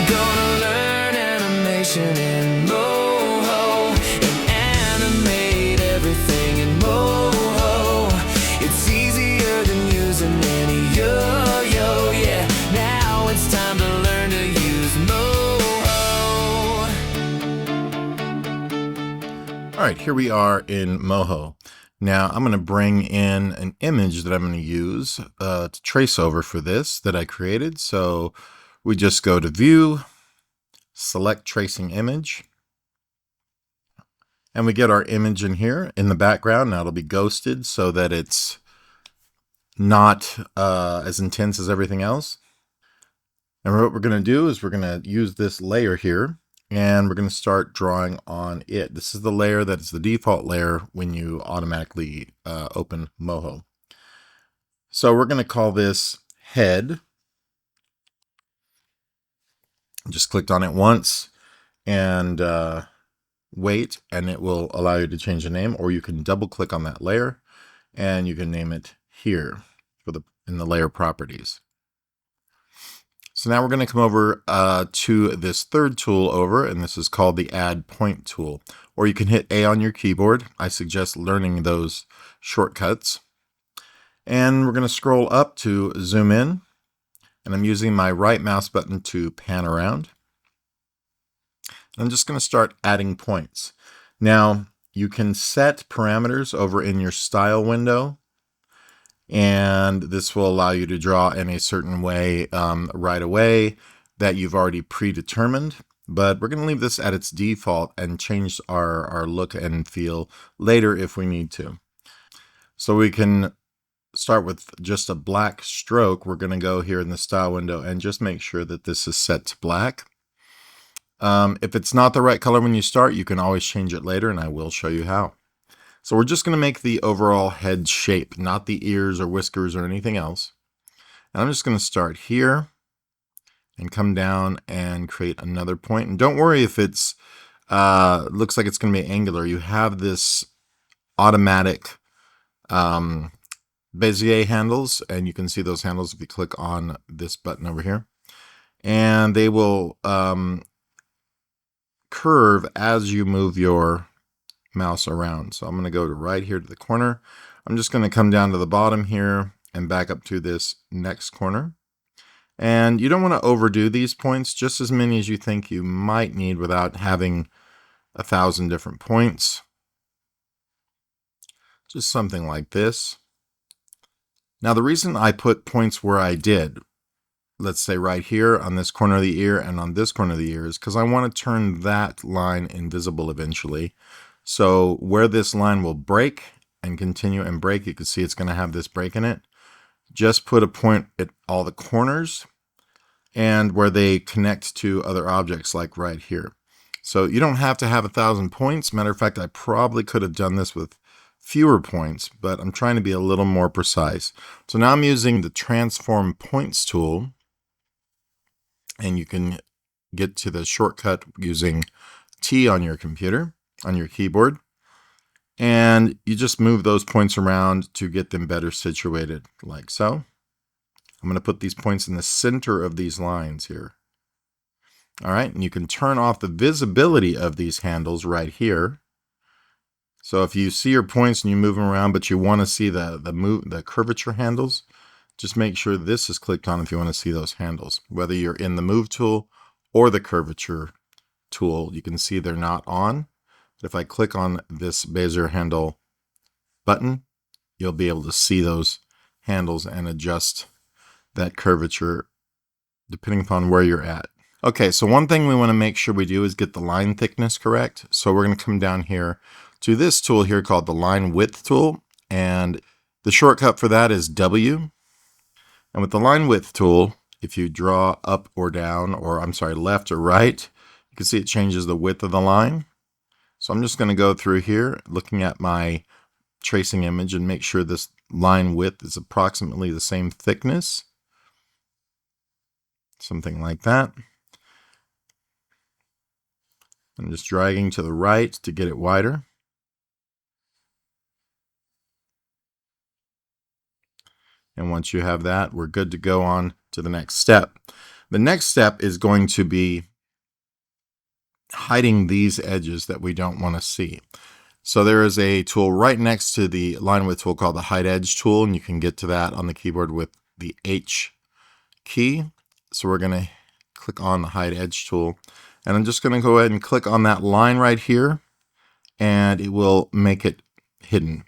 Gonna learn animation in Moho and animate everything in Moho. It's easier than using any yo-yo, yeah. Now it's time to learn to use Moho. All right, here we are in Moho. Now I'm going to bring in an image that I'm going to use to trace over for this that I created. So we just go to View, select Tracing Image, and we get our image in here in the background. Now it'll be ghosted so that it's not as intense as everything else. And what we're going to do is we're going to use this layer here, and we're going to start drawing on it. This is the layer that is the default layer when you automatically open Moho. So we're going to call this head. Just clicked on it once and wait, and it will allow you to change the name, or you can double click on that layer and you can name it here in the layer properties. So now we're going to come over to this third tool over, and this is called the Add Point tool. Or you can hit A on your keyboard. I suggest learning those shortcuts. And we're going to scroll up to zoom in. And I'm using my right mouse button to pan around. And I'm just going to start adding points. Now, you can set parameters over in your style window, and this will allow you to draw in a certain way right away that you've already predetermined. But we're going to leave this at its default and change our look and feel later if we need to. So we can start with just a black stroke. We're going to go here in the style window and just make sure that this is set to black. If it's not the right color when you start, you can always change it later, and I will show you how. So we're just going to make the overall head shape, not the ears or whiskers or anything else. And I'm just going to start here and come down and create another point. And don't worry if it's looks like it's going to be angular. You have this automatic Bezier handles, and you can see those handles if you click on this button over here. And they will curve as you move your mouse around. So I'm going to go to right here to the corner. I'm just going to come down to the bottom here and back up to this next corner. And you don't want to overdo these points, just as many as you think you might need without having 1,000 different points. Just something like this. Now the reason I put points where I did, let's say right here on this corner of the ear and on this corner of the ear, is because I want to turn that line invisible eventually. So where this line will break and continue and break, you can see it's going to have this break in it. Just put a point at all the corners and where they connect to other objects, like right here. So you don't have to have 1,000 points. Matter of fact, I probably could have done this with fewer points, but I'm trying to be a little more precise. So now I'm using the Transform Points tool, and you can get to the shortcut using T on your computer, on your keyboard, and you just move those points around to get them better situated, like so. I'm going to put these points in the center of these lines here. All right, and you can turn off the visibility of these handles right here. So if you see your points and you move them around, but you want to see the curvature handles, just make sure this is clicked on if you want to see those handles. Whether you're in the Move tool or the Curvature tool, you can see they're not on. But if I click on this Bezier handle button, you'll be able to see those handles and adjust that curvature depending upon where you're at. Okay, so one thing we want to make sure we do is get the line thickness correct. So we're going to come down here to this tool here called the Line Width tool, and the shortcut for that is W. And with the Line Width tool, if you draw up or down, or I'm sorry, left or right, you can see it changes the width of the line. So I'm just going to go through here looking at my tracing image and make sure this line width is approximately the same thickness. Something like that. I'm just dragging to the right to get it wider. And once you have that, we're good to go on to the next step. The next step is going to be hiding these edges that we don't want to see. So there is a tool right next to the line width tool called the hide edge tool, and you can get to that on the keyboard with the H key. So we're going to click on the hide edge tool, and I'm just going to go ahead and click on that line right here, and it will make it hidden.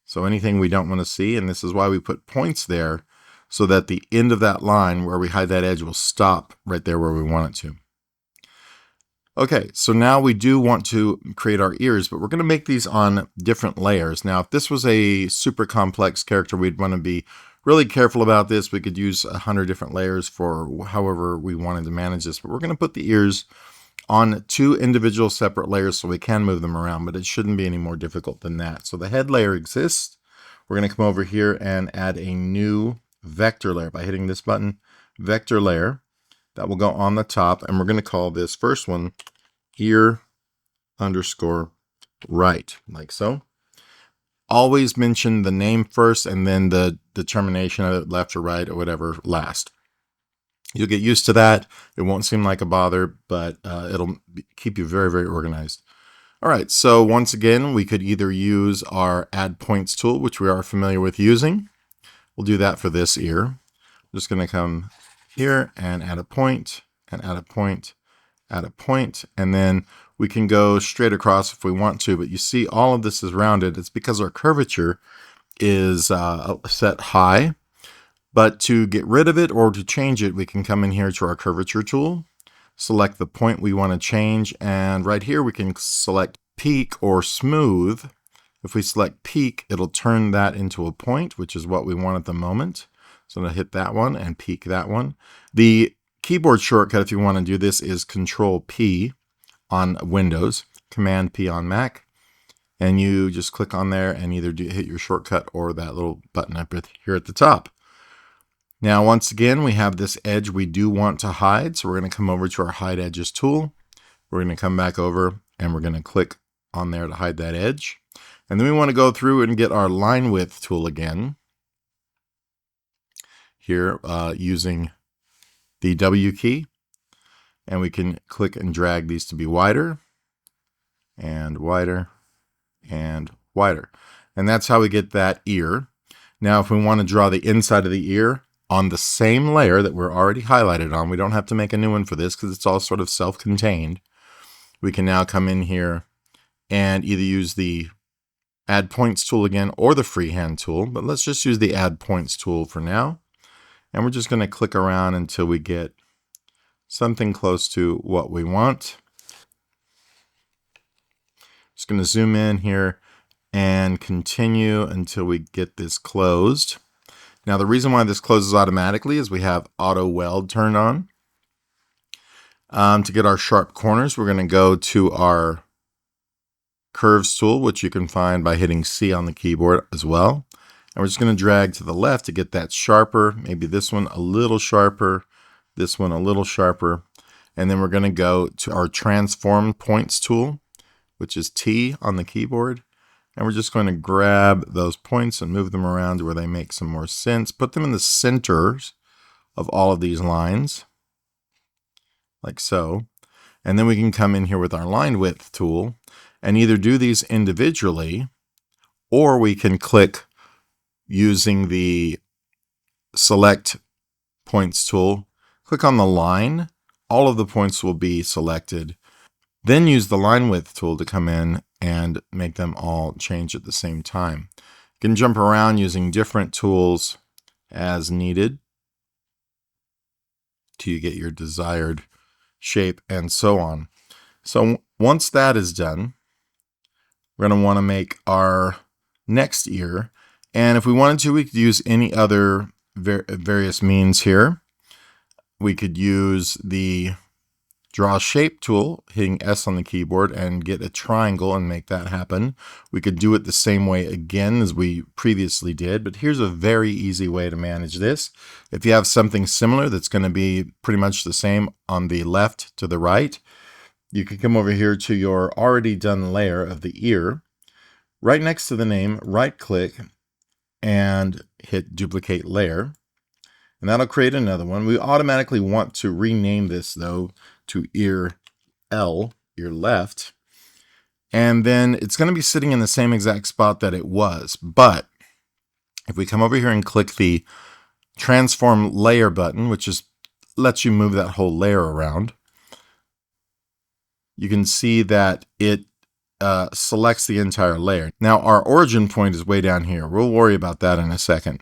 So anything we don't want to see, and this is why we put points there, so that the end of that line where we hide that edge will stop right there where we want it to. Okay, so now we do want to create our ears, but we're going to make these on different layers. Now, if this was a super complex character, we'd want to be really careful about this. We could use 100 different layers for however we wanted to manage this, but we're going to put the ears on 2 individual separate layers so we can move them around, but it shouldn't be any more difficult than that. So the head layer exists. We're going to come over here and add a new vector layer by hitting this button, vector layer. That will go on the top, and we're going to call this first one ear underscore right, like so. Always mention the name first and then the determination of it, left or right or whatever, last. You'll get used to that. It won't seem like a bother, but it'll keep you very, very organized. All right, so once again, we could either use our add points tool, which we are familiar with using. We'll do that for this ear. I'm just going to come here and add a point, and add a point, add a point, and then we can go straight across if we want to, but you see all of this is rounded. It's because our curvature is set high, but to get rid of it or to change it, we can come in here to our curvature tool, select the point we want to change, and right here we can select peak or smooth. If we select peak, it'll turn that into a point, which is what we want at the moment. So I'm going to hit that one and peak that one. The keyboard shortcut, if you want to do this, is Control P on Windows, Command P on Mac, and you just click on there and either hit your shortcut or that little button up here at the top. Now, once again, we have this edge we do want to hide, so we're going to come over to our Hide Edges tool. We're going to come back over and we're going to click on there to hide that edge. And then we want to go through and get our line width tool again. Here, using the W key, and we can click and drag these to be wider and wider and wider, and that's how we get that ear. Now if we want to draw the inside of the ear on the same layer that we're already highlighted on, we don't have to make a new one for this because it's all sort of self-contained. We can now come in here and either use the add points tool again or the freehand tool, but let's just use the add points tool for now. And we're just going to click around until we get something close to what we want. Just going to zoom in here and continue until we get this closed. Now the reason why this closes automatically is we have auto weld turned on. To get our sharp corners, we're going to go to our curves tool, which you can find by hitting C on the keyboard as well. And we're just going to drag to the left to get that sharper, maybe this one a little sharper, this one a little sharper. And then we're going to go to our transform points tool, which is T on the keyboard. And we're just going to grab those points and move them around to where they make some more sense. Put them in the centers of all of these lines, like so. And then we can come in here with our line width tool and either do these individually, or we can click using the select points tool, click on the line, all of the points will be selected, then use the line width tool to come in and make them all change at the same time. You can jump around using different tools as needed till you get your desired shape and so on. So once that is done, we're going to want to make our next ear. And if we wanted to, we could use any other various means here. We could use the draw shape tool, hitting S on the keyboard, and get a triangle and make that happen. We could do it the same way again as we previously did, but here's a very easy way to manage this. If you have something similar that's going to be pretty much the same on the left to the right, you can come over here to your already done layer of the ear. Right next to the name, right click and hit duplicate layer. and that'll create another one. We automatically want to rename this though to ear L, ear left, and then it's going to be sitting in the same exact spot that it was. But if we come over here and click the transform layer button, which just lets you move that whole layer around, you can see that it selects the entire layer. Now our origin point is way down here. We'll worry about that in a second.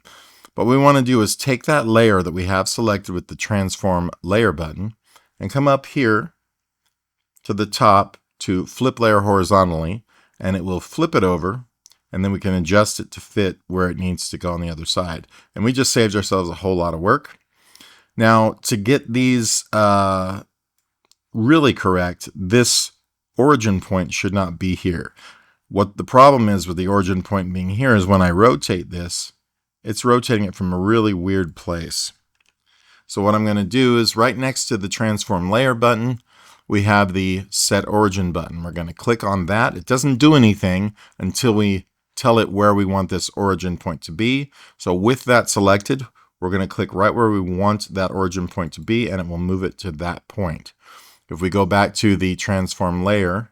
But what we want to do is take that layer that we have selected with the transform layer button and come up here to the top to flip layer horizontally, and it will flip it over, and then we can adjust it to fit where it needs to go on the other side. And we just saved ourselves a whole lot of work. Now to get these really correct, this origin point should not be here. What the problem is with the origin point being here is when I rotate this, it's rotating it from a really weird place. So what I'm going to do is right next to the transform layer button, we have the set origin button. We're going to click on that. It doesn't do anything until we tell it where we want this origin point to be. So with that selected, we're going to click right where we want that origin point to be, and it will move it to that point. If we go back to the transform layer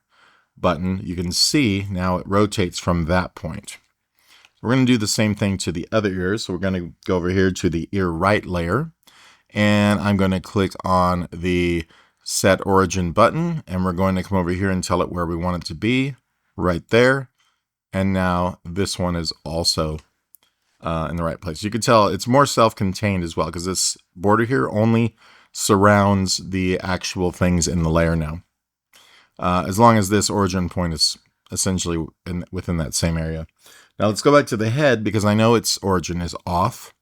button, you can see now it rotates from that point. We're going to do the same thing to the other ears. So we're going to go over here to the ear right layer, and I'm going to click on the set origin button, and we're going to come over here and tell it where we want it to be, right there. And now this one is also in the right place. You can tell it's more self-contained as well, because this border here only surrounds the actual things in the layer now. As long as this origin point is essentially within that same area. Now let's go back to the head, because I know its origin is off.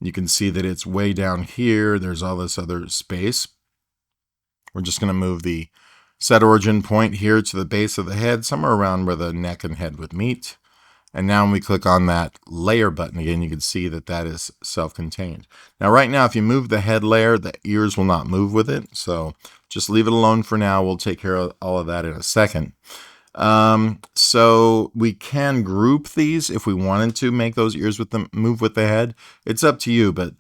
You can see that it's way down here. There's all this other space. We're just going to move the set origin point here to the base of the head, somewhere around where the neck and head would meet. And now when we click on that layer button again, you can see that that is self-contained. Now right now, if you move the head layer, the ears will not move with it. So just leave it alone for now. We'll take care of all of that in a second. So we can group these if we wanted to make those ears with them move with the head. It's up to you, but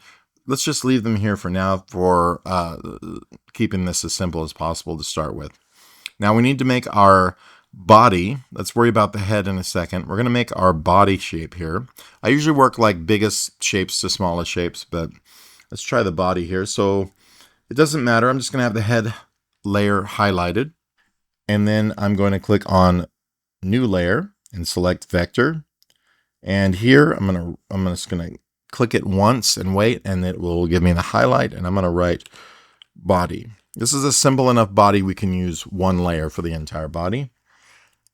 let's just leave them here for now for keeping this as simple as possible to start with. Now we need to make our body. Let's worry about the head in a second. We're going to make our body shape here. I usually work like biggest shapes to smallest shapes, but let's try the body here. So it doesn't matter. I'm just going to have the head layer highlighted, and then I'm going to click on new layer and select vector. And here I'm just going to click it once and wait, and it will give me the highlight, and I'm going to write body. This is a simple enough body we can use one layer for the entire body.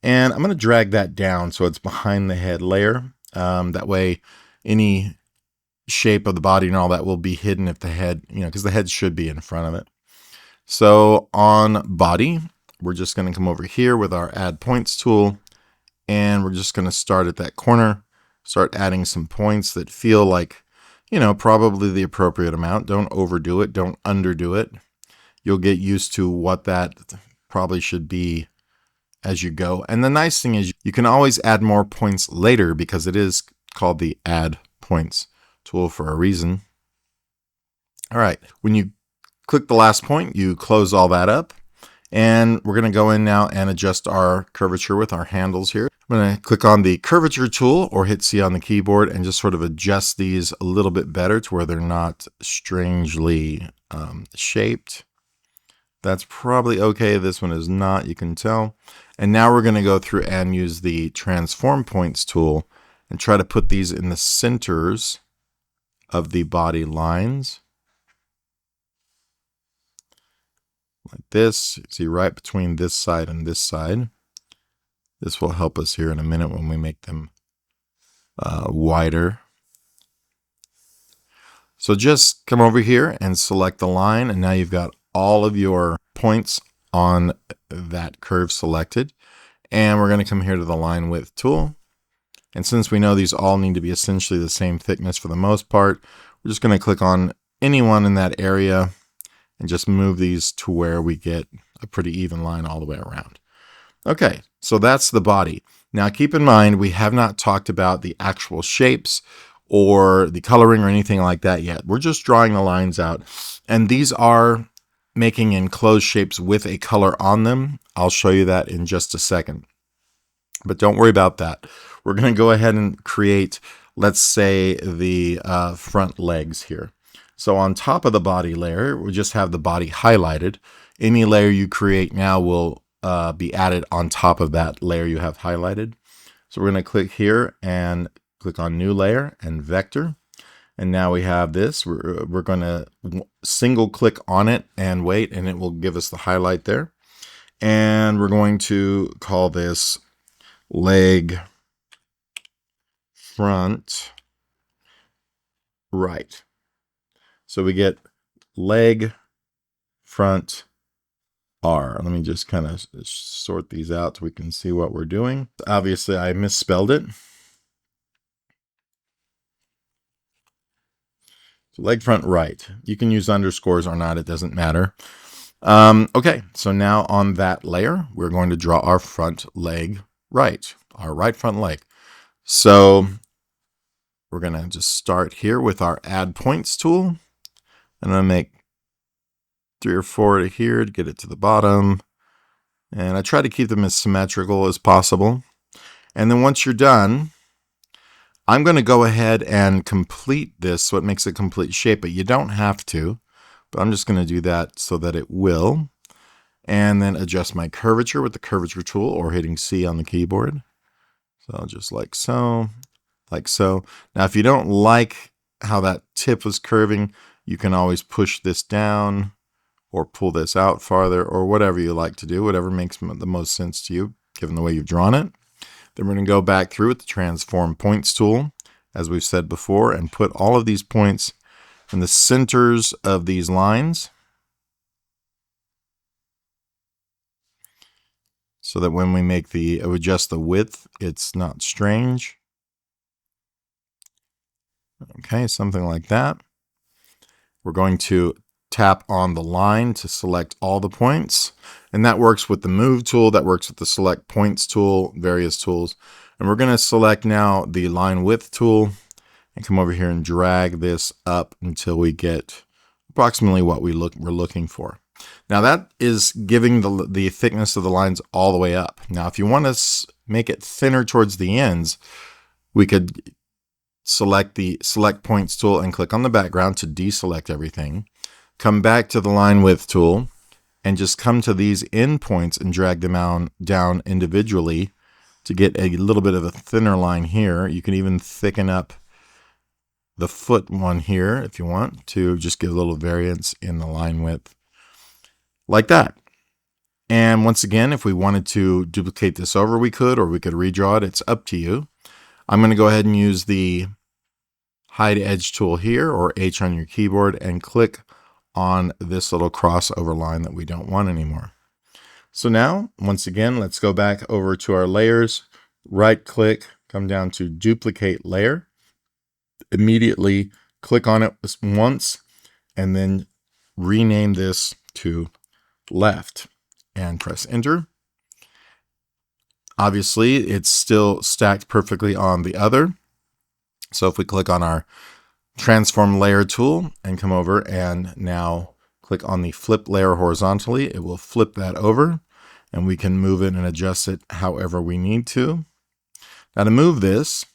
And I'm going to drag that down so it's behind the head layer. That way any shape of the body and all that will be hidden if the head, because the head should be in front of it. So on body, we're just going to come over here with our add points tool, and we're just going to start at that corner, start adding some points that feel like, probably the appropriate amount. Don't overdo it. Don't underdo it. You'll get used to what that probably should be as you go. And the nice thing is you can always add more points later, because it is called the add points tool for a reason. All right, when you click the last point, you close all that up, and we're going to go in now and adjust our curvature with our handles here. I'm going to click on the curvature tool or hit C on the keyboard and just sort of adjust these a little bit better to where they're not strangely shaped. That's probably okay. This one is not, you can tell. And now we're going to go through and use the transform points tool and try to put these in the centers of the body lines. Like this. See, right between this side and this side. This will help us here in a minute when we make them wider. So just come over here and select the line, and now you've got all of your points on that curve selected. And we're going to come here to the line width tool. And since we know these all need to be essentially the same thickness for the most part, we're just going to click on anyone in that area and just move these to where we get a pretty even line all the way around. Okay, so that's the body. Now keep in mind, we have not talked about the actual shapes or the coloring or anything like that yet. We're just drawing the lines out. And these are making enclosed shapes with a color on them. I'll show you that in just a second. But don't worry about that. We're going to go ahead and create, let's say, the front legs here. So on top of the body layer, we just have the body highlighted. Any layer you create now will be added on top of that layer you have highlighted. So we're going to click here and click on New Layer and Vector. And now we have this. We're going to single click on it and wait, and it will give us the highlight there. And we're going to call this leg front right. So we get leg front R. Let me just kind of sort these out so we can see what we're doing. Obviously, I misspelled it. So leg front right. You can use underscores or not. It doesn't matter. Okay, so now on that layer, we're going to draw our front leg right, our right front leg. So we're going to just start here with our Add Points tool. I'm going to make 3 or 4 to here to get it to the bottom. And I try to keep them as symmetrical as possible. And then once you're done, I'm going to go ahead and complete this so it makes a complete shape, but you don't have to. But I'm just going to do that so that it will. And then adjust my curvature with the curvature tool or hitting C on the keyboard. So just like so, like so. Now, if you don't like how that tip was curving, you can always push this down or pull this out farther or whatever you like to do, whatever makes the most sense to you, given the way you've drawn it. Then we're going to go back through with the Transform Points tool, as we've said before, and put all of these points in the centers of these lines so that when we make adjust the width, it's not strange. Okay, something like that. We're going to tap on the line to select all the points, and that works with the Move tool, that works with the Select Points tool, various tools. And we're going to select now the Line Width tool and come over here and drag this up until we get approximately what we're looking for. Now that is giving the thickness of the lines all the way up. Now if you want to make it thinner towards the ends, we could select the Select Points tool and click on the background to deselect everything. Come back to the Line Width tool and just come to these end points and drag them down individually to get a little bit of a thinner line here. You can even thicken up the foot one here if you want to just give a little variance in the line width like that. And once again, if we wanted to duplicate this over, we could, or we could redraw it. It's up to you. I'm going to go ahead and use the Hide Edge tool here, or H on your keyboard, and click on this little crossover line that we don't want anymore. So now, once again, let's go back over to our layers, right click, come down to Duplicate Layer, immediately click on it once, and then rename this to Left, and press Enter. Obviously, it's still stacked perfectly on the other. So if we click on our Transform Layer tool and come over and now click on the Flip Layer horizontally, it will flip that over and we can move it and adjust it however we need to. Now to move this,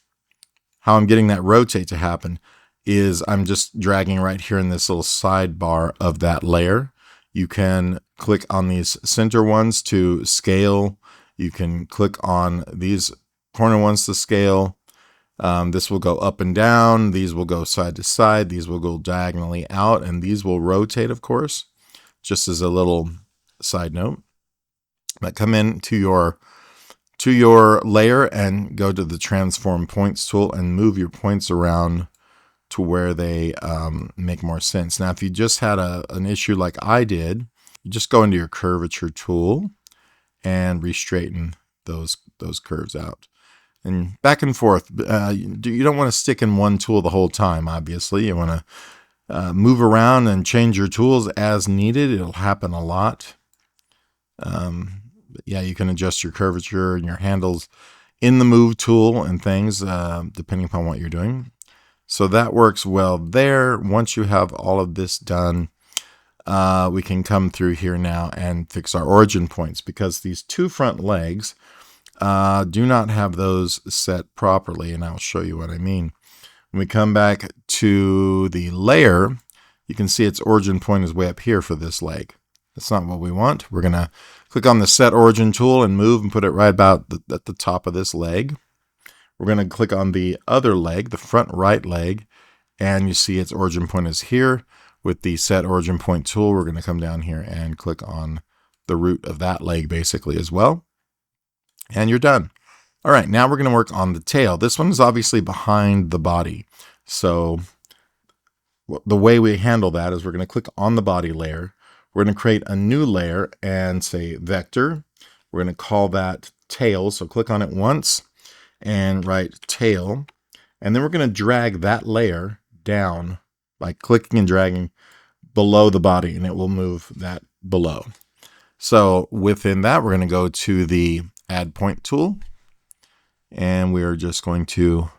how I'm getting that rotate to happen is I'm just dragging right here in this little sidebar of that layer. You can click on these center ones to scale. You can click on these corner ones to scale. This will go up and down. These will go side to side. These will go diagonally out, and these will rotate, of course, just as a little side note. But come in to your layer and go to the Transform Points tool and move your points around to where they make more sense. Now, if you just had an issue like I did, you just go into your Curvature tool and re-straighten those curves out. And back and forth. You don't want to stick in one tool the whole time, obviously. You want to move around and change your tools as needed. It'll happen a lot. But yeah, you can adjust your curvature and your handles in the Move tool and things, depending upon what you're doing. So that works well there. Once you have all of this done, we can come through here now and fix our origin points, because these two front legs do not have those set properly, and I'll show you what I mean. When we come back to the layer, you can see its origin point is way up here for this leg. That's not what we want. We're going to click on the Set Origin tool and move and put it right about at the top of this leg. We're going to click on the other leg, the front right leg, and you see its origin point is here. With the Set Origin Point tool, we're going to come down here and click on the root of that leg basically as well. And you're done. All right, now we're going to work on the tail. This one is obviously behind the body. So the way we handle that is we're going to click on the body layer. We're going to create a new layer and say vector. We're going to call that tail. So click on it once and write tail. And then we're going to drag that layer down by clicking and dragging below the body, and it will move that below. So within that, we're going to go to the Add Point tool, and we are just going to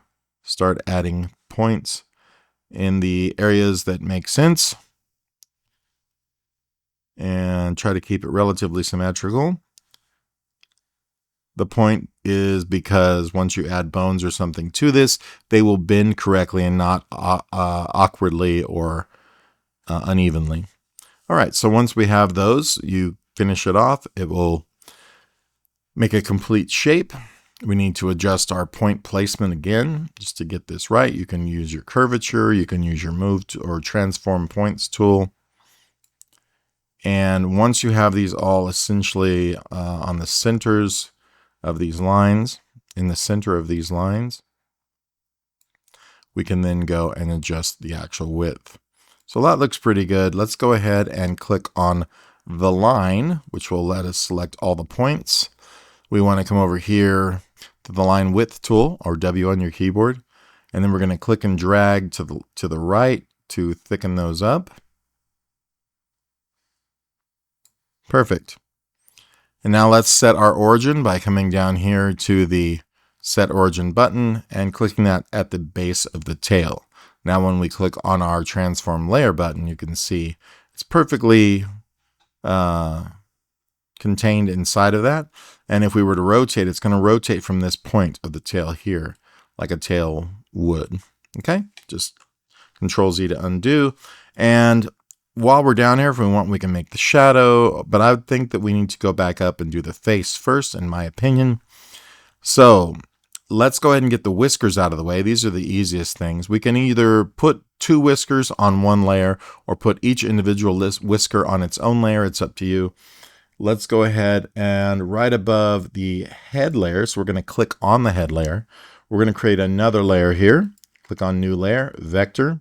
start adding points in the areas that make sense and try to keep it relatively symmetrical. The point is because once you add bones or something to this, they will bend correctly and not awkwardly or unevenly. All right, so once we have those, you finish it off. It will make a complete shape. We need to adjust our point placement again just to get this right. You can use your curvature, you can use your move or transform points tool. And once you have these all essentially on the centers of these lines, in the center of these lines, we can then go and adjust the actual width. So that looks pretty good. Let's go ahead and click on the line, which will let us select all the points. We want to come over here to the line width tool, or W on your keyboard, and then we're going to click and drag to the right to thicken those up. Perfect. And now let's set our origin by coming down here to the Set Origin button and clicking that at the base of the tail. Now when we click on our Transform Layer button, you can see it's perfectly contained inside of that. And if we were to rotate, it's going to rotate from this point of the tail here, like a tail would. Okay, just Control Z to undo. And while we're down here, if we want, we can make the shadow, but I would think that we need to go back up and do the face first, in my opinion. So let's go ahead and get the whiskers out of the way. These are the easiest things. We can either put two whiskers on one layer or put each individual whisker on its own layer. It's up to you. Let's go ahead and right above the head layer, so we're going to click on the head layer. We're going to create another layer here. Click on New Layer, Vector,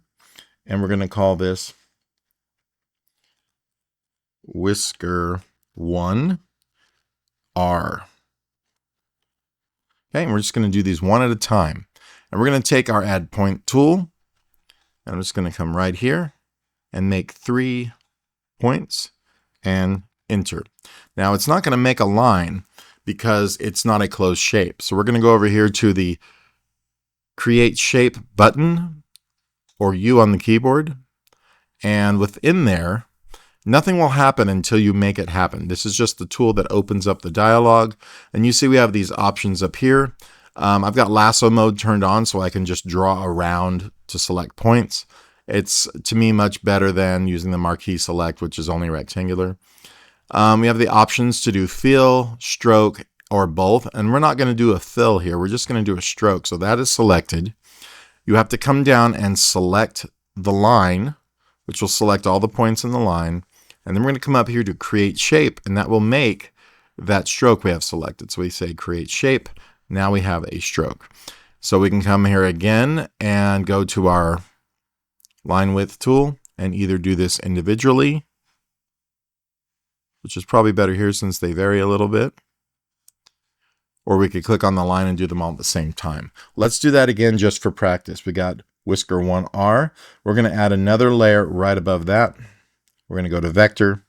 and we're going to call this Whisker 1R. Okay, and we're just going to do these one at a time. And we're going to take our Add Point tool, and I'm just going to come right here and make 3 points and enter. Now it's not going to make a line because it's not a closed shape. So we're going to go over here to the Create Shape button, or U on the keyboard, and within there, nothing will happen until you make it happen. This is just the tool that opens up the dialog, and you see we have these options up here. I've got lasso mode turned on so I can just draw around to select points. It's, to me, much better than using the marquee select, which is only rectangular. We have the options to do fill, stroke, or both, and we're not going to do a fill here. We're just going to do a stroke. So that is selected. You have to come down and select the line, which will select all the points in the line. And then we're going to come up here to Create Shape, and that will make that stroke we have selected. So we say Create Shape. Now we have a stroke. So we can come here again and go to our Line Width tool and either do this individually, which is probably better here since they vary a little bit, or we could click on the line and do them all at the same time. Let's do that again just for practice. We got Whisker 1R. We're going to add another layer right above that. We're going to go to Vector.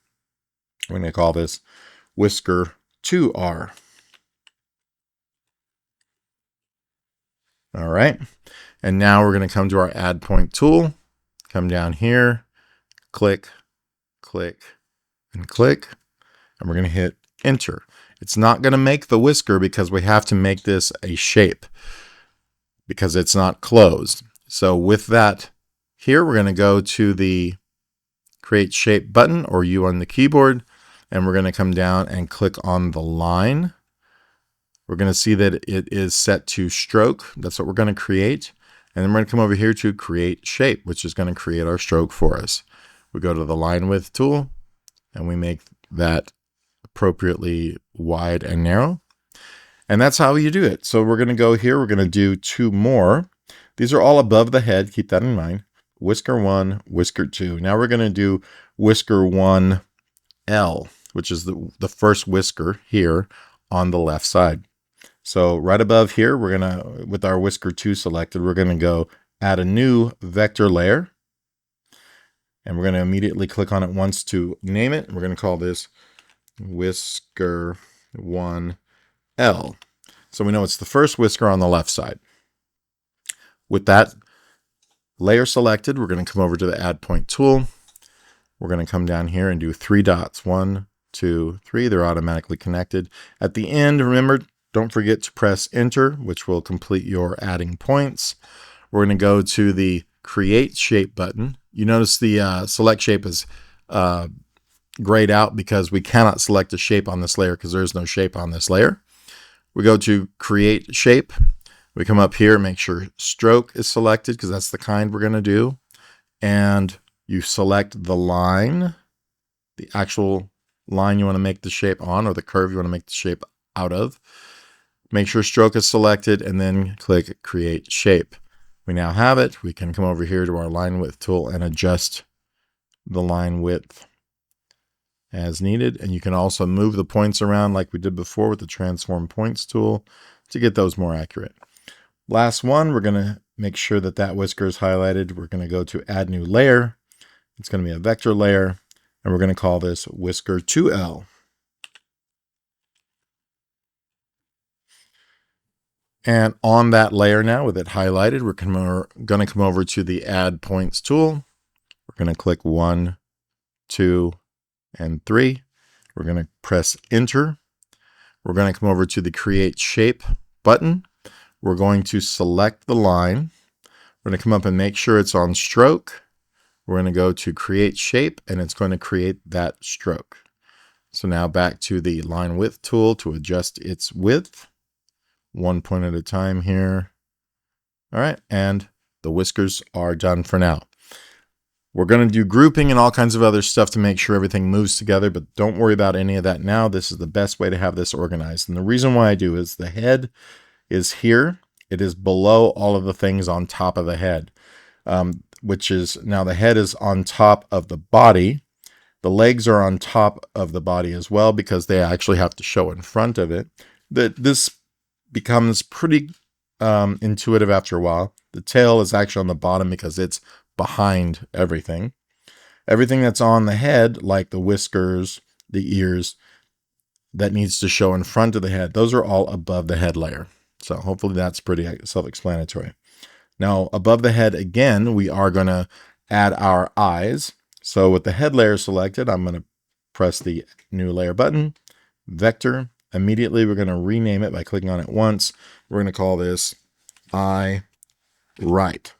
We're going to call this Whisker 2R. All right. And now we're going to come to our add point tool, come down here, click, click, and click, and we're going to hit enter. It's not going to make the whisker because we have to make this a shape because it's not closed. So with that here, we're going to go to the create shape button, or U on the keyboard, and we're going to come down and click on the line. We're going to see that it is set to stroke. That's what we're going to create. And then we're going to come over here to create shape, which is going to create our stroke for us. We go to the line width tool and we make that appropriately wide and narrow. And that's how you do it. So we're going to go here. We're going to do 2 more. These are all above the head. Keep that in mind. Whisker 1, whisker 2. Now we're going to do whisker 1L, which is the first whisker here on the left side. So right above here, we're going to, with our whisker 2 selected, we're going to go add a new vector layer. And we're going to immediately click on it once to name it. We're going to call this whisker 1L. So we know it's the first whisker on the left side. With that layer selected, we're going to come over to the add point tool. We're going to come down here and do 3 dots. 1, 2, 3. They're automatically connected. At the end, remember, don't forget to press enter, which will complete your adding points. We're going to go to the create shape button. You notice the select shape is grayed out because we cannot select a shape on this layer because there is no shape on this layer. We go to create shape. We come up here, make sure stroke is selected because that's the kind we're going to do. And you select the line, the actual line you want to make the shape on, or the curve you want to make the shape out of. Make sure stroke is selected and then click create shape. We now have it. We can come over here to our line width tool and adjust the line width as needed. And you can also move the points around like we did before with the transform points tool to get those more accurate. Last one, we're going to make sure that that whisker is highlighted. We're going to go to add new layer. It's going to be a vector layer, and we're going to call this whisker 2L. And on that layer now, with it highlighted, we're going to come over to the add points tool. We're going to click 1, 2, and 3. We're going to press enter. We're going to come over to the create shape button. We're going to select the line. We're going to come up and make sure it's on stroke. We're going to go to create shape, and it's going to create that stroke. So now back to the line width tool to adjust its width. 1 point at a time here. All right, and the whiskers are done for now. We're going to do grouping and all kinds of other stuff to make sure everything moves together, but don't worry about any of that now. This is the best way to have this organized. And the reason why I do is the head is here. It is below all of the things on top of the head, which is now the head is on top of the body. The legs are on top of the body as well because they actually have to show in front of it. This becomes pretty intuitive after a while. The tail is actually on the bottom because it's behind everything. Everything that's on the head, like the whiskers, the ears, that needs to show in front of the head, those are all above the head layer. So hopefully that's pretty self-explanatory. Now above the head again, we are going to add our eyes. So with the head layer selected, I'm going to press the new layer button, vector. Immediately we're going to rename it by clicking on it once. We're going to call this eye right.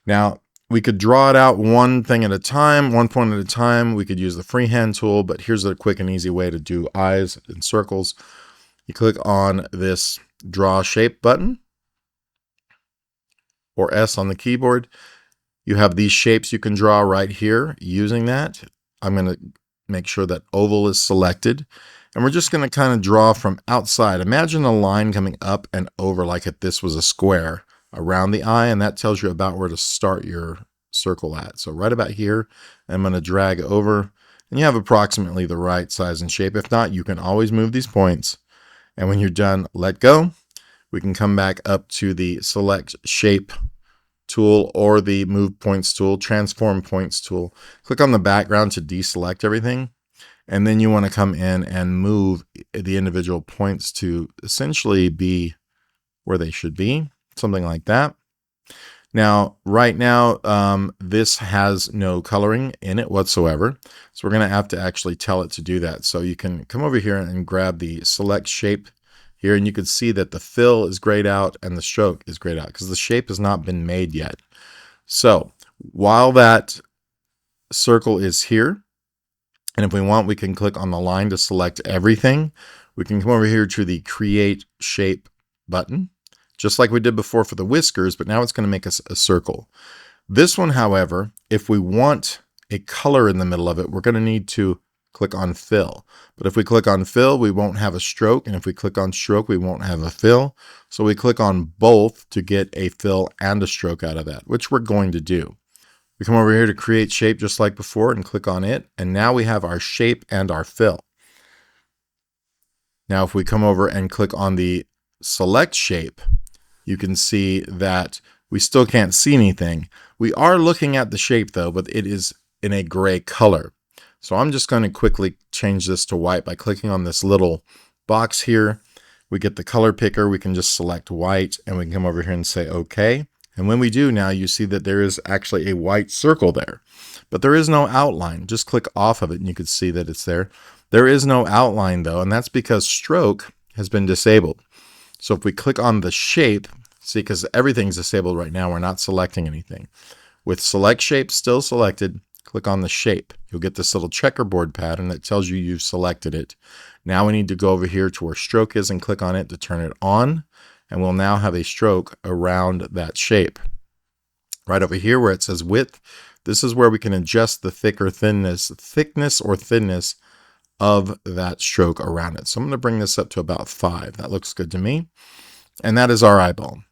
Now we could draw it out one thing at a time, 1 point at a time. We could use the freehand tool, but here's a quick and easy way to do eyes in circles. You click on this draw shape button or S on the keyboard. You have these shapes you can draw right here using that. I'm going to make sure that oval is selected. And we're just going to kind of draw from outside. Imagine a line coming up and over like if this was a square around the eye, and that tells you about where to start your circle at. So right about here, I'm going to drag over, and you have approximately the right size and shape. If not, you can always move these points. And when you're done, let go. We can come back up to the select shape tool or the move points tool, transform points tool. Click on the background to deselect everything. And then you want to come in and move the individual points to essentially be where they should be, something like that. Now, right now, this has no coloring in it whatsoever. So we're going to have to actually tell it to do that. So you can come over here and grab the select shape here, and you can see that the fill is grayed out and the stroke is grayed out because the shape has not been made yet. So while that circle is here, and if we want, we can click on the line to select everything. We can come over here to the Create Shape button, just like we did before for the whiskers, but now it's going to make us a circle. This one, however, if we want a color in the middle of it, we're going to need to click on Fill. But if we click on Fill, we won't have a stroke, and if we click on Stroke, we won't have a fill. So we click on both to get a fill and a stroke out of that, which we're going to do. We come over here to Create Shape just like before and click on it, and now we have our shape and our fill. Now if we come over and click on the Select Shape, you can see that we still can't see anything. We are looking at the shape though, but it is in a gray color. So I'm just going to quickly change this to white by clicking on this little box here. We get the color picker, we can just select white, and we can come over here and say OK. And when we do now, you see that there is actually a white circle there, but there is no outline. Just click off of it and you can see that it's there. There is no outline though, and that's because stroke has been disabled. So if we click on the shape, see, because everything's disabled right now, we're not selecting anything. With select shape still selected, click on the shape. You'll get this little checkerboard pattern that tells you you've selected it. Now we need to go over here to where stroke is and click on it to turn it on. And we'll now have a stroke around that shape. Right over here where it says width, this is where we can adjust the thickness or thinness of that stroke around it. So I'm going to bring this up to about 5. That looks good to me. And that is our eyeball.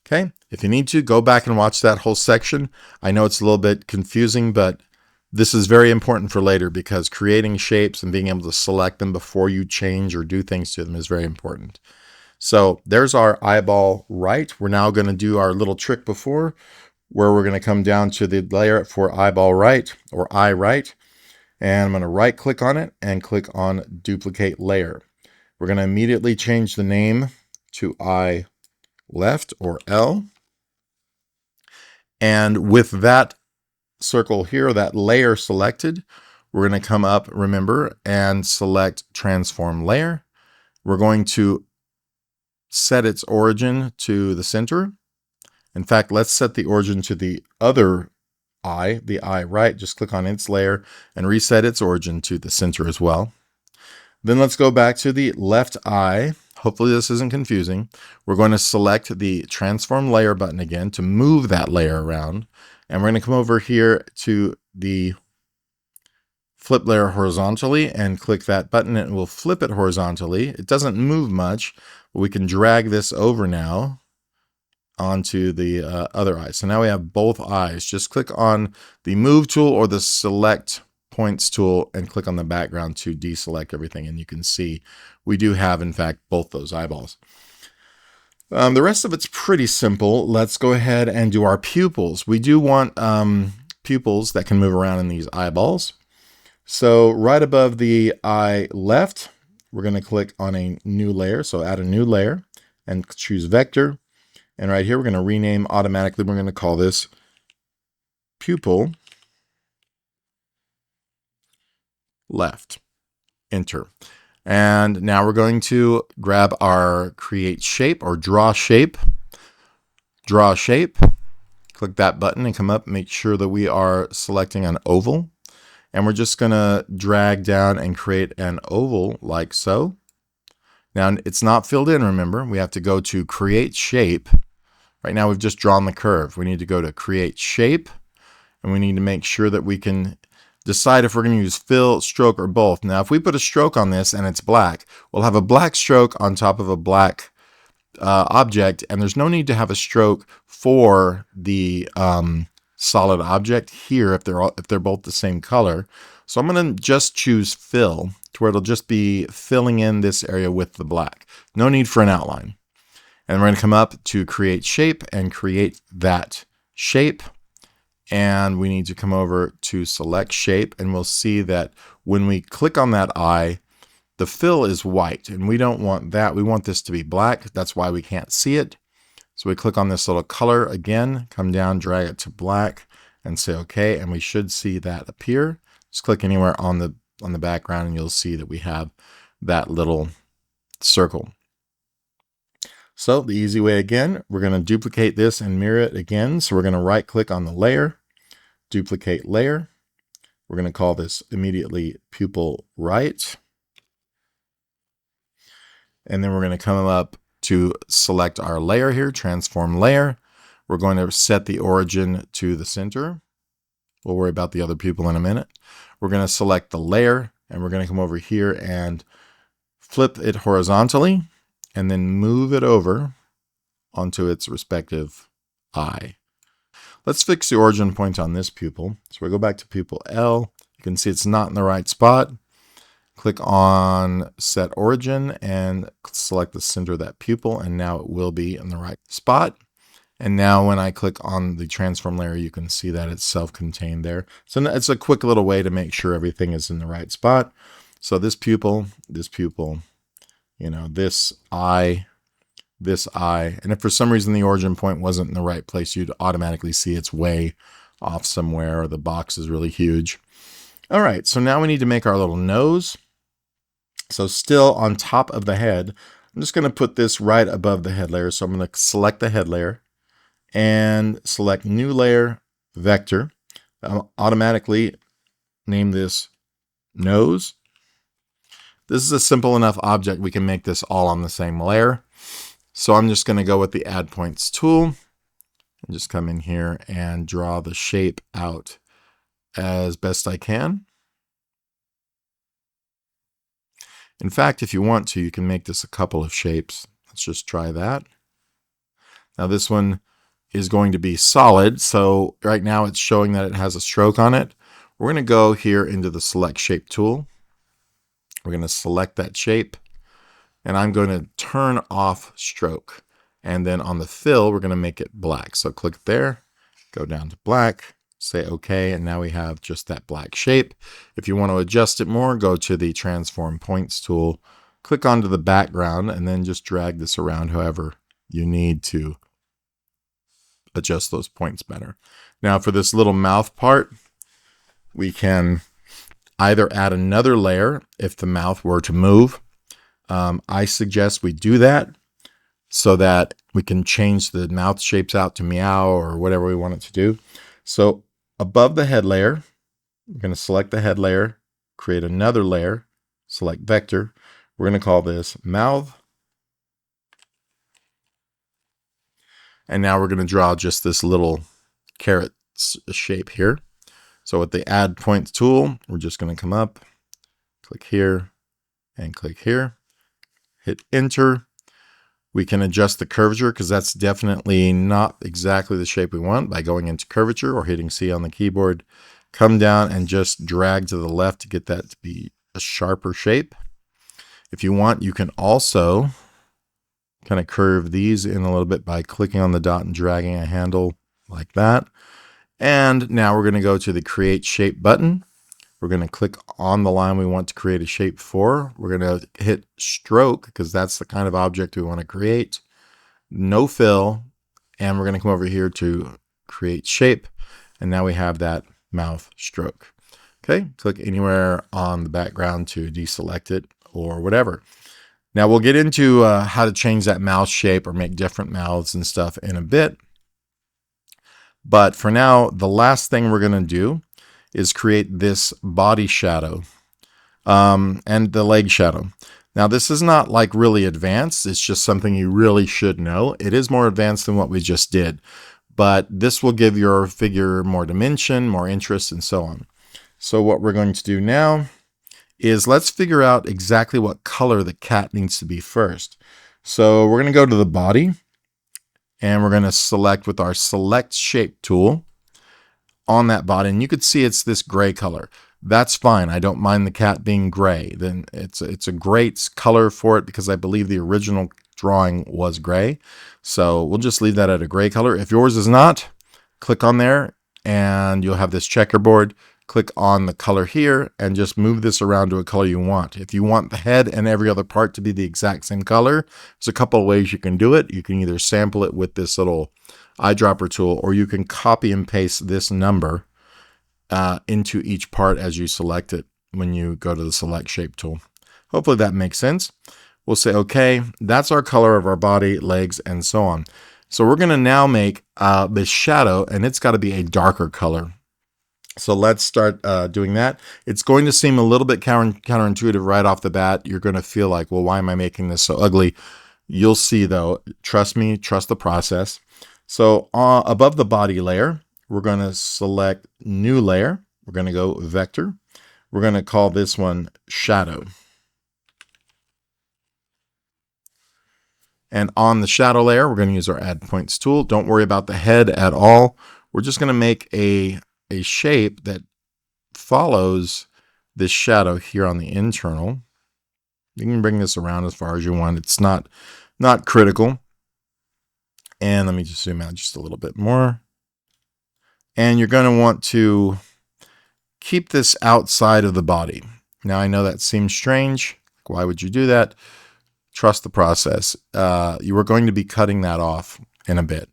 Okay, if you need to, go back and watch that whole section. I know it's a little bit confusing, but this is very important for later because creating shapes and being able to select them before you change or do things to them is very important. So there's our eyeball right. We're now going to do our little trick before where we're going to come down to the layer for eyeball right or eye right. And I'm going to right click on it and click on duplicate layer. We're going to immediately change the name to eye left or L. And with that circle here, that layer selected, we're going to come up, remember, and select transform layer. We're going to set its origin to the center. In fact, let's set the origin to the other eye, the eye right. Just click on its layer and reset its origin to the center as well. Then let's go back to the left eye. Hopefully this isn't confusing. We're going to select the transform layer button again to move that layer around. And we're going to come over here to the flip layer horizontally and click that button and we'll flip it horizontally. It doesn't move much, but we can drag this over now onto the other eye. So now we have both eyes. Just click on the move tool or the select points tool and click on the background to deselect everything. And you can see we do have, in fact, both those eyeballs. The rest of it's pretty simple. Let's go ahead and do our pupils. We do want pupils that can move around in these eyeballs. So right above the eye left, we're going to click on a new layer. So add a new layer and choose vector. And right here, we're going to rename automatically. We're going to call this pupil left. Enter. And now we're going to grab our create shape or draw shape. Draw shape. Click that button and come up. Make sure that we are selecting an oval. And we're just going to drag down and create an oval like so. Now it's not filled in, remember. We have to go to create shape. Right now we've just drawn the curve. We need to go to create shape. And we need to make sure that we can decide if we're going to use fill, stroke, or both. Now, if we put a stroke on this and it's black, we'll have a black stroke on top of a black object, and there's no need to have a stroke for the solid object here if they're both the same color. So I'm going to just choose fill to where it'll just be filling in this area with the black. No need for an outline. And we're going to come up to create shape and create that shape. And we need to come over to select shape, and we'll see that when we click on that eye, the fill is white, and we don't want that. We want this to be black. That's why we can't see it. So we click on this little color again, come down, drag it to black, and say OK, and we should see that appear. Just click anywhere on the background and you'll see that we have that little circle. So the easy way again, we're going to duplicate this and mirror it again. So we're going to right click on the layer, duplicate layer. We're going to call this immediately pupil right. And then we're going to come up to select our layer here, transform layer. We're going to set the origin to the center. We'll worry about the other pupil in a minute. We're going to select the layer and we're going to come over here and flip it horizontally and then move it over onto its respective eye. Let's fix the origin point on this pupil. So we go back to pupil L. You can see it's not in the right spot. Click on set origin and select the center of that pupil, and now it will be in the right spot. And now when I click on the transform layer, you can see that it's self-contained there. So it's a quick little way to make sure everything is in the right spot. So this pupil, you know, this eye, and if for some reason the origin point wasn't in the right place, you'd automatically see it's way off somewhere, or the box is really huge. All right, so now we need to make our little nose. So still on top of the head, I'm just going to put this right above the head layer. So I'm going to select the head layer and select new layer, vector. I'll automatically name this nose. This is a simple enough object. We can make this all on the same layer. So I'm just going to go with the add points tool and just come in here and draw the shape out as best I can. In fact, if you want to, you can make this a couple of shapes. Let's just try that. Now this one is going to be solid. So right now it's showing that it has a stroke on it. We're going to go here into the select shape tool. We're going to select that shape and I'm going to turn off stroke. And then on the fill, we're going to make it black. So click there, go down to black, say OK, and now we have just that black shape. If you want to adjust it more, go to the transform points tool, click onto the background, and then just drag this around however you need to adjust those points better. Now for this little mouth part, we can either add another layer if the mouth were to move. I suggest we do that so that we can change the mouth shapes out to meow or whatever we want it to do. So above the head layer, we're going to select the head layer, create another layer, select vector. We're going to call this mouth. And now we're going to draw just this little carrot shape here. So with the add points tool, we're just going to come up, click here, and click here. Hit enter. We can adjust the curvature because that's definitely not exactly the shape we want by going into curvature or hitting C on the keyboard. Come down and just drag to the left to get that to be a sharper shape. If you want, you can also kind of curve these in a little bit by clicking on the dot and dragging a handle like that. And now we're going to go to the create shape button. We're going to click on the line we want to create a shape for. We're going to hit stroke because that's the kind of object we want to create. No fill. And we're going to come over here to create shape. And now we have that mouth stroke. Okay, click anywhere on the background to deselect it or whatever. Now we'll get into how to change that mouth shape or make different mouths and stuff in a bit. But for now, the last thing we're going to do is create this body shadow and the leg shadow. Now this is not like really advanced. It's just something you really should know. It is more advanced than what we just did, but this will give your figure more dimension, more interest, and so on. So what we're going to do now is let's figure out exactly what color the cat needs to be first. So we're going to go to the body and we're going to select with our select shape tool on that body, and you could see it's this gray color. That's fine. I don't mind the cat being gray. Then it's a great color for it because I believe the original drawing was gray. So we'll just leave that at a gray color. If yours is not, click on there and you'll have this checkerboard. click on the color here and just move this around to a color you want. If you want the head and every other part to be the exact same color, there's a couple of ways you can do it. You can either sample it with this little eyedropper tool, or you can copy and paste this number into each part as you select it when you go to the select shape tool. Hopefully that makes sense. We'll say, okay, that's our color of our body, legs, and so on. So we're going to now make the shadow, and it's got to be a darker color. So let's start doing that. It's going to seem a little bit counterintuitive right off the bat. You're going to feel like, well, why am I making this so ugly? You'll see though, trust me, trust the process. So above the body layer, we're going to select new layer. We're going to go vector. We're going to call this one shadow. And on the shadow layer, we're going to use our add points tool. Don't worry about the head at all. We're just going to make a shape that follows this shadow here on the internal. You can bring this around as far as you want. It's not critical. And let me just zoom out just a little bit more. And you're going to want to keep this outside of the body. Now I know that seems strange. Why would you do that? Trust the process. You are going to be cutting that off in a bit.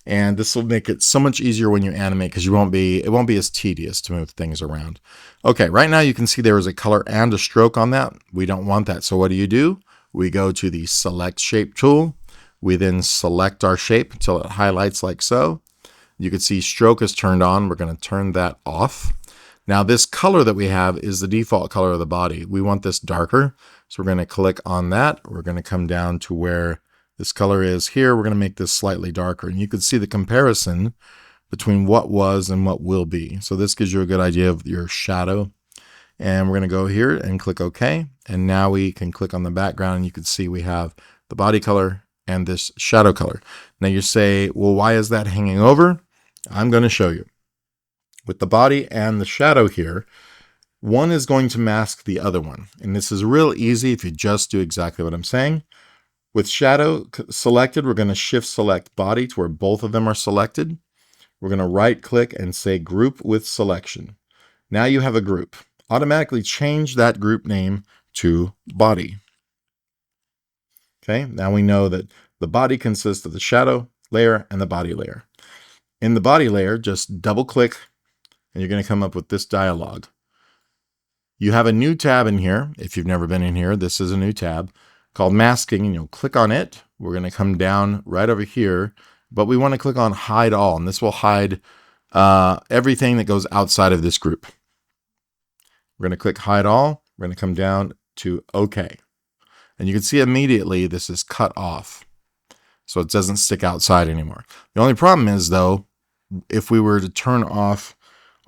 And this will make it so much easier when you animate because it won't be as tedious to move things around. Okay, right now you can see there is a color and a stroke on that. We don't want that. So what do? We go to the select shape tool. We then select our shape until it highlights like so. You can see stroke is turned on. We're going to turn that off. Now this color that we have is the default color of the body. We want this darker. So we're going to click on that. We're going to come down to where this color is here. We're going to make this slightly darker. And you can see the comparison between what was and what will be. So this gives you a good idea of your shadow. And we're going to go here and click OK. And now we can click on the background and you can see we have the body color and this shadow color. Now you say, well, why is that hanging over? I'm going to show you. With the body and the shadow here, one is going to mask the other one. And this is real easy if you just do exactly what I'm saying. With shadow selected, we're going to shift select body to where both of them are selected. We're going to right click and say group with selection. Now you have a group. Automatically change that group name to body. Okay, now we know that the body consists of the shadow layer and the body layer. In the body layer, just double click and you're going to come up with this dialog. You have a new tab in here. If you've never been in here, this is a new tab called masking, and you'll click on it. We're going to come down right over here, but we want to click on hide all, and this will hide everything that goes outside of this group. We're going to click hide all. We're going to come down to OK. And you can see immediately this is cut off. So it doesn't stick outside anymore. The only problem is though, if we were to turn off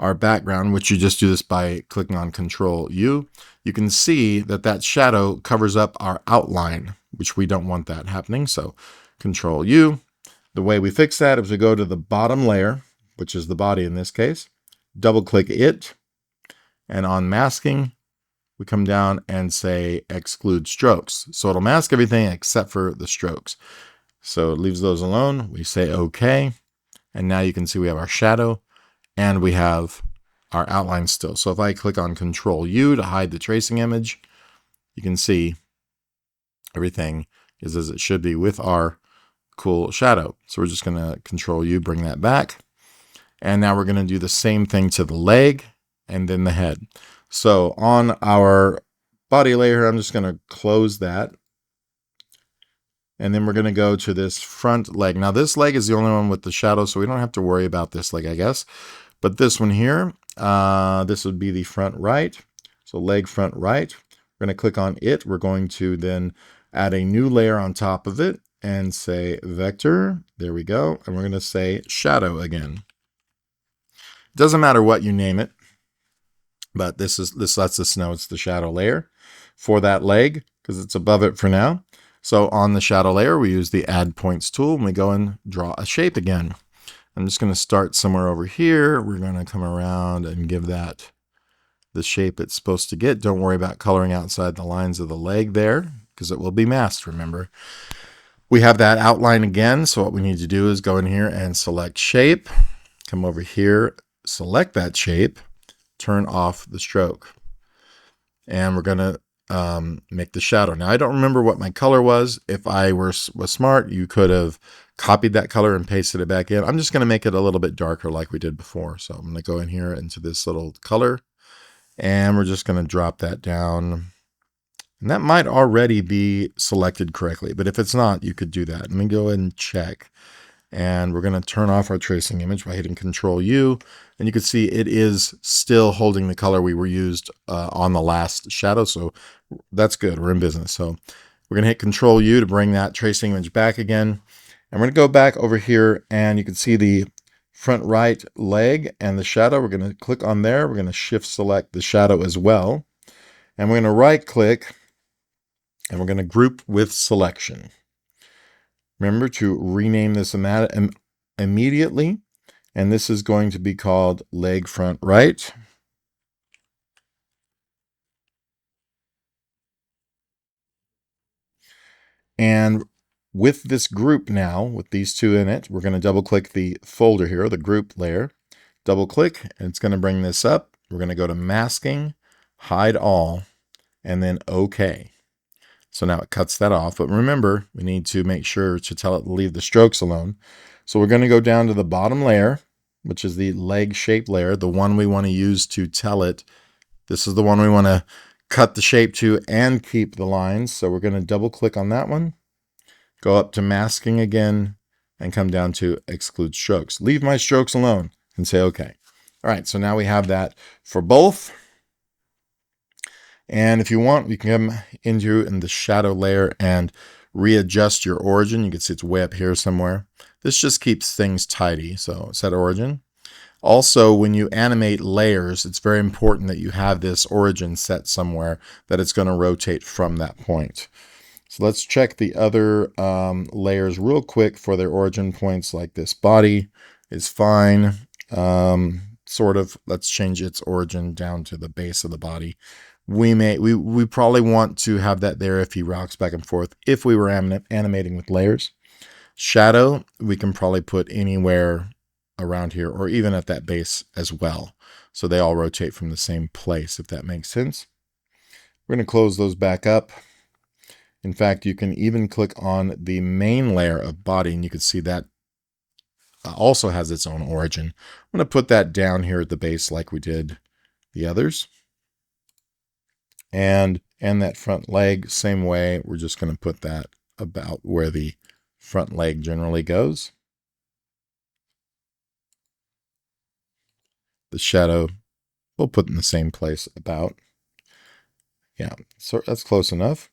our background, which you just do this by clicking on Control U, you can see that that shadow covers up our outline, which we don't want that happening. So Control U. The way we fix that is we go to the bottom layer, which is the body in this case, double click it, and on masking, we come down and say exclude strokes. So it'll mask everything except for the strokes. So it leaves those alone. We say OK. And now you can see we have our shadow and we have our outline still. So if I click on Control U to hide the tracing image, you can see everything is as it should be with our cool shadow. So we're just going to Control U, bring that back. And now we're going to do the same thing to the leg and then the head. So on our body layer, I'm just going to close that. And then we're going to go to this front leg. Now this leg is the only one with the shadow, so we don't have to worry about this leg, I guess. But this one here, this would be the front right. So leg front right. We're going to click on it. We're going to then add a new layer on top of it and say vector. There we go. And we're going to say shadow again. Doesn't matter what you name it, but this lets us know it's the shadow layer for that leg because it's above it for now. So on the shadow layer, we use the add points tool and we go and draw a shape again. I'm just going to start somewhere over here. We're going to come around and give that the shape it's supposed to get. Don't worry about coloring outside the lines of the leg there because it will be masked, remember. We have that outline again. So what we need to do is go in here and select shape. Come over here, select that shape. turn off the stroke. And we're going to make the shadow. Now, I don't remember what my color was. If I was smart, you could have copied that color and pasted it back in. I'm just going to make it a little bit darker like we did before. So I'm going to go in here into this little color, and we're just going to drop that down. And that might already be selected correctly, but if it's not, you could do that. Let me go ahead and check. And we're going to turn off our tracing image by hitting Control U. And you can see it is still holding the color we were used on the last shadow. So that's good. We're in business. So we're going to hit Control U to bring that tracing image back again. And we're going to go back over here, and you can see the front right leg and the shadow. We're going to click on there. We're going to shift select the shadow as well. And we're going to right click, and we're going to group with selection. Remember to rename this immediately, and this is going to be called leg front right. And with this group now, with these two in it, we're going to double click the folder here, the group layer, double click, and it's going to bring this up. We're going to go to masking, hide all, and then OK. So now it cuts that off, but remember, we need to make sure to tell it to leave the strokes alone. So we're going to go down to the bottom layer, which is the leg shape layer, the one we want to use to tell it. This is the one we want to cut the shape to and keep the lines. So we're going to double click on that one, go up to masking again, and come down to exclude strokes. Leave my strokes alone and say OK. All right, so now we have that for both. And if you want, you can come into in the shadow layer and readjust your origin. You can see it's way up here somewhere. This just keeps things tidy. So set origin. Also, when you animate layers, it's very important that you have this origin set somewhere that it's going to rotate from that point. So let's check the other layers real quick for their origin points, like this body is fine. Sort of, let's change its origin down to the base of the body. We probably want to have that there if he rocks back and forth, if we were animating with layers. Shadow, we can probably put anywhere around here or even at that base as well. So they all rotate from the same place, if that makes sense. We're going to close those back up. In fact, you can even click on the main layer of body, and you can see that also has its own origin. I'm going to put that down here at the base like we did the others. And that front leg, same way, we're just going to put that about where the front leg generally goes. The shadow, we'll put in the same place about. Yeah, so that's close enough.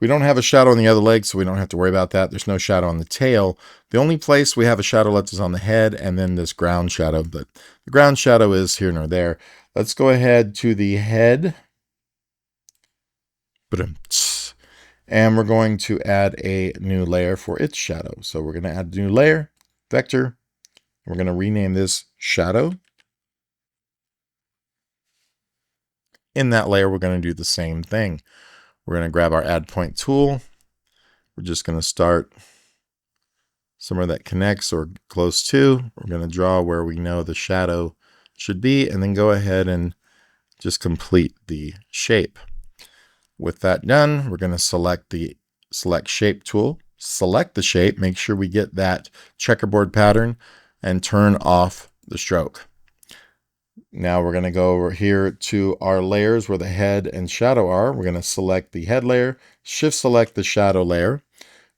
We don't have a shadow on the other leg, so we don't have to worry about that. There's no shadow on the tail. The only place we have a shadow left is on the head, and then this ground shadow, but the ground shadow is here nor there. Let's go ahead to the head. And we're going to add a new layer for its shadow. So we're going to add a new layer, vector. We're going to rename this shadow. In that layer, we're going to do the same thing. We're going to grab our add point tool. We're just going to start somewhere that connects or close to. We're going to draw where we know the shadow should be, and then go ahead and just complete the shape. With that done, we're going to select the select shape tool, select the shape, make sure we get that checkerboard pattern, and turn off the stroke. Now we're going to go over here to our layers where the head and shadow are. We're going to select the head layer, shift select the shadow layer,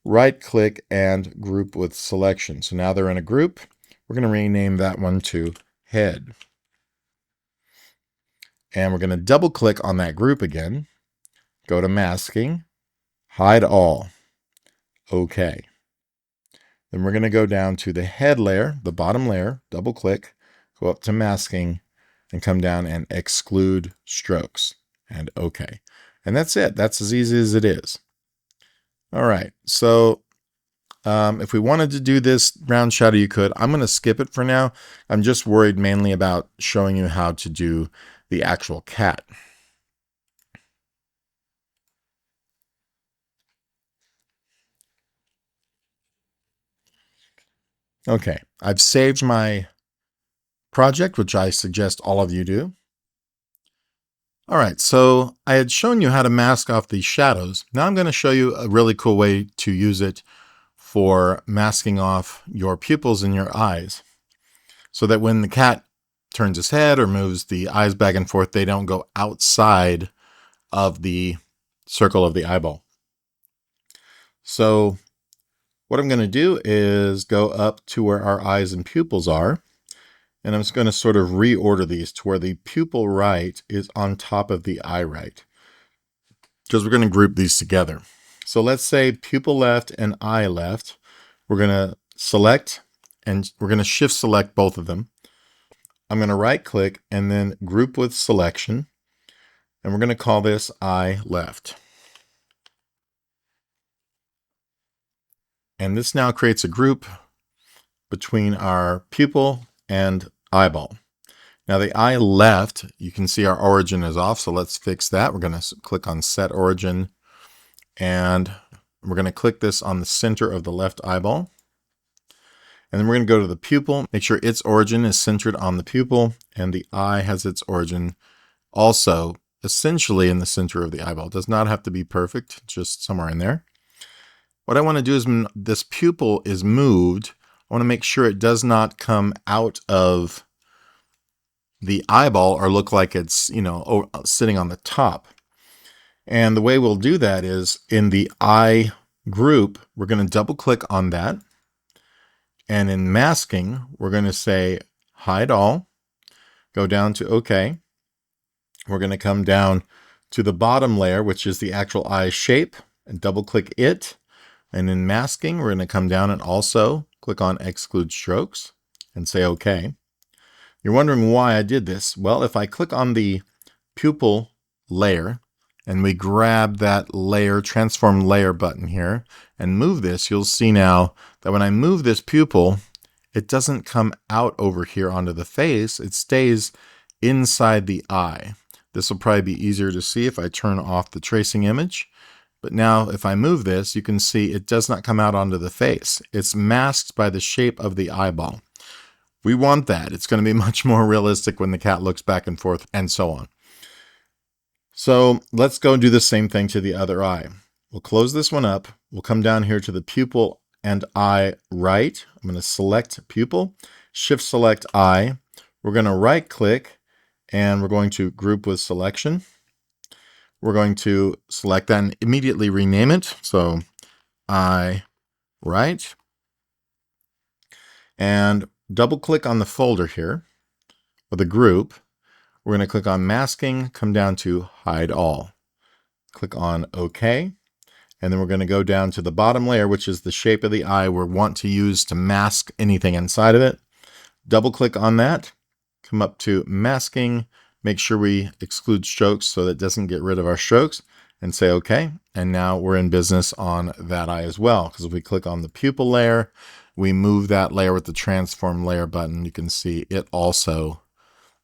right click and group with selection. So now they're in a group. We're going to rename that one to head. And we're going to double click on that group again. Go to masking, hide all, OK. Then we're going to go down to the head layer, the bottom layer, double click, go up to masking, and come down and exclude strokes, and OK. And that's it. That's as easy as it is. All right, so if we wanted to do this round shadow, you could. I'm going to skip it for now. I'm just worried mainly about showing you how to do the actual cat. Okay, I've saved my project, which I suggest all of you do. All right, so I had shown you how to mask off these shadows. Now I'm going to show you a really cool way to use it for masking off your pupils in your eyes, so that when the cat turns his head or moves the eyes back and forth, they don't go outside of the circle of the eyeball. So what I'm going to do is go up to where our eyes and pupils are, and I'm just going to sort of reorder these to where the pupil right is on top of the eye right, because we're going to group these together. So let's say pupil left and eye left. We're going to select, and we're going to shift select both of them. I'm going to right click and then group with selection, and we're going to call this eye left. And this now creates a group between our pupil and eyeball. Now the eye left, you can see our origin is off, so let's fix that. We're going to click on Set Origin, and we're going to click this on the center of the left eyeball. And then we're going to go to the pupil, make sure its origin is centered on the pupil, and the eye has its origin also essentially in the center of the eyeball. It does not have to be perfect, just somewhere in there. What I want to do is when this pupil is moved, I want to make sure it does not come out of the eyeball or look like it's, sitting on the top. And the way we'll do that is in the eye group, we're going to double click on that. And in masking, we're going to say hide all, go down to OK. We're going to come down to the bottom layer, which is the actual eye shape, and double click it. And in masking, we're going to come down and also click on exclude strokes and say OK. You're wondering why I did this. Well, if I click on the pupil layer and we grab that layer, transform layer button here and move this, you'll see now that when I move this pupil, it doesn't come out over here onto the face. It stays inside the eye. This will probably be easier to see if I turn off the tracing image. But now if I move this, you can see it does not come out onto the face. It's masked by the shape of the eyeball. We want that. It's going to be much more realistic when the cat looks back and forth and so on. So let's go do the same thing to the other eye. We'll close this one up. We'll come down here to the pupil and eye right. I'm going to select pupil, shift select eye. We're going to right click and we're going to group with selection. We're going to select that and immediately rename it. So eye right. And double click on the folder here or the group. We're going to click on masking, come down to hide all. Click on OK. And then we're going to go down to the bottom layer, which is the shape of the eye we want to use to mask anything inside of it. Double click on that, come up to masking, make sure we exclude strokes so that it doesn't get rid of our strokes, and say OK. And now we're in business on that eye as well, because if we click on the pupil layer, we move that layer with the transform layer button. You can see it also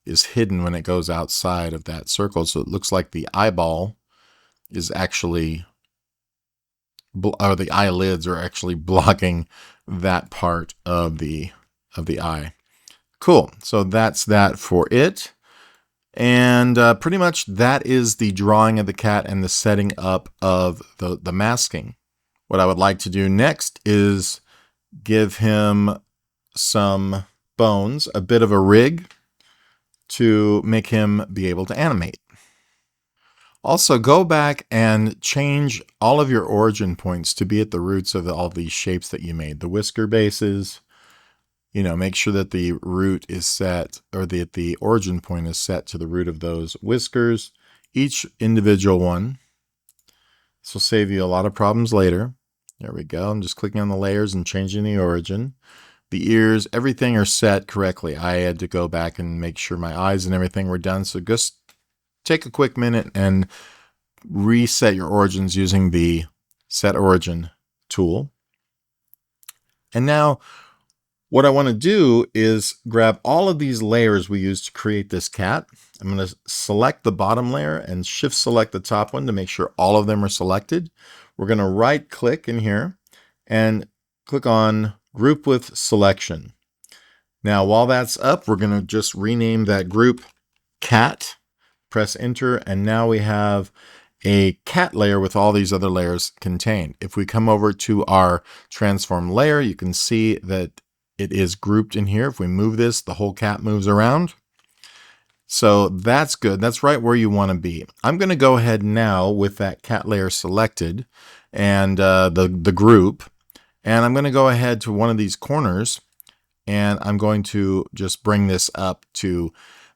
is hidden when it goes outside of that circle. So it looks like the eyeball is actually, or the eyelids are actually blocking that part of the eye. Cool. So that's that for it. And pretty much that is the drawing of the cat and the setting up of the masking. What I would like to do next is give him some bones, a bit of a rig to make him be able to animate. Also, go back and change all of your origin points to be at the roots of all these shapes that you made. The whisker bases, make sure that the root is set, or that the origin point is set to the root of those whiskers, each individual one. This will save you a lot of problems later. There we go. I'm just clicking on the layers and changing the origin. The ears, everything are set correctly. I had to go back and make sure my eyes and everything were done. So just take a quick minute and reset your origins using the Set Origin tool. And now what I want to do is grab all of these layers we used to create this cat. I'm going to select the bottom layer and shift select the top one to make sure all of them are selected. We're going to right click in here and click on Group with Selection. Now while that's up, we're going to just rename that group Cat. Press enter, and now we have a cat layer with all these other layers contained. If we come over to our transform layer, you can see that it is grouped in here. If we move this, the whole cat moves around. So that's good. That's right where you want to be. I'm going to go ahead now with that cat layer selected and the group, and I'm going to go ahead to one of these corners, and I'm going to just bring this up to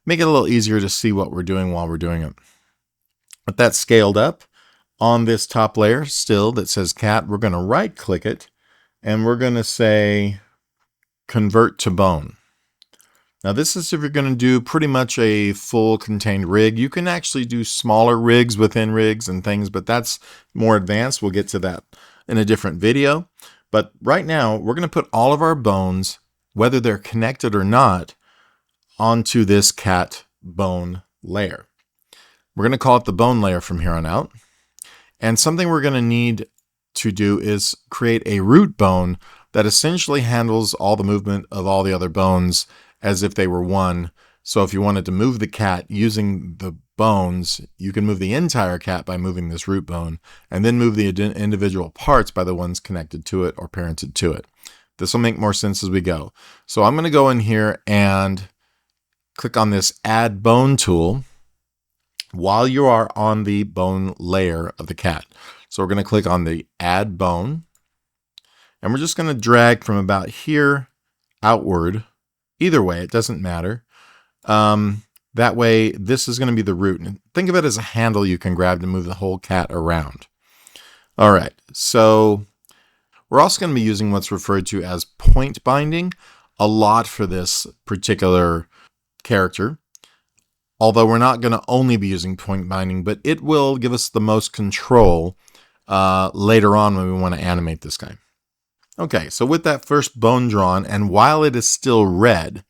make it a little easier to see what we're doing while we're doing it. With that scaled up on this top layer still that says cat, we're going to right click it and we're going to say convert to bone. Now this is if you're going to do pretty much a full contained rig. You can actually do smaller rigs within rigs and things, but that's more advanced. We'll get to that in a different video. But right now we're going to put all of our bones, whether they're connected or not, onto this cat bone layer. We're going to call it the bone layer from here on out. And something we're going to need to do is create a root bone that essentially handles all the movement of all the other bones as if they were one. So if you wanted to move the cat using the bones, you can move the entire cat by moving this root bone, and then move the individual parts by the ones connected to it or parented to it. This will make more sense as we go. So I'm going to go in here and click on this add bone tool while you are on the bone layer of the cat. So we're going to click on the add bone, and we're just going to drag from about here outward. Either way, it doesn't matter. That way, this is going to be the root. And think of it as a handle you can grab to move the whole cat around. All right, so we're also going to be using what's referred to as point binding a lot for this particular character. Although we're not going to only be using point binding, but it will give us the most control later on when we want to animate this guy. Okay, so with that first bone drawn, and while it is still red,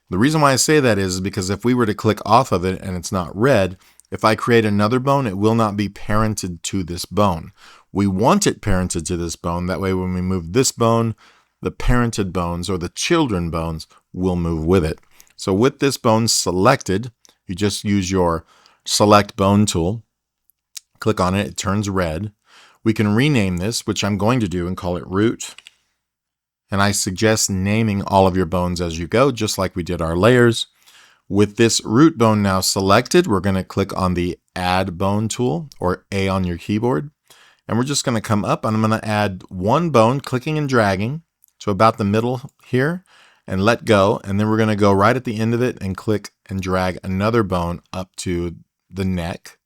the reason why I say that is because if we were to click off of it and it's not red, if I create another bone, it will not be parented to this bone. We want it parented to this bone. That way when we move this bone, the parented bones or the children bones will move with it. So with this bone selected, you just use your select bone tool, click on it, it turns red. We can rename this, which I'm going to do, and call it root. And I suggest naming all of your bones as you go, just like we did our layers. With this root bone now selected, we're going to click on the add bone tool, or A on your keyboard. And we're just going to come up, and I'm going to add one bone, clicking and dragging to about the middle here, and let go. And then we're going to go right at the end of it and click and drag another bone up to the neck.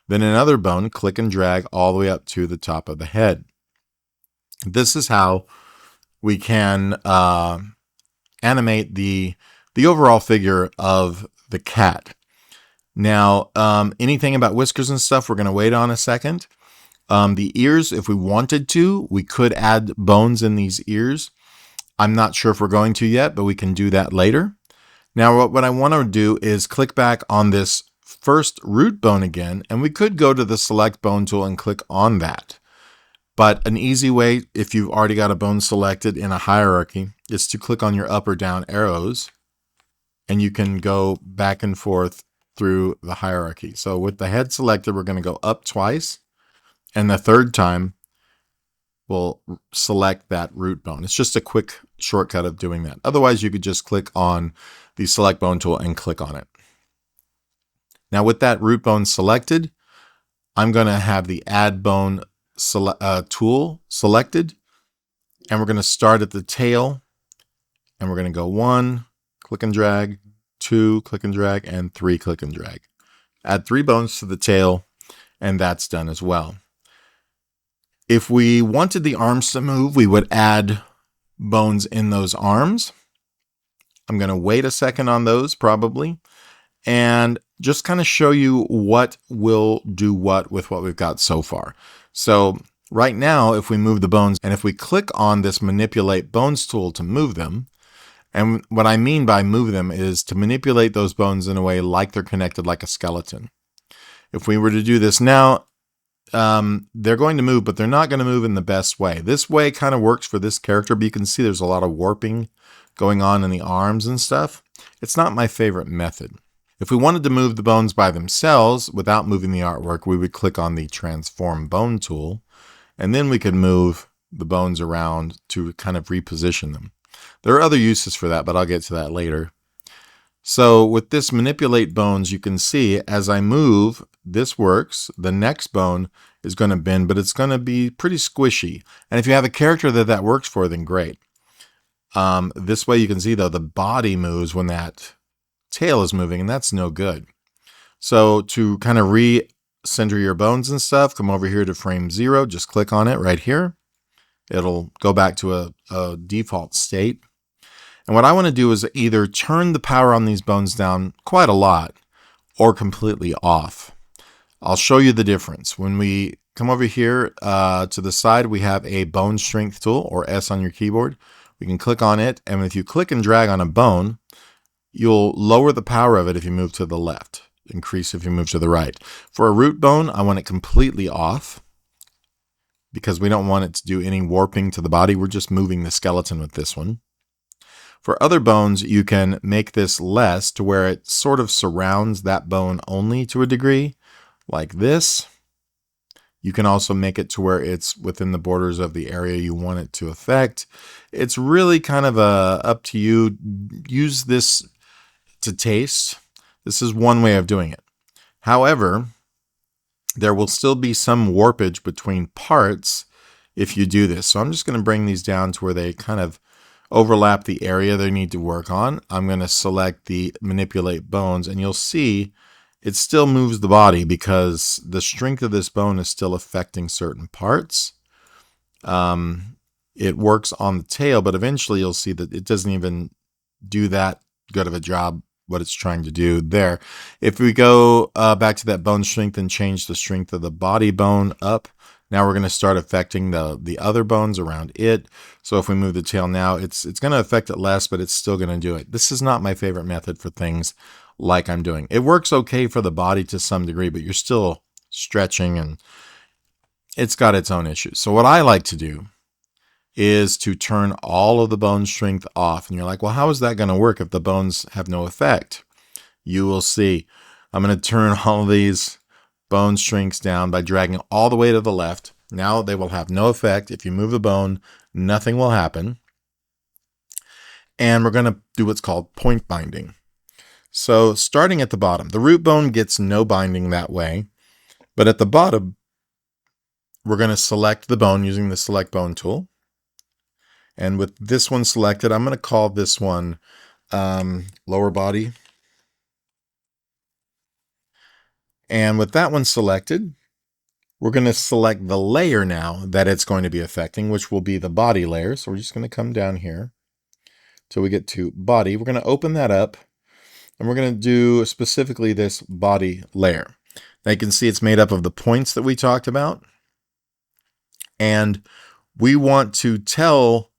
Then another bone, click and drag all the way up to the top of the head. This is how we can animate the overall figure of the cat. Now, anything about whiskers and stuff, we're going to wait on a second. The ears, if we wanted to, we could add bones in these ears. I'm not sure if we're going to yet, but we can do that later. Now, what I want to do is click back on this first root bone again, and we could go to the select bone tool and click on that. But an easy way, if you've already got a bone selected in a hierarchy, is to click on your up or down arrows, and you can go back and forth through the hierarchy. So with the head selected, we're going to go up twice, and the third time we'll select that root bone. It's just a quick shortcut of doing that. Otherwise, you could just click on the select bone tool and click on it. Now with that root bone selected, I'm going to have the add bone tool selected, and we're going to start at the tail, and we're going to go 1, click and drag, 2, click and drag, and 3, click and drag. Add 3 bones to the tail, and that's done as well. If we wanted the arms to move, we would add bones in those arms. I'm going to wait a second on those probably, and just kind of show you what will do what with what we've got so far. So right now, if we move the bones, and if we click on this manipulate bones tool to move them, and what I mean by move them is to manipulate those bones in a way like they're connected like a skeleton. If we were to do this now, they're going to move, but they're not going to move in the best way. This way kind of works for this character, but you can see there's a lot of warping going on in the arms and stuff. It's not my favorite method. If we wanted to move the bones by themselves without moving the artwork, we would click on the Transform Bone tool, and then we could move the bones around to kind of reposition them. There are other uses for that, but I'll get to that later. So with this Manipulate Bones, you can see as I move, this works. The next bone is going to bend, but it's going to be pretty squishy. And if you have a character that works for, then great. This way you can see, though, the body moves when that tail is moving, and that's no good. So to kind of re-center your bones and stuff, come over here to frame 0, just click on it right here. It'll go back to a default state. And what I want to do is either turn the power on these bones down quite a lot or completely off. I'll show you the difference. When we come over here to the side, we have a bone strength tool, or S on your keyboard. We can click on it, and if you click and drag on a bone, you'll lower the power of it if you move to the left, increase if you move to the right. For a root bone, I want it completely off because we don't want it to do any warping to the body. We're just moving the skeleton with this one. For other bones, you can make this less to where it sort of surrounds that bone only to a degree, like this. You can also make it to where it's within the borders of the area you want it to affect. It's really kind of up to you. Use this to taste. This is one way of doing it. However, there will still be some warpage between parts if you do this. So I'm just going to bring these down to where they kind of overlap the area they need to work on. I'm going to select the Manipulate Bones, and you'll see it still moves the body because the strength of this bone is still affecting certain parts. It works on the tail, but eventually you'll see that it doesn't even do that good of a job what it's trying to do there. If we go back to that bone strength and change the strength of the body bone up, now we're going to start affecting the other bones around it. So if we move the tail now, it's going to affect it less, but it's still going to do it. This is not my favorite method for things like I'm doing. It works okay for the body to some degree, but you're still stretching and it's got its own issues. So what I like to do is to turn all of the bone strength off. And you're like, well, how is that going to work if the bones have no effect? You will see. I'm going to turn all of these bone strengths down by dragging all the way to the left. Now they will have no effect. If you move the bone, nothing will happen. And we're going to do what's called point binding. So starting at the bottom, the root bone gets no binding that way. But at the bottom, we're going to select the bone using the Select Bone tool. And with this one selected, I'm going to call this one lower body. And with that one selected, we're going to select the layer now that it's going to be affecting, which will be the body layer. So we're just going to come down here till we get to body. We're going to open that up, and we're going to do specifically this body layer. Now you can see it's made up of the points that we talked about. And we want to tell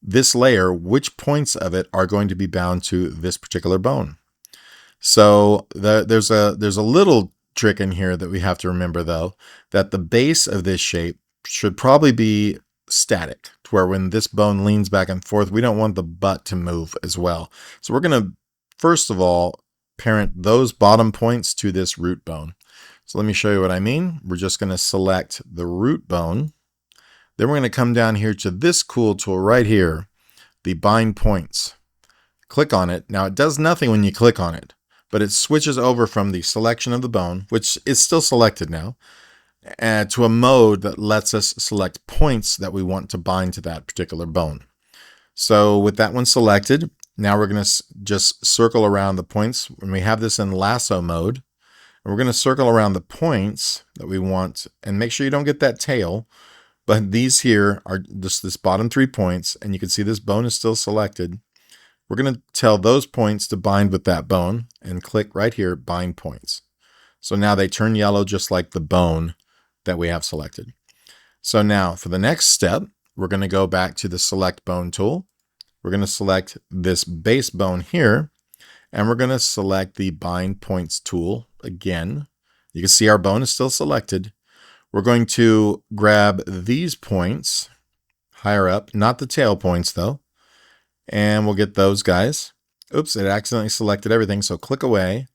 this layer which points of it are going to be bound to this particular bone. So there's a little trick in here that we have to remember, though, that the base of this shape should probably be static, to where when this bone leans back and forth, we don't want the butt to move as well. So we're going to, first of all, parent those bottom points to this root bone. So let me show you what I mean. We're just going to select the root bone. Then we're going to come down here to this cool tool right here, the Bind Points. Click on it. Now it does nothing when you click on it, but it switches over from the selection of the bone, which is still selected now, to a mode that lets us select points that we want to bind to that particular bone. So with that one selected, now we're going to just circle around the points. When we have this in lasso mode, and we're going to circle around the points that we want, and make sure you don't get that tail. But these here are just this bottom 3 points, and you can see this bone is still selected. We're going to tell those points to bind with that bone, and click right here, Bind Points. So now they turn yellow just like the bone that we have selected. So now for the next step, we're going to go back to the Select Bone tool. We're going to select this base bone here, and we're going to select the Bind Points tool again. You can see our bone is still selected. We're going to grab these points higher up, not the tail points though, and we'll get those guys. Oops, it accidentally selected everything, so click away.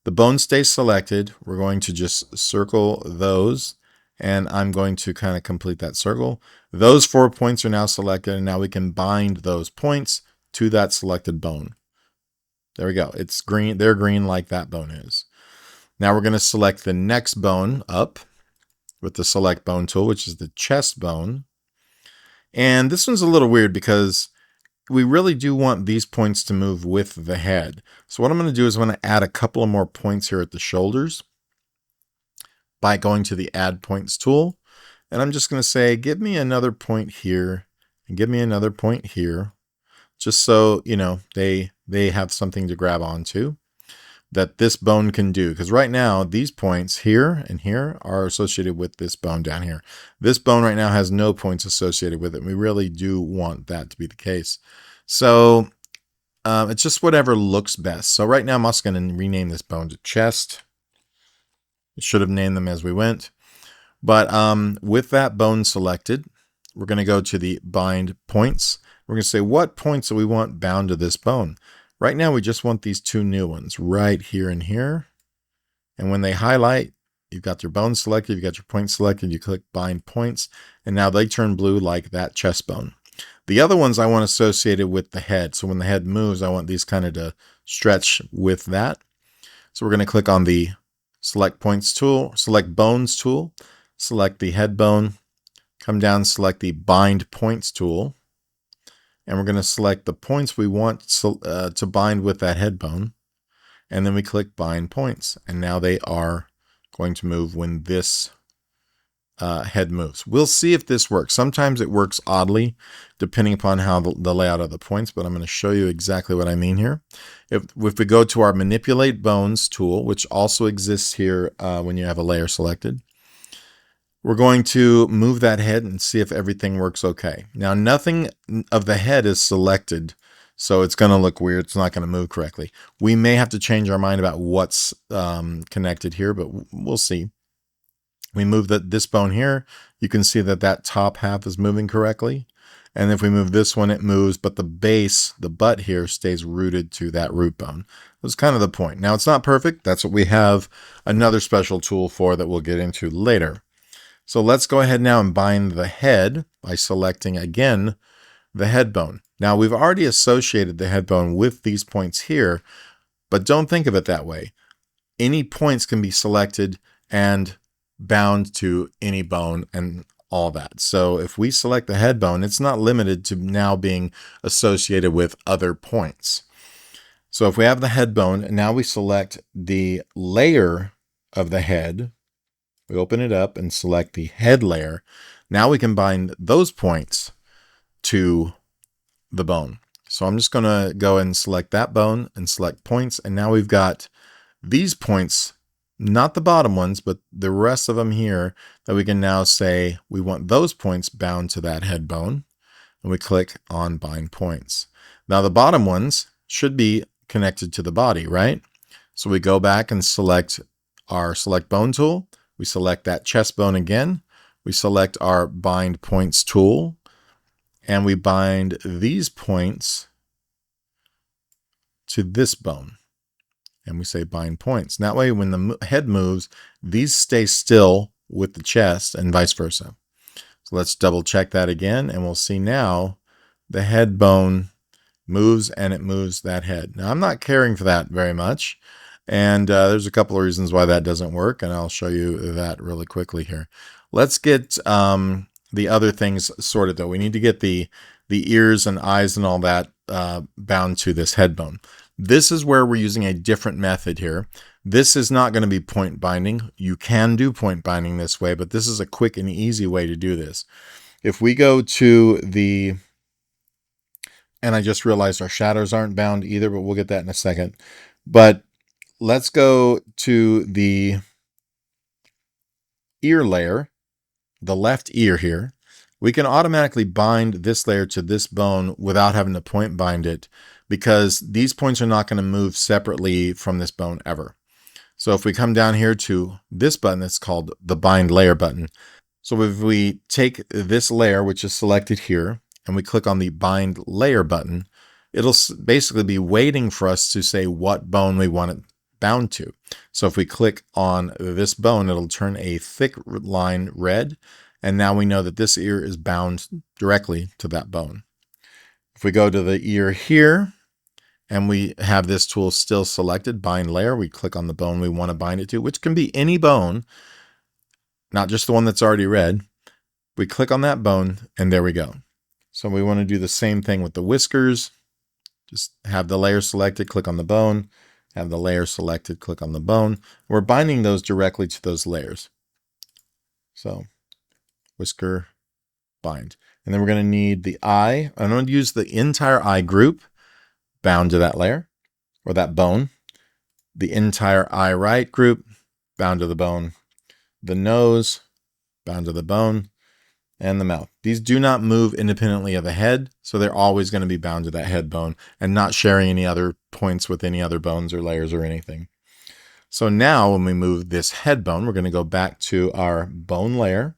The bone stays selected. We're going to just circle those, and I'm going to kind of complete that circle. Those 4 points are now selected, and now we can bind those points to that selected bone. There we go. It's green. They're green like that bone is. Now we're going to select the next bone up with the select bone tool, which is the chest bone. And this one's a little weird because we really do want these points to move with the head. So what I'm going to do is I'm going to add a couple of more points here at the shoulders by going to the add points tool. And I'm just going to say, give me another point here and give me another point here, just so, you know, they have something to grab onto that this bone can do. Because right now, these points here and here are associated with this bone down here. This bone right now has no points associated with it. We really do want that to be the case. So it's just whatever looks best. So right now, I'm also going to rename this bone to chest. It should have named them as we went. But with that bone selected, we're going to go to the bind points. We're going to say, what points do we want bound to this bone? Right now, we just want these 2 new ones right here and here. And when they highlight, you've got your bone selected, you've got your point selected, you click bind points, and now they turn blue like that chest bone. The other ones I want associated with the head. So when the head moves, I want these kind of to stretch with that. So we're going to click on the select points tool, select bones tool, select the head bone, come down, select the bind points tool. And we're going to select the points we want to bind with that head bone. And then we click bind points. And now they are going to move when this head moves. We'll see if this works. Sometimes it works oddly, depending upon how the layout of the points, but I'm going to show you exactly what I mean here. If we go to our manipulate bones tool, which also exists here when you have a layer selected, we're going to move that head and see if everything works okay. Now, nothing of the head is selected, so it's going to look weird. It's not going to move correctly. We may have to change our mind about what's connected here, but we'll see. We move this bone here. You can see that that top half is moving correctly. And if we move this one, it moves, but the base, the butt here, stays rooted to that root bone. That's kind of the point. Now, it's not perfect. That's what we have another special tool for that we'll get into later. So let's go ahead now and bind the head by selecting again the head bone. Now we've already associated the head bone with these points here, but don't think of it that way. Any points can be selected and bound to any bone and all that. So if we select the head bone, it's not limited to now being associated with other points. So if we have the head bone and now we select the layer of the head, we open it up and select the head layer. Now we can bind those points to the bone. So I'm just going to go and select that bone and select points. And now we've got these points, not the bottom ones, but the rest of them here that we can now say we want those points bound to that head bone. And we click on bind points. Now the bottom ones should be connected to the body, right? So we go back and select our select bone tool. We select that chest bone again. We select our bind points tool and we bind these points to this bone. And we say bind points. And that way, when the head moves, these stay still with the chest and vice versa. So let's double check that again. And we'll see now the head bone moves and it moves that head. Now, I'm not caring for that very much. And there's a couple of reasons why that doesn't work, and I'll show you that really quickly here. Let's get the other things sorted, though. We need to get the ears and eyes and all that bound to this head bone. This is where we're using a different method here. This is not going to be point binding. You can do point binding this way, but this is a quick and easy way to do this. If we go to the, and I just realized our shadows aren't bound either, but we'll get that in a second. But let's go to the ear layer, the left ear here. We can automatically bind this layer to this bone without having to point bind it because these points are not going to move separately from this bone ever. So if we come down here to this button, it's called the bind layer button. So if we take this layer, which is selected here, and we click on the bind layer button, it'll basically be waiting for us to say what bone we want it bound to. So if we click on this bone, it'll turn a thick line red. And now we know that this ear is bound directly to that bone. If we go to the ear here, and we have this tool still selected, bind layer, we click on the bone we want to bind it to, which can be any bone, not just the one that's already red. We click on that bone, and there we go. So we want to do the same thing with the whiskers. Just have the layer selected, click on the bone, have the layer selected, click on the bone. We're binding those directly to those layers. So whisker, bind. And then we're going to need the eye. I'm going to use the entire eye group bound to that layer or that bone. The entire eye right group bound to the bone. The nose bound to the bone. And the mouth. These do not move independently of the head, so they're always going to be bound to that head bone and not sharing any other points with any other bones or layers or anything. So now when we move this head bone, we're going to go back to our bone layer.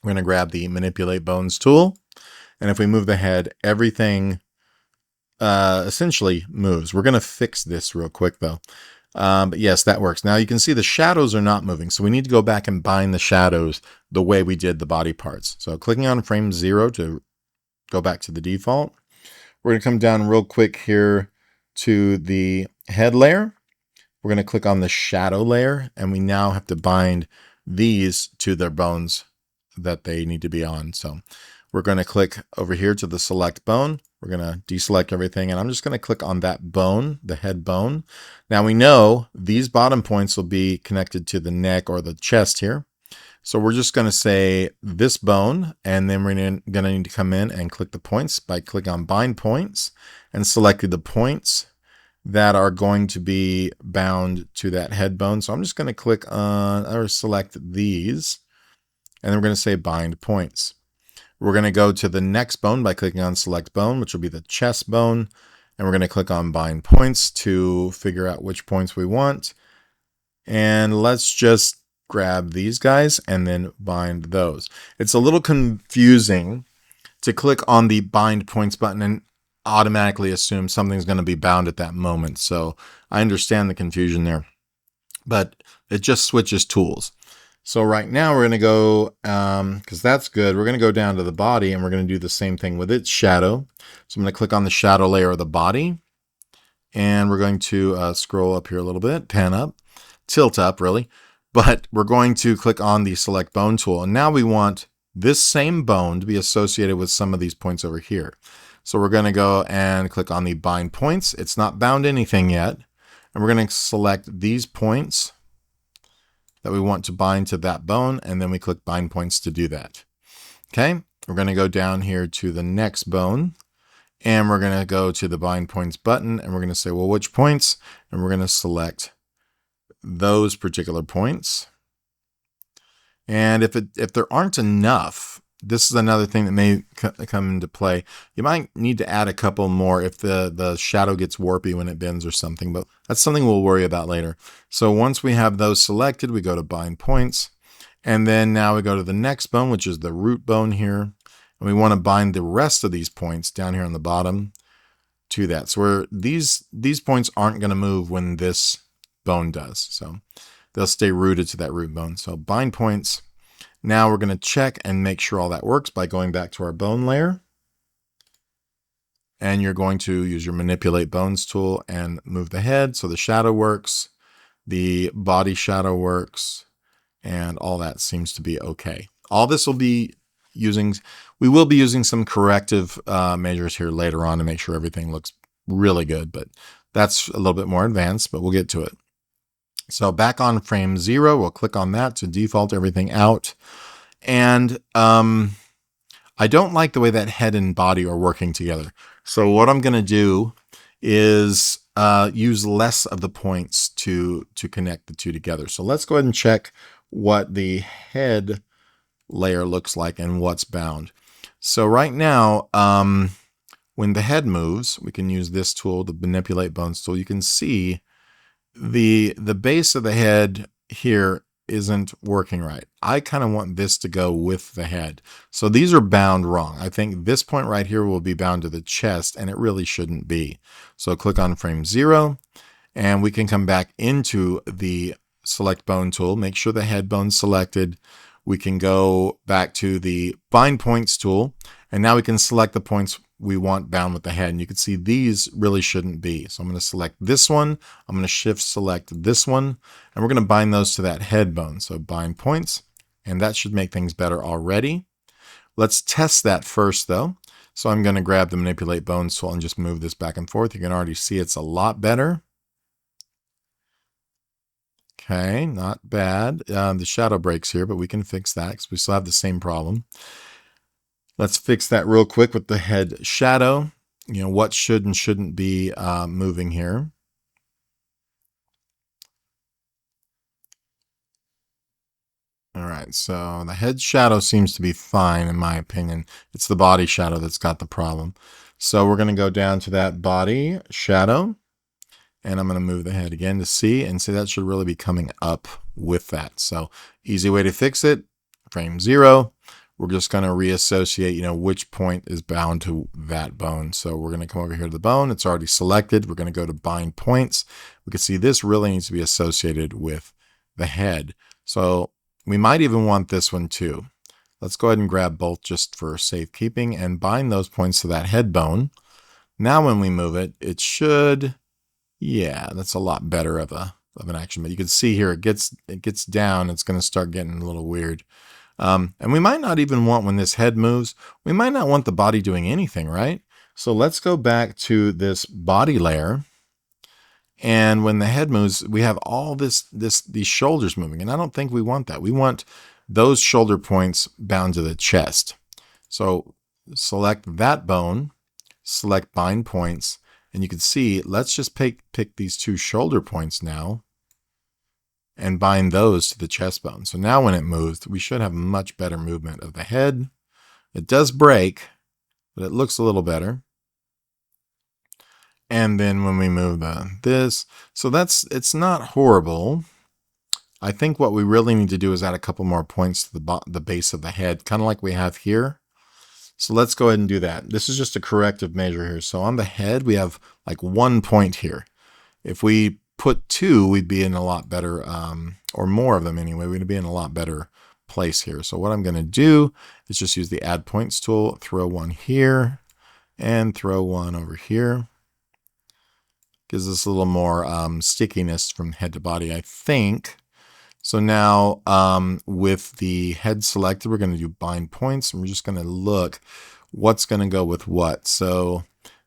We're going to grab the manipulate bones tool. And if we move the head, everything essentially moves. We're going to fix this real quick though. But yes, that works. Now you can see the shadows are not moving. So we need to go back and bind the shadows the way we did the body parts. So clicking on frame 0 to go back to the default. We're going to come down real quick here to the head layer. We're going to click on the shadow layer, and we now have to bind these to their bones that they need to be on. So we're going to click over here to the select bone. We're going to deselect everything, and I'm just going to click on that bone, the head bone. Now we know these bottom points will be connected to the neck or the chest here. So we're just going to say this bone, and then we're going to need to come in and click the points by clicking on bind points and selecting the points that are going to be bound to that head bone. So I'm just going to click on or select these, and then we're going to say bind points. We're going to go to the next bone by clicking on select bone, which will be the chest bone. And we're going to click on bind points to figure out which points we want. And let's just grab these guys and then bind those. It's a little confusing to click on the bind points button and automatically assume something's going to be bound at that moment. So I understand the confusion there, but it just switches tools. So right now we're going to go, because that's good, we're going to go down to the body and we're going to do the same thing with its shadow. So I'm going to click on the shadow layer of the body, and we're going to scroll up here a little bit, pan up, tilt up really, but we're going to click on the select bone tool. And now we want this same bone to be associated with some of these points over here. So we're going to go and click on the bind points. It's not bound anything yet. And we're going to select these points that we want to bind to that bone, and then we click bind points to do that. Okay, we're going to go down here to the next bone, and we're going to go to the bind points button, and we're going to say, well, which points? And we're going to select those particular points. And if there aren't enough, this is another thing that may come into play. You might need to add a couple more if the shadow gets warpy when it bends or something, but that's something we'll worry about later. So once we have those selected, we go to bind points, and then now we go to the next bone, which is the root bone here, and we want to bind the rest of these points down here on the bottom to that. So these points aren't going to move when this bone does, so they'll stay rooted to that root bone. So bind points. Now we're going to check and make sure all that works by going back to our bone layer. And you're going to use your manipulate bones tool and move the head so the shadow works, the body shadow works, and all that seems to be okay. All this will be we will be using some corrective measures here later on to make sure everything looks really good, but that's a little bit more advanced, but we'll get to it. So back on frame 0, we'll click on that to default everything out. And I don't like the way that head and body are working together. So what I'm going to do is use less of the points to connect the two together. So let's go ahead and check what the head layer looks like and what's bound. So right now, when the head moves, we can use this tool, the manipulate bones tool. You can see the base of the head here isn't working right. I kind of want this to go with the head. So these are bound wrong. I think this point right here will be bound to the chest, and it really shouldn't be. So click on frame 0, And we can come back into the select bone tool, make sure the head bone's selected. We can go back to the bind points tool, and now we can select the points we want bound with the head. And you can see these really shouldn't be. So I'm going to select this one. I'm going to shift select this one, and we're going to bind those to that head bone. So bind points, and that should make things better already. Let's test that first though. So I'm going to grab the manipulate bones tool and just move this back and forth. You can already see it's a lot better. Okay, not bad. The shadow breaks here, but we can fix that because we still have the same problem. Let's fix that real quick with the head shadow. You know, what should and shouldn't be moving here. All right, so the head shadow seems to be fine in my opinion. It's the body shadow that's got the problem. So we're going to go down to that body shadow, and I'm going to move the head again to see, and see that should really be coming up with that. So easy way to fix it, frame 0. We're just going to reassociate, you know, which point is bound to that bone. So we're going to come over here to the bone. It's already selected. We're going to go to bind points. We can see this really needs to be associated with the head. So we might even want this one too. Let's go ahead and grab both just for safekeeping and bind those points to that head bone. Now when we move it, it should, yeah, that's a lot better of an action. But you can see here, it gets down. It's going to start getting a little weird. And we might not even want, when this head moves, we might not want the body doing anything, right? So let's go back to this body layer. And when the head moves, we have all these shoulders moving. And I don't think we want that. We want those shoulder points bound to the chest. So select that bone, select bind points, and you can see, let's just pick these 2 shoulder points now and bind those to the chest bone. So now when it moves, we should have much better movement of the head. It does break, but it looks a little better. And then when we move this, so it's not horrible. I think what we really need to do is add a couple more points to the base of the head, kind of like we have here. So let's go ahead and do that. This is just a corrective measure here. So on the head, we have like 1 point here. If we put 2, we'd be in a lot better, or more of them anyway, we'd be in a lot better place here. So what I'm going to do is just use the add points tool, throw 1 here, and throw 1 over here. Gives us a little more stickiness from head to body, I think. So now with the head selected, we're going to do bind points, and we're just going to look what's going to go with what. So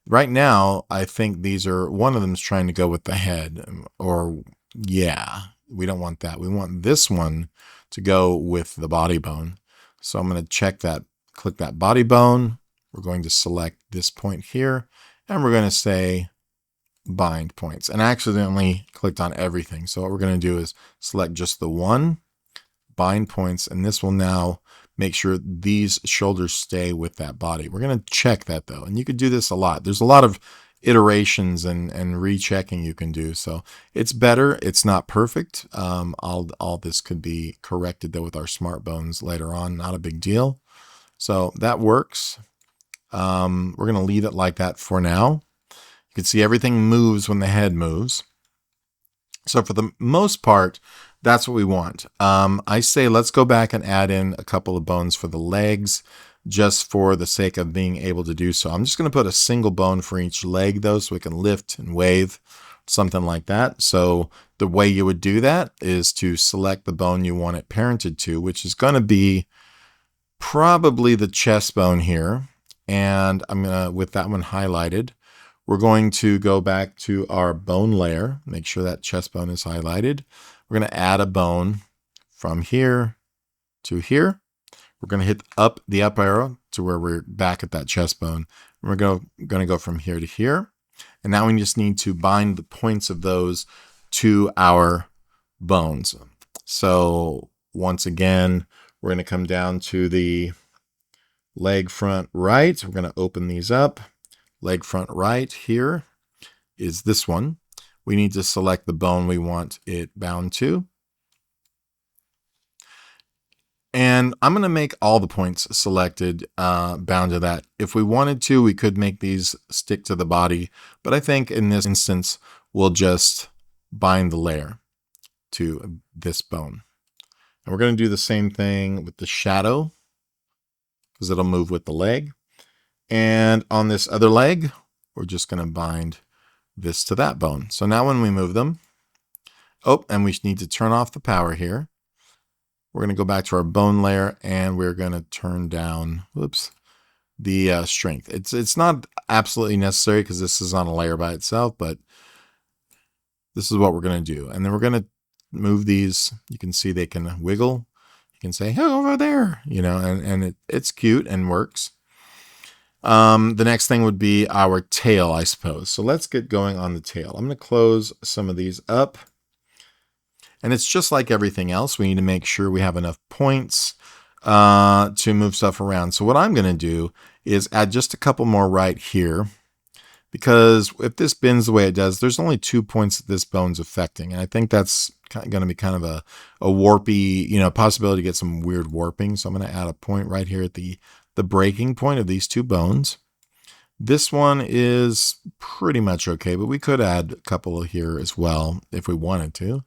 right now, I think these are, one of them is trying to go with the head, or yeah, we don't want that. We want this one to go with the body bone. So I'm going to check that, click that body bone. We're going to select this point here, and we're going to say bind points, and I accidentally clicked on everything. So what we're going to do is select just the one, bind points, and this will now make sure these shoulders stay with that body. We're going to check that though, and you could do this a lot. There's a lot of iterations and rechecking you can do. So it's better. It's not perfect. All this could be corrected though with our smart bones later on. Not a big deal. So that works. We're going to leave it like that for now. You can see everything moves when the head moves. So for the most part, that's what we want. I say let's go back and add in a couple of bones for the legs, just for the sake of being able to do so. I'm just going to put a single bone for each leg though, so we can lift and wave, something like that. So the way you would do that is to select the bone you want it parented to, which is going to be probably the chest bone here. And I'm going to, with that one highlighted, we're going to go back to our bone layer, make sure that chest bone is highlighted. We're going to add a bone from here to here. We're going to hit the up arrow to where we're back at that chest bone. We're going to go from here to here. And now we just need to bind the points of those to our bones. So once again, we're going to come down to the leg front right. We're going to open these up. Leg front right here is this one. We need to select the bone we want it bound to. And I'm going to make all the points selected bound to that. If we wanted to, we could make these stick to the body. But I think in this instance, we'll just bind the layer to this bone. And we're going to do the same thing with the shadow, because it'll move with the leg. And on this other leg, we're just going to bind this to that bone. So now when we move them, oh, and we need to turn off the power here. We're going to go back to our bone layer, and we're going to turn down, whoops, the strength. It's not absolutely necessary because this is on a layer by itself, but this is what we're going to do. And then we're going to move these. You can see they can wiggle. You can say, hey, over there, you know, and it's cute and works. The next thing would be our tail, I suppose. So let's get going on the tail. I'm going to close some of these up. And it's just like everything else. We need to make sure we have enough points to move stuff around. So what I'm going to do is add just a couple more right here, because if this bends the way it does, there's only 2 points that this bone's affecting. And I think that's going to be kind of a warpy, you know, possibility to get some weird warping. So I'm going to add a point right here at the breaking point of these 2 bones. This one is pretty much okay, but we could add a couple here as well if we wanted to.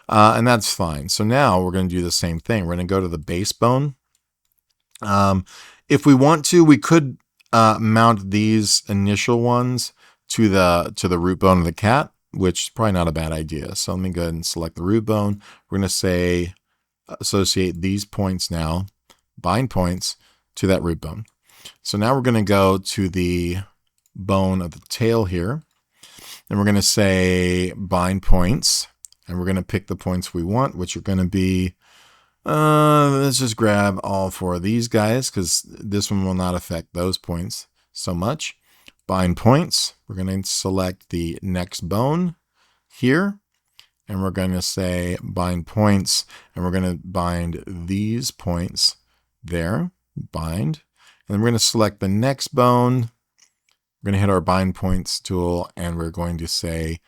And that's fine. So now we're going to do the same thing. We're going to go to the base bone. If we want to, we could mount these initial ones to the root bone of the cat, which is probably not a bad idea. So let me go ahead and select the root bone. We're going to say associate these points now, bind points to that root bone. So now we're going to go to the bone of the tail here, and we're going to say bind points. And we're going to pick the points we want, which are going to be, let's just grab all 4 of these guys, because this one will not affect those points so much. Bind points. We're going to select the next bone here, and we're going to say bind points, and we're going to bind these points there, bind. And then we're going to select the next bone. We're going to hit our bind points tool, and we're going to say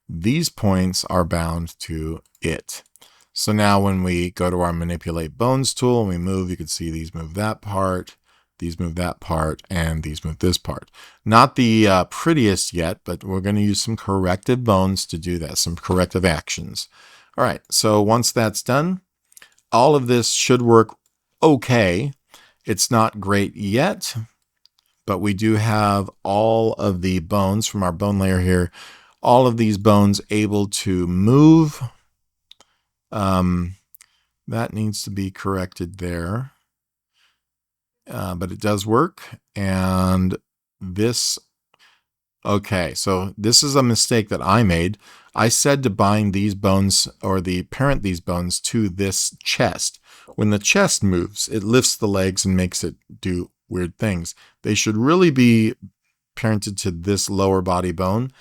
these points are bound to it. So now when we go to our manipulate bones tool and we move, you can see these move that part, these move that part, and these move this part. Not the prettiest yet, but we're going to use some corrective bones to do that, some corrective actions. All right, so once that's done, all of this should work okay. It's not great yet, but we do have all of the bones from our bone layer here, all of these bones able to move. That needs to be corrected there. But it does work. And this, okay, so this is a mistake that I made. I said to bind these bones, or the parent these bones, to this chest. When the chest moves, it lifts the legs and makes it do weird things. They should really be parented to this lower body bone.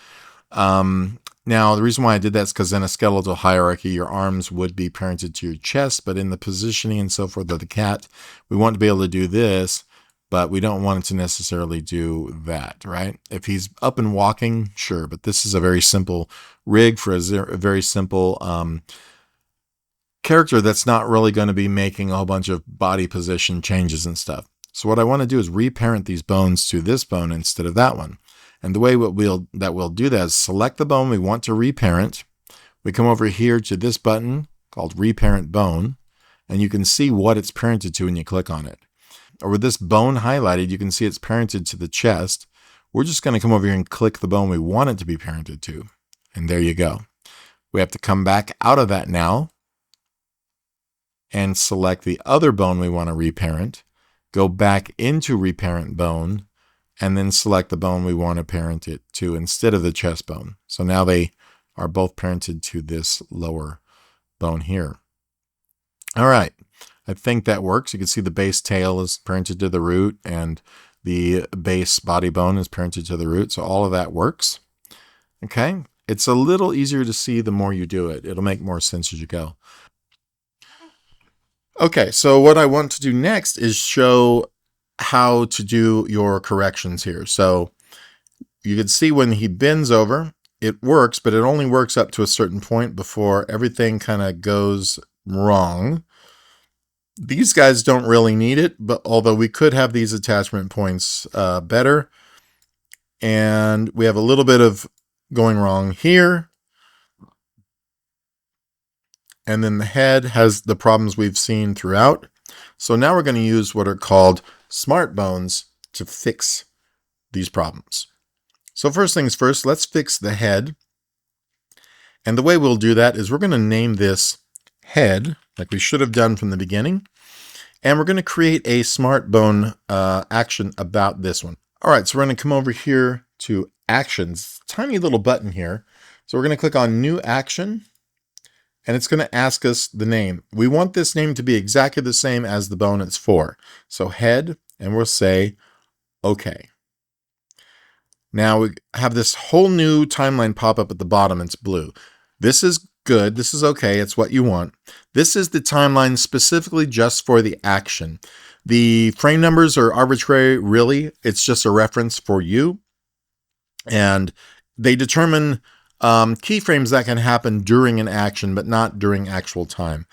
Now, the reason why I did that is because in a skeletal hierarchy, your arms would be parented to your chest, but in the positioning and so forth of the cat, we want to be able to do this, but we don't want it to necessarily do that, right? If he's up and walking, sure, but this is a very simple rig for a very simple character that's not really going to be making a whole bunch of body position changes and stuff. So what I want to do is reparent these bones to this bone instead of that one. And the way we'll do that is select the bone we want to reparent. We come over here to this button called Reparent Bone, and you can see what it's parented to when you click on it. Or with this bone highlighted, you can see it's parented to the chest. We're just going to come over here and click the bone we want it to be parented to. And there you go. We have to come back out of that now and select the other bone we want to reparent. Go back into Reparent Bone, and then select the bone we want to parent it to instead of the chest bone. So now they are both parented to this lower bone here. All right, I think that works. You can see the base tail is parented to the root, and the base body bone is parented to the root. So all of that works. Okay, it's a little easier to see the more you do it. It'll make more sense as you go. Okay, so what I want to do next is show how to do your corrections here. So you can see when he bends over, it works, but it only works up to a certain point before everything kind of goes wrong. These guys don't really need it, but although we could have these attachment points better. And we have a little bit of going wrong here. And then the head has the problems we've seen throughout. So now we're going to use what are called smart bones to fix these problems. So first things first, let's fix the head. And the way we'll do that is we're going to name this head, like we should have done from the beginning. And we're going to create a smart bone action about this one. All right, so we're going to come over here to actions, tiny little button here. So we're going to click on new action, and it's going to ask us the name. We want this name to be exactly the same as the bone it's for. So head, and we'll say okay. Now we have this whole new timeline pop up at the bottom. It's blue. This is good. This is okay. It's what you want. This is the timeline specifically just for the action. The frame numbers are arbitrary, really. It's just a reference for you. And they determine keyframes that can happen during an action, but not during actual time.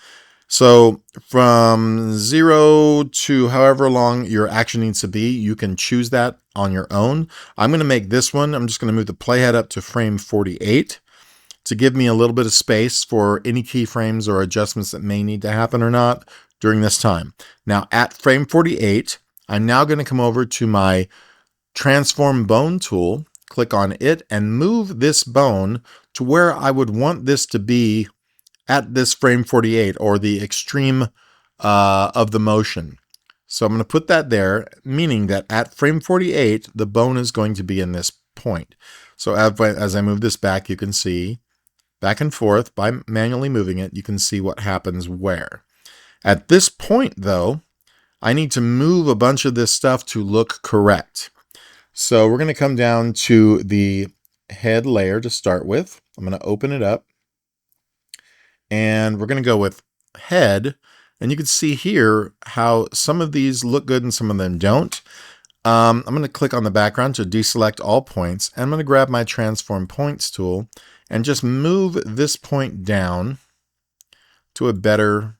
So from 0 to however long your action needs to be, you can choose that on your own. I'm going to make this one. I'm just going to move the playhead up to frame 48 to give me a little bit of space for any keyframes or adjustments that may need to happen or not during this time. Now at frame 48, I'm now going to come over to my transform bone tool, click on it, and move this bone to where I would want this to be at this frame 48, or the extreme of the motion. So I'm going to put that there, meaning that at frame 48, the bone is going to be in this point. So as I move this back, you can see back and forth by manually moving it, you can see what happens where. At this point, though, I need to move a bunch of this stuff to look correct. So we're going to come down to the head layer to start with. I'm going to open it up. And we're going to go with head. And you can see here how some of these look good and some of them don't. I'm going to click on the background to deselect all points. And I'm going to grab my transform points tool and just move this point down to a better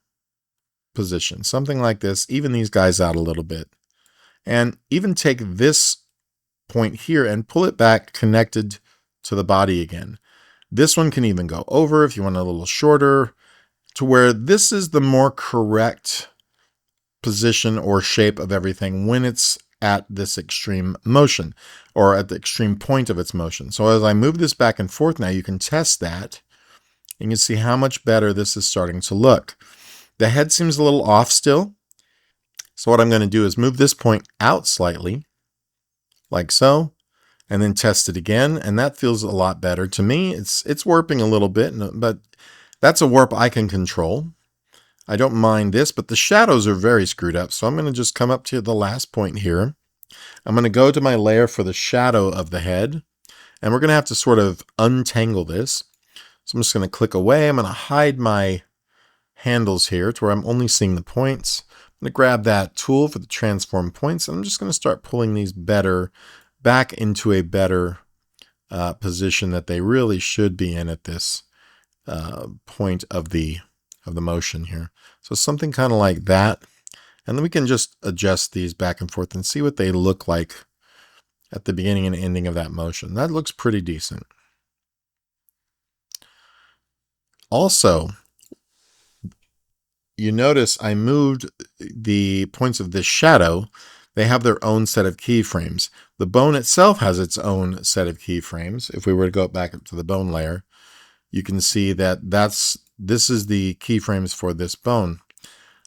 position. Something like this. Even these guys out a little bit. And even take this point here and pull it back connected to the body again. This one can even go over if you want a little shorter, to where this is the more correct position or shape of everything when it's at this extreme motion, or at the extreme point of its motion. So as I move this back and forth now, you can test that. And you can see how much better this is starting to look. The head seems a little off still. So what I'm going to do is move this point out slightly, like so. And then test it again, and that feels a lot better. To me, it's warping a little bit, but that's a warp I can control. I don't mind this, but the shadows are very screwed up, so I'm going to just come up to the last point here. I'm going to go to my layer for the shadow of the head, and we're going to have to sort of untangle this. So I'm just going to click away. I'm going to hide my handles here to where I'm only seeing the points. I'm going to grab that tool for the transform points, and I'm just going to start pulling these back into a better position that they really should be in at this point of the motion here. So something kind of like that. And then we can just adjust these back and forth and see what they look like at the beginning and ending of that motion. That looks pretty decent. Also, you notice I moved the points of this shadow. They have their own set of keyframes. The bone itself has its own set of keyframes. If we were to go back up to the bone layer, you can see that this is the keyframes for this bone.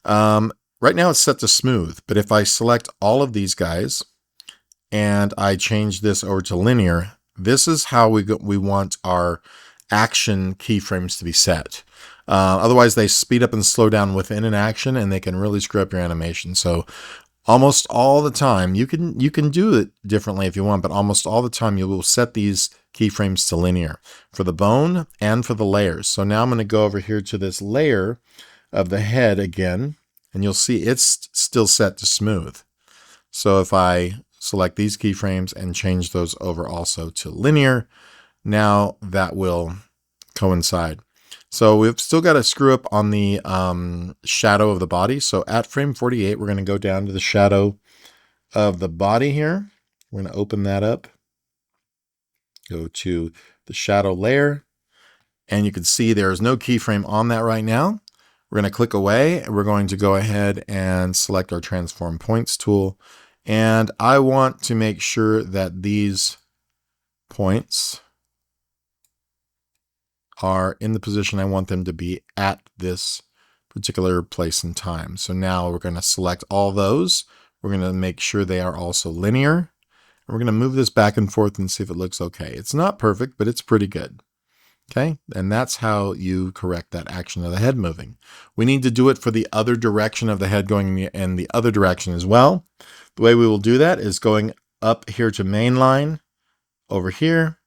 Right now it's set to smooth, but if I select all of these guys and I change this over to linear, this is how we want our action keyframes to be set. Otherwise they speed up and slow down within an action, and they can really screw up your animation. So almost all the time, you can do it differently if you want, but almost all the time you will set these keyframes to linear for the bone and for the layers. So now I'm going to go over here to this layer of the head again, and you'll see it's still set to smooth. So if I select these keyframes and change those over also to linear, now that will coincide. So we've still got to screw up on the shadow of the body. So at frame 48, we're going to go down to the shadow of the body here. We're going to open that up. Go to the shadow layer. And you can see there's no keyframe on that right now. We're going to click away and we're going to go ahead and select our transform points tool. And I want to make sure that these points are in the position I want them to be at this particular place and time. So now we're going to select all those. We're going to make sure they are also linear. And we're going to move this back and forth and see if it looks okay. It's not perfect, but it's pretty good. Okay, and that's how you correct that action of the head moving. We need to do it for the other direction of the head going in the other direction as well. The way we will do that is going up here to main line, over here,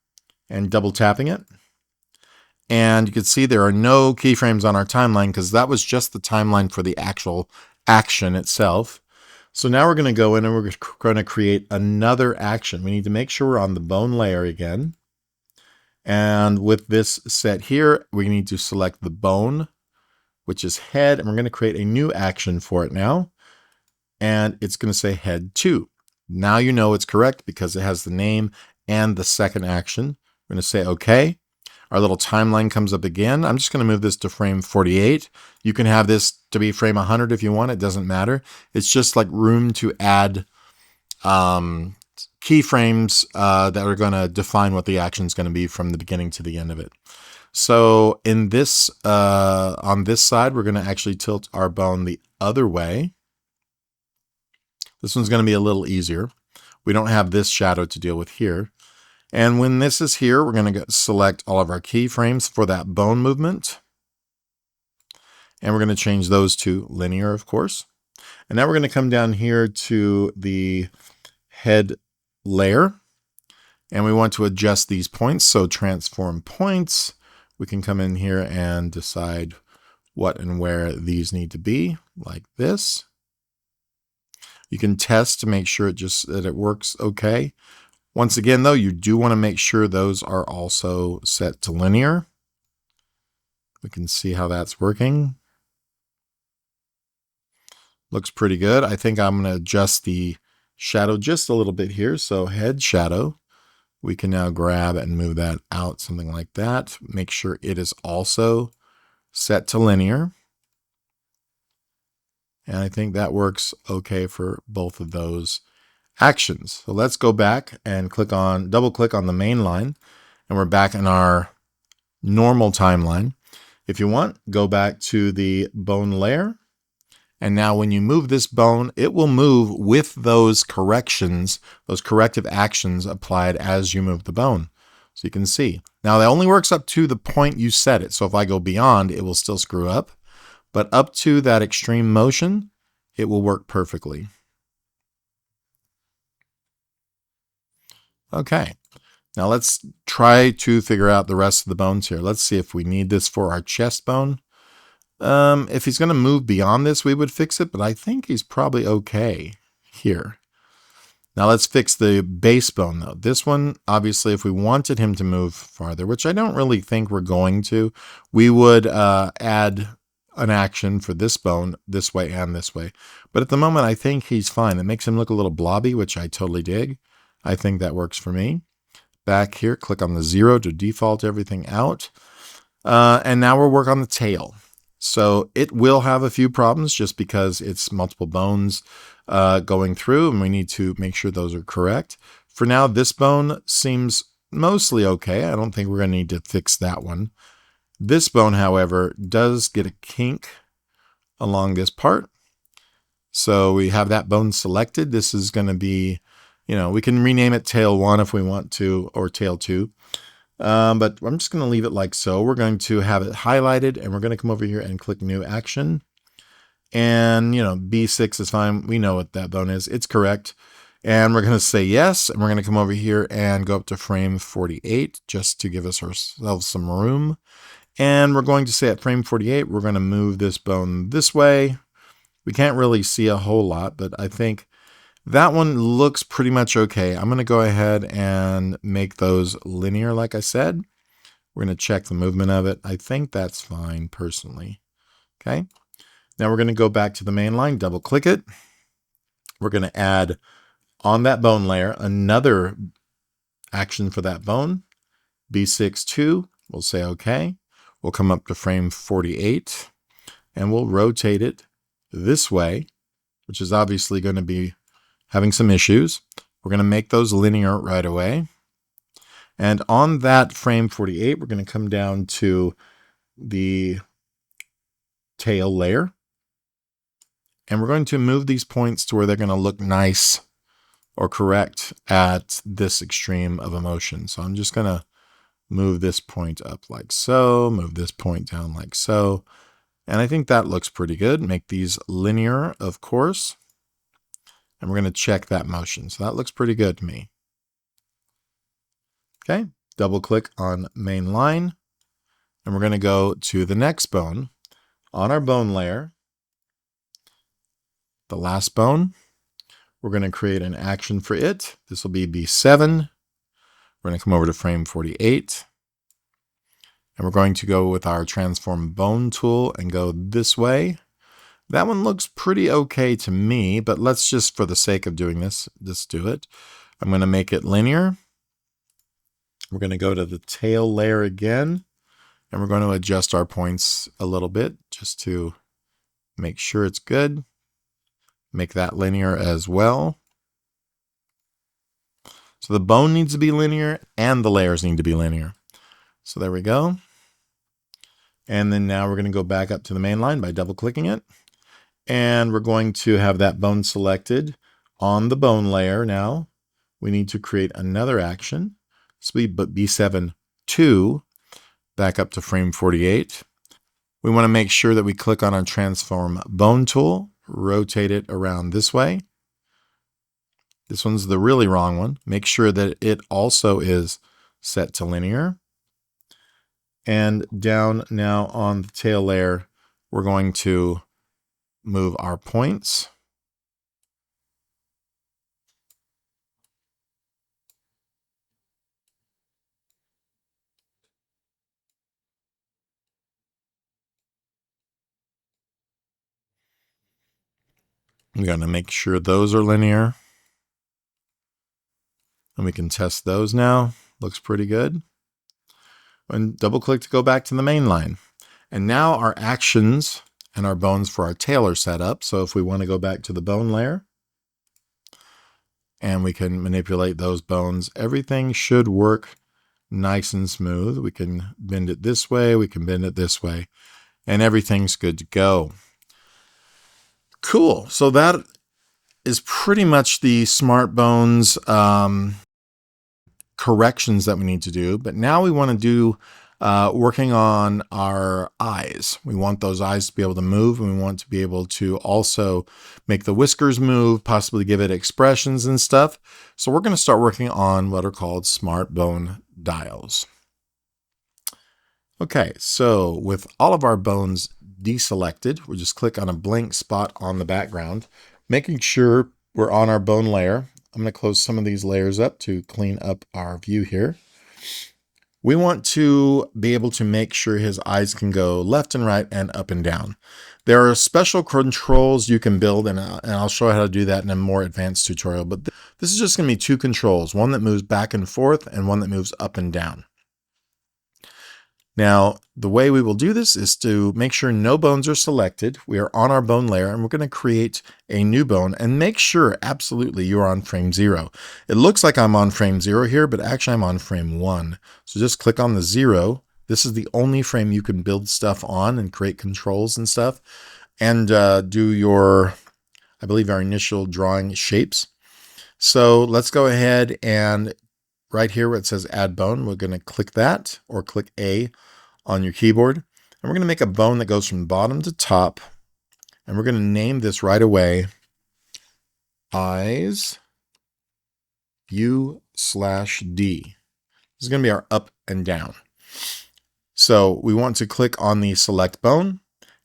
and double tapping it. And you can see there are no keyframes on our timeline because that was just the timeline for the actual action itself. So now we're going to go in and we're going to create another action. We need to make sure we're on the bone layer again. And with this set here, we need to select the bone, which is head, and we're going to create a new action for it now. And it's going to say head 2. Now you know it's correct because it has the name and the second action. We're going to say OK. Our little timeline comes up again. I'm just going to move this to frame 48. You can have this to be frame 100 if you want. It doesn't matter. It's just like room to add keyframes that are going to define what the action is going to be from the beginning to the end of it. So in this, on this side, we're going to actually tilt our bone the other way. This one's going to be a little easier. We don't have this shadow to deal with here. And when this is here, we're going to select all of our keyframes for that bone movement. And we're going to change those to linear, of course. And now we're going to come down here to the head layer. And we want to adjust these points. So transform points. We can come in here and decide what and where these need to be, like this. You can test to make sure that it works okay. Once again, though, you do want to make sure those are also set to linear. We can see how that's working. Looks pretty good. I think I'm going to adjust the shadow just a little bit here. So head shadow, we can now grab and move that out, something like that. Make sure it is also set to linear. And I think that works okay for both of those actions. So let's go back and double click on the main line, and we're back in our normal timeline. If you want, go back to the bone layer. And now when you move this bone, it will move with those corrections, those corrective actions applied as you move the bone. So you can see. Now that only works up to the point you set it. So if I go beyond, it will still screw up. But up to that extreme motion, it will work perfectly. Okay, now let's try to figure out the rest of the bones here. Let's see if we need this for our chest bone. If he's going to move beyond this, we would fix it, but I think he's probably okay here. Now let's fix the base bone though. This one, obviously, if we wanted him to move farther, which I don't really think we're going to, we would add an action for this bone this way and this way. But at the moment, I think he's fine. It makes him look a little blobby, which I totally dig. I think that works for me. Back here, click on the 0 to default everything out. And now we'll work on the tail. So it will have a few problems just because it's multiple bones going through, and we need to make sure those are correct. For now, this bone seems mostly okay. I don't think we're going to need to fix that one. This bone, however, does get a kink along this part. So we have that bone selected. This is going to be, we can rename it tail 1 if we want to, or tail 2. But I'm just going to leave it like so. We're going to have it highlighted, and we're going to come over here and click new action. And, B6 is fine. We know what that bone is. It's correct. And we're going to say yes. And we're going to come over here and go up to frame 48 just to give ourselves some room. And we're going to say at frame 48, we're going to move this bone this way. We can't really see a whole lot, but I think that one looks pretty much okay. I'm going to go ahead and make those linear, like I said. We're going to check the movement of it. I think that's fine, personally. Okay. Now we're going to go back to the main line, double click it. We're going to add on that bone layer another action for that bone. B6 2, we'll say okay. We'll come up to frame 48 and we'll rotate it this way, which is obviously going to be having some issues. We're going to make those linear right away. And on that frame 48, we're going to come down to the tail layer. And we're going to move these points to where they're going to look nice or correct at this extreme of a motion. So I'm just going to move this point up like so, move this point down like so. And I think that looks pretty good. Make these linear, of course. And we're going to check that motion. So that looks pretty good to me. Okay, double click on main line. And we're going to go to the next bone. On our bone layer, the last bone, we're going to create an action for it. This will be B7. We're going to come over to frame 48. And we're going to go with our transform bone tool and go this way. That one looks pretty okay to me, but let's just, for the sake of doing this, just do it. I'm going to make it linear. We're going to go to the tail layer again, and we're going to adjust our points a little bit just to make sure it's good. Make that linear as well. So the bone needs to be linear and the layers need to be linear. So there we go. And then now we're going to go back up to the main line by double clicking it. And we're going to have that bone selected on the bone layer. Now we need to create another action. So B7 2, back up to frame 48. We want to make sure that we click on our transform bone tool, rotate it around this way. This one's the really wrong one. Make sure that it also is set to linear. And down now on the tail layer, we're going to move our points. I'm going to make sure those are linear. And we can test those now. Looks pretty good. And double click to go back to the main line. And now our actions and our bones for our tail are set up. So if we want to go back to the bone layer and we can manipulate those bones, everything should work nice and smooth. We can bend it this way, we can bend it this way, and everything's good to go. Cool. So that is pretty much the smart bones corrections that we need to do. But now we want to do working on our eyes. We want those eyes to be able to move, and we want to be able to also make the whiskers move, possibly give it expressions and stuff. So we're going to start working on what are called smart bone dials. Okay, so with all of our bones deselected, we'll just click on a blank spot on the background, making sure we're on our bone layer. I'm going to close some of these layers up to clean up our view here. We want to be able to make sure his eyes can go left and right and up and down. There are special controls you can build, and I'll show you how to do that in a more advanced tutorial. But this is just going to be two controls, one that moves back and forth and one that moves up and down. Now, the way we will do this is to make sure no bones are selected. We are on our bone layer, and we're going to create a new bone and make sure absolutely you are on frame 0. It looks like I'm on frame 0 here, but actually I'm on frame 1. So just click on the 0. This is the only frame you can build stuff on and create controls and stuff, and do your, I believe, our initial drawing shapes. So let's go ahead and right here where it says add bone, we're going to click that, or click A on your keyboard. And we're going to make a bone that goes from bottom to top. And we're going to name this right away eyes U/D. This is going to be our up and down. So we want to click on the select bone.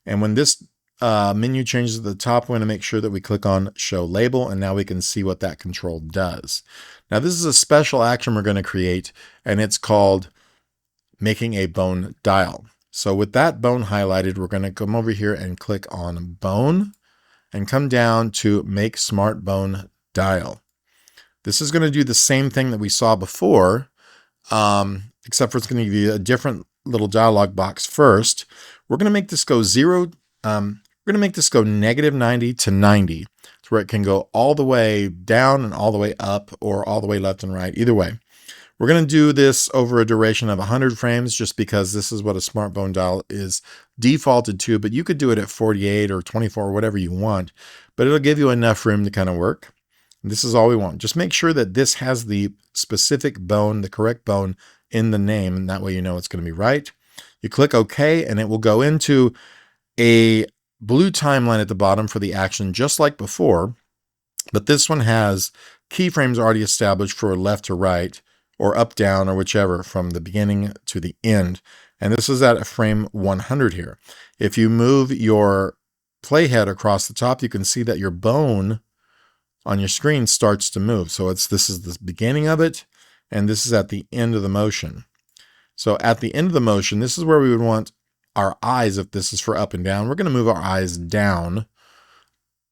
And when this menu changes at the top, we want to make sure that we click on show label, and now we can see what that control does. Now this is a special action we're going to create, and it's called making a bone dial. So with that bone highlighted, we're going to come over here and click on bone and come down to make smart bone dial. This is going to do the same thing that we saw before, except for it's going to give you a different little dialog box first. We're going to make this go we're going to make this go -90 to 90, to where it can go all the way down and all the way up, or all the way left and right, either way. We're going to do this over a duration of 100 frames, just because this is what a smart bone dial is defaulted to, but you could do it at 48 or 24, or whatever you want, but it'll give you enough room to kind of work. And this is all we want. Just make sure that this has the specific bone, the correct bone in the name, and that way you know it's going to be right. You click OK, and it will go into a blue timeline at the bottom for the action, just like before, but this one has keyframes already established for left to right, or up, down, or whichever, from the beginning to the end. And this is at frame 100 here. If you move your playhead across the top, you can see that your bone on your screen starts to move. So this is the beginning of it, and this is at the end of the motion. So at the end of the motion, this is where we would want our eyes. If this is for up and down, we're going to move our eyes down.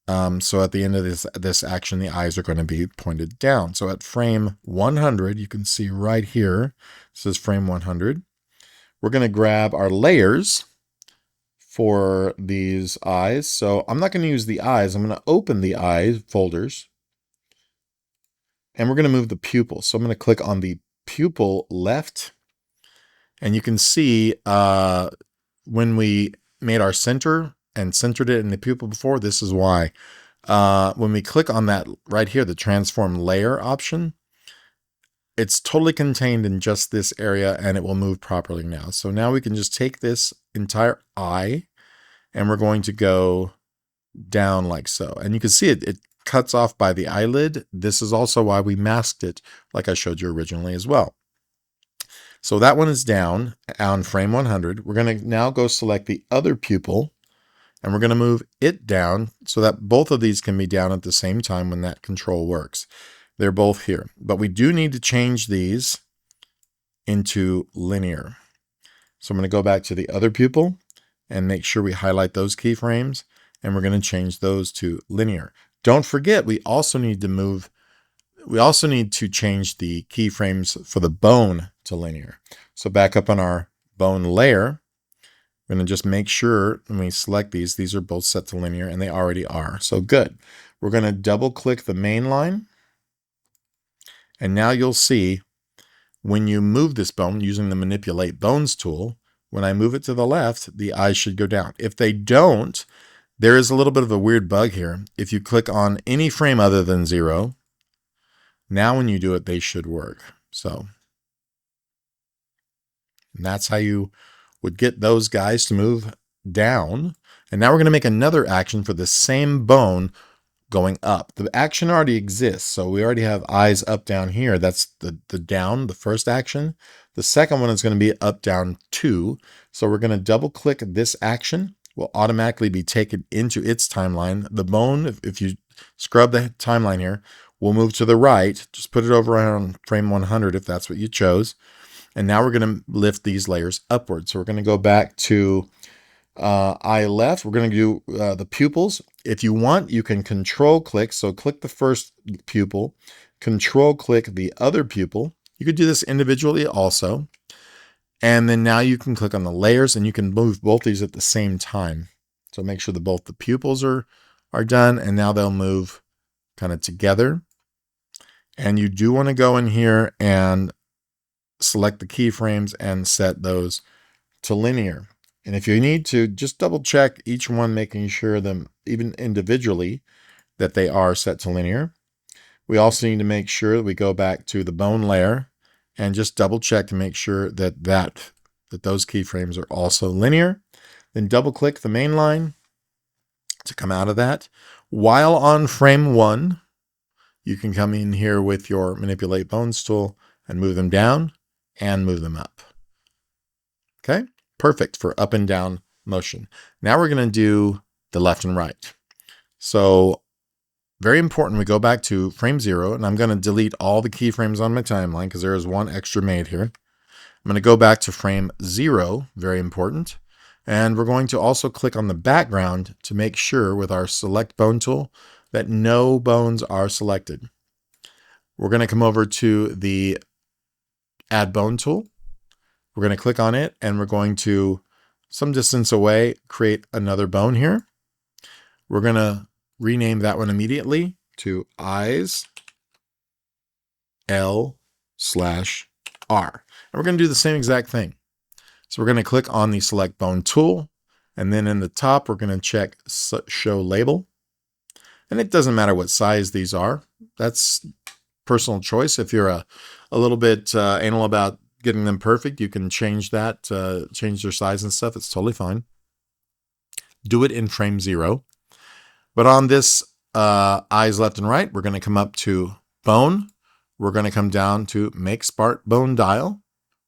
So at the end of this action, the eyes are going to be pointed down. So at frame 100, you can see right here, this is frame 100. We're going to grab our layers for these eyes. So I'm not going to use the eyes. I'm going to open the eye folders, and we're going to move the pupil. So I'm going to click on the pupil left, and you can see when we made our center and centered it in the pupil before, this is why. When we click on that right here, the transform layer option, it's totally contained in just this area, and it will move properly now. So now we can just take this entire eye, and we're going to go down like so. And you can see it cuts off by the eyelid. This is also why we masked it, like I showed you originally as well. So that one is down on frame 100. We're going to now go select the other pupil, and we're going to move it down so that both of these can be down at the same time when that control works. They're both here, but we do need to change these into linear. So I'm going to go back to the other pupil and make sure we highlight those keyframes, and we're going to change those to linear. Don't forget, we also need to change the keyframes for the bone to linear. So back up on our bone layer, we're going to just make sure when we select these are both set to linear, and they already are. So good. We're going to double click the main line. And now you'll see when you move this bone using the manipulate bones tool, when I move it to the left, the eyes should go down. If they don't, there is a little bit of a weird bug here. If you click on any frame other than 0, now when you do it, they should work. So and that's how you would get those guys to move down. And now we're going to make another action for the same bone going up. The action already exists, so we already have eyes up, down here. That's the down, the first action. The second one is going to be up, down 2. So we're going to double click this action. Will automatically be taken into its timeline. The bone, if you scrub the timeline here, will move to the right. Just put it over on frame 100 if that's what you chose. And now we're going to lift these layers upward. So we're going to go back to eye left. We're going to do the pupils. If you want, you can control click. So click the first pupil, control click the other pupil. You could do this individually also. And then now you can click on the layers, and you can move both these at the same time. So make sure that both the pupils are done, and now they'll move kind of together. And you do want to go in here and select the keyframes and set those to linear. And if you need to, just double check each one, making sure them even individually that they are set to linear. We also need to make sure that we go back to the bone layer and just double check to make sure that those keyframes are also linear. Then double click the main line to come out of that. While on frame 1, you can come in here with your manipulate bones tool and move them down and move them up. Okay, perfect for up and down motion. Now we're going to do the left and right. So very important, we go back to frame 0, and I'm going to delete all the keyframes on my timeline because there is one extra made here. I'm going to go back to frame 0, very important. And we're going to also click on the background to make sure with our select bone tool that no bones are selected. We're going to come over to the add bone tool, We're going to click on it and we're going to, some distance away, create another bone here. We're going to rename that one immediately to eyes L/R. And we're going to do the same exact thing. So we're going to click on the select bone tool. And then in the top, we're going to check show label. And it doesn't matter what size these are. That's personal choice. If you're a little bit anal about getting them perfect, you can change that, change their size and stuff. It's totally fine. Do it in frame 0. But on this eyes left and right, we're going to come up to bone. We're going to come down to make smart bone dial.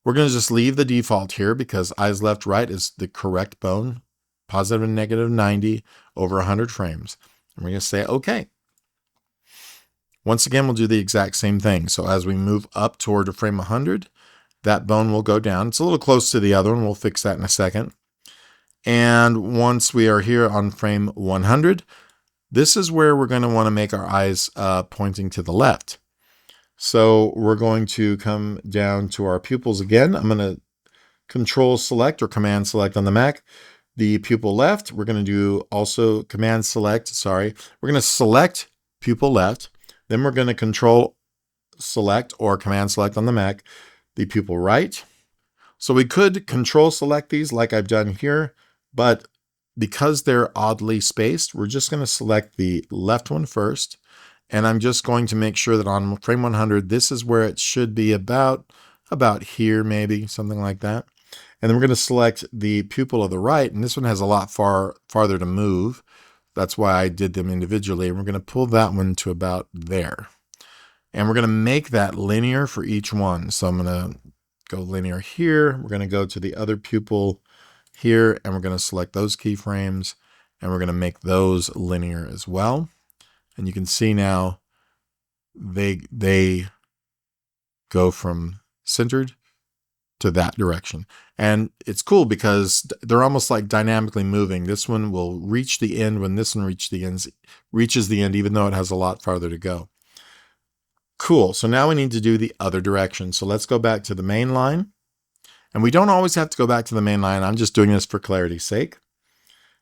We're going to just leave the default here because eyes left right is the correct bone, positive and negative 90 over 100 frames. And we're going to say OK. Once again, we'll do the exact same thing. So as we move up toward frame 100, that bone will go down. It's a little close to the other one. We'll fix that in a second. And once we are here on frame 100, this is where we're going to want to make our eyes pointing to the left. So we're going to come down to our pupils again. I'm going to Control Select or Command Select on the Mac. The pupil left, we're going to do also Command Select, sorry. We're going to select pupil left. Then we're going to Control Select or Command Select on the Mac, the pupil right. So we could Control Select these like I've done here, but because they're oddly spaced, we're just going to select the left one first. And I'm just going to make sure that on frame 100, this is where it should be about here, maybe something like that. And then we're going to select the pupil of the right. And this one has a lot farther to move. That's why I did them individually. And we're going to pull that one to about there. And we're going to make that linear for each one. So I'm going to go linear here. We're going to go to the other pupil here, and we're going to select those keyframes, and we're going to make those linear as well. And you can see now they go from centered to that direction. And it's cool because they're almost like dynamically moving. This one will reach the end when this one reaches the end, even though it has a lot farther to go. Cool. So now we need to do the other direction. So let's go back to the main line. And we don't always have to go back to the main line. I'm just doing this for clarity's sake.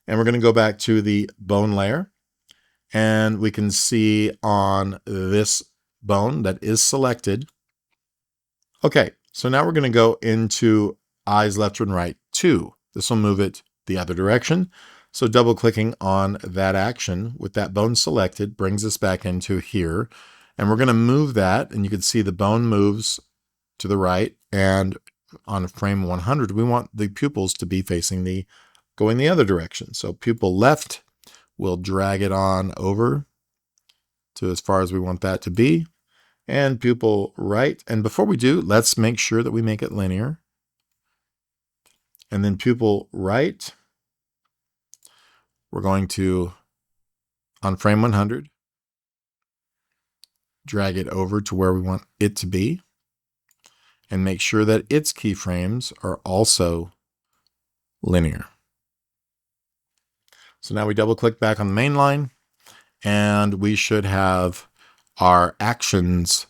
And we're going to go back to the bone layer. And we can see on this bone that is selected. Okay, so now we're going to go into eyes left and right 2. This will move it the other direction. So double clicking on that action with that bone selected brings us back into here. And we're going to move that, and you can see the bone moves to the right. And on frame 100, we want the pupils to be facing going the other direction. So pupil left, we'll drag it on over to as far as we want that to be. And pupil right. And before we do, let's make sure that we make it linear. And then pupil right, we're going to, on frame 100, drag it over to where we want it to be. And make sure that its keyframes are also linear. So now we double click back on the main line, and we should have our actions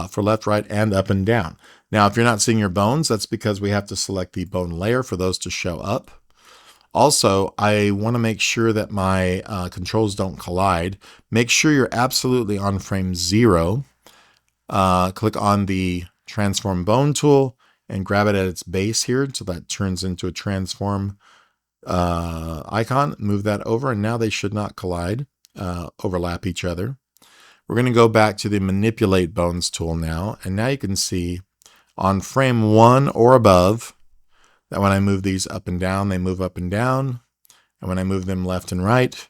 for left, right, and up and down. Now, if you're not seeing your bones, that's because we have to select the bone layer for those to show up. Also, I want to make sure that my controls don't collide. Make sure you're absolutely on frame 0. Click on the transform bone tool and grab it at its base here so that turns into a transform icon. Move that over, and now they should not collide, overlap each other. We're going to go back to the manipulate bones tool now, and now you can see on frame 1 or above that when I move these up and down, they move up and down, and when I move them left and right,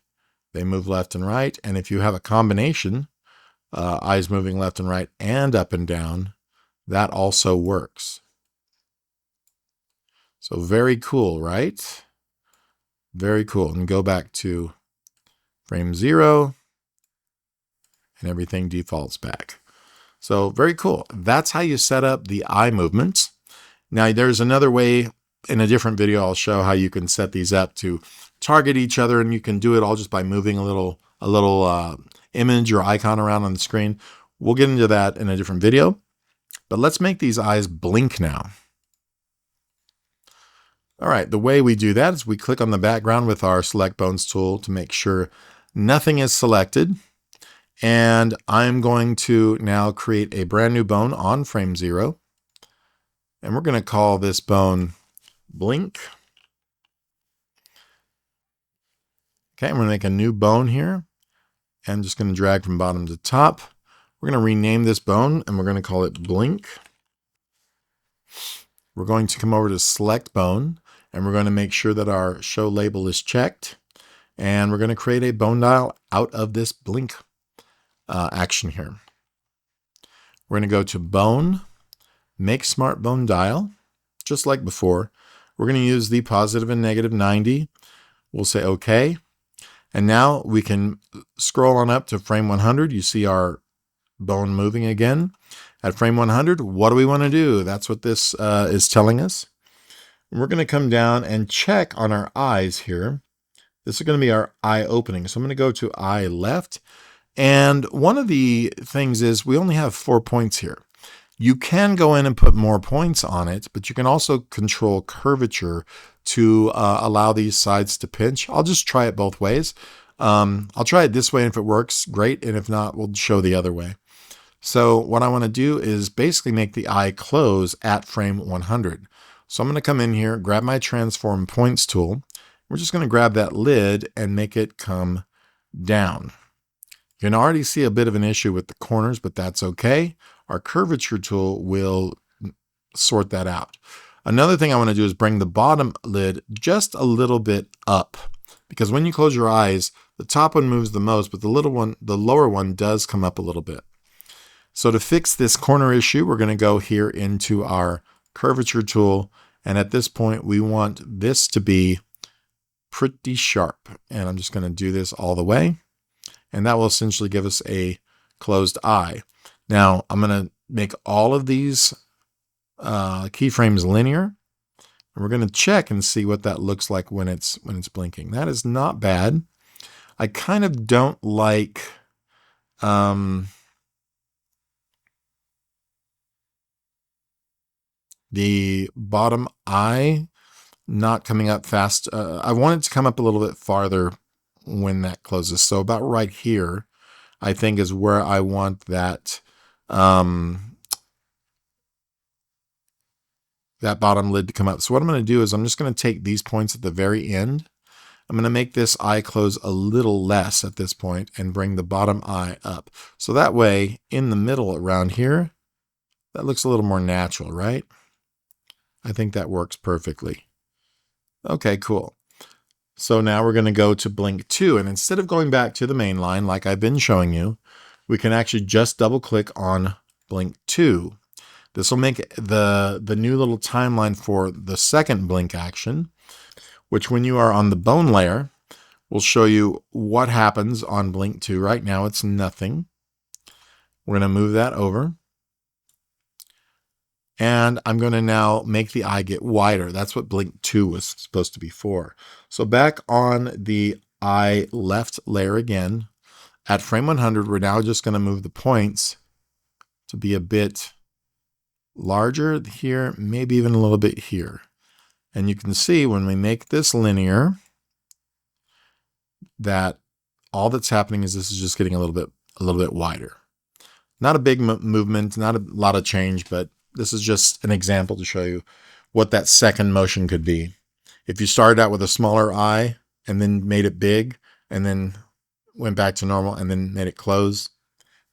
they move left and right. And if you have a combination, eyes moving left and right and up and down, that also works. So very cool, right? Very cool. And go back to frame 0, and everything defaults back. So very cool. That's how you set up the eye movements. Now there's another way. In a different video, I'll show how you can set these up to target each other, and you can do it all just by moving a little image or icon around on the screen. We'll get into that in a different video. But let's make these eyes blink now. All right, the way we do that is we click on the background with our Select Bones tool to make sure nothing is selected. And I'm going to now create a brand new bone on frame 0. And we're going to call this bone Blink. Okay, I'm going to make a new bone here. And I'm just going to drag from bottom to top. We're going to rename this bone and we're going to call it Blink. We're going to come over to Select Bone and we're going to make sure that our Show Label is checked. And we're going to create a bone dial out of this Blink action here. We're going to go to Bone, Make Smart Bone Dial, just like before. We're going to use the positive and negative 90. We'll say OK. And now we can scroll on up to frame 100. You see our bone moving again. At frame 100, what do we want to do? That's what this is telling us. We're going to come down and check on our eyes here. This is going to be our eye opening. So I'm going to go to eye left. And one of the things is we only have 4 points here. You can go in and put more points on it, but you can also control curvature to allow these sides to pinch. I'll just try it both ways. I'll try it this way, and if it works, great. And if not, we'll show the other way. So what I want to do is basically make the eye close at frame 100. So I'm going to come in here, grab my Transform Points tool. We're just going to grab that lid and make it come down. You can already see a bit of an issue with the corners, but that's okay. Our curvature tool will sort that out. Another thing I want to do is bring the bottom lid just a little bit up, because when you close your eyes, the top one moves the most, but the lower one does come up a little bit. So to fix this corner issue, we're going to go here into our curvature tool. And at this point, we want this to be pretty sharp. And I'm just going to do this all the way. And that will essentially give us a closed eye. Now I'm going to make all of these keyframes linear. And we're going to check and see what that looks like when it's blinking. That is not bad. I kind of don't like the bottom eye not coming up fast. I want it to come up a little bit farther when that closes. So about right here, I think is where I want that that bottom lid to come up. So what I'm going to do is I'm just going to take these points at the very end. I'm going to make this eye close a little less at this point and bring the bottom eye up. So that way, in the middle around here, that looks a little more natural, right? I think that works perfectly. Okay, cool. So now we're going to go to Blink 2, and instead of going back to the main line like I've been showing you, we can actually just double click on Blink 2. This will make the new little timeline for the second blink action, which when you are on the bone layer, will show you what happens on Blink 2. Right now it's nothing. We're going to move that over. And I'm going to now make the eye get wider. That's what Blink 2 was supposed to be for. So back on the eye left layer again, at frame 100, we're now just going to move the points to be a bit larger here, maybe even a little bit here. And you can see when we make this linear that all that's happening is this is just getting a little bit wider. Not a big movement, not a lot of change, but this is just an example to show you what that second motion could be. If you started out with a smaller eye and then made it big and then went back to normal and then made it close,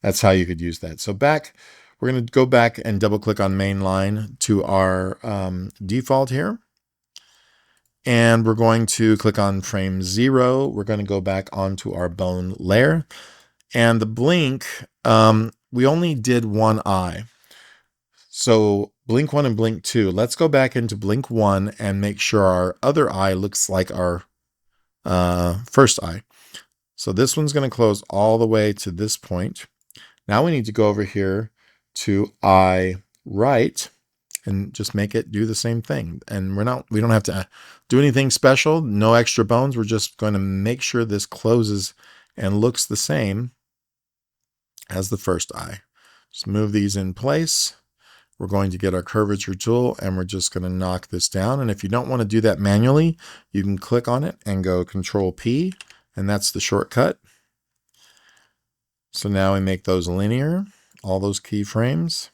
that's how you could use that. So we're going to go back and double click on main line to our default here. And we're going to click on frame 0. We're going to go back onto our bone layer. And the blink, we only did one eye. So Blink 1 and Blink 2. Let's go back into Blink 1 and make sure our other eye looks like our first eye. So this one's going to close all the way to this point. Now we need to go over here to eye right and just make it do the same thing. And we don't have to do anything special, no extra bones. We're just going to make sure this closes and looks the same as the first eye. Just move these in place. we're going to get our curvature tool and we're just going to knock this down. And if you don't want to do that manually, you can click on it and go Control P, and that's the shortcut. So now we make those linear, all those keyframes,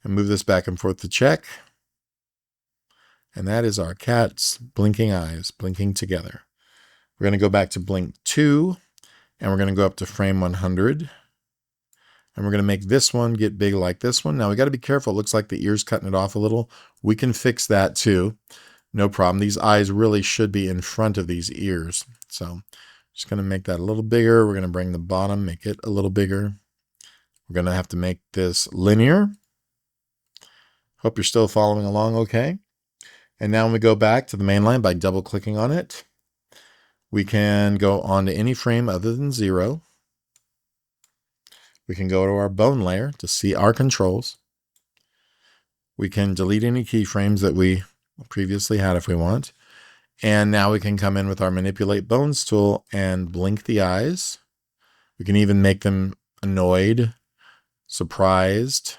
and move this back and forth to check. And that is our cat's blinking eyes, blinking together. We're going to go back to blink 2, and we're going to go up to frame 100. And we're going to make this one get big like this one. Now we got to be careful. It looks like the ear's cutting it off a little. We can fix that too. No problem. These eyes really should be in front of these ears. So just going to make that a little bigger. We're going to bring the bottom, make it a little bigger. We're going to have to make this linear. Hope you're still following along okay. And now when we go back to the main line by double clicking on it, we can go on to any frame other than 0. We can go to our bone layer to see our controls. We can delete any keyframes that we previously had if we want. And now we can come in with our Manipulate Bones tool and blink the eyes. We can even make them annoyed, surprised,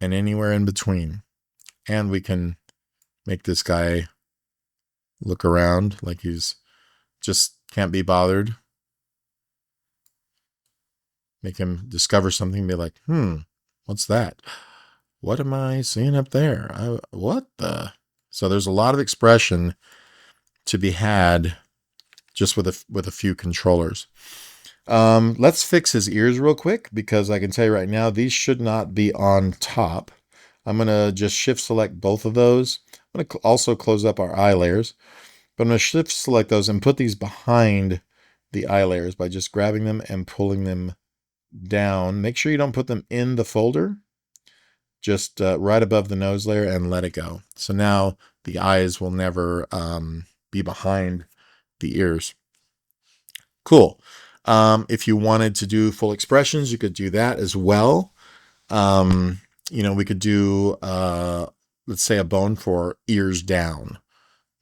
and anywhere in between. And we can make this guy look around like he's just can't be bothered. Make him discover something and be like, what's that? What am I seeing up there? What the? So there's a lot of expression to be had just with a few controllers. Let's fix his ears real quick, because I can tell you right now, these should not be on top. I'm going to just shift select both of those. I'm going to also close up our eye layers, but I'm going to shift select those and put these behind the eye layers by just grabbing them and pulling them down. Make sure you don't put them in the folder, just right above the nose layer, and let it go. So now the eyes will never be behind the ears. Cool. If you wanted to do full expressions, you could do that as well. We could do, let's say, a bone for ears down.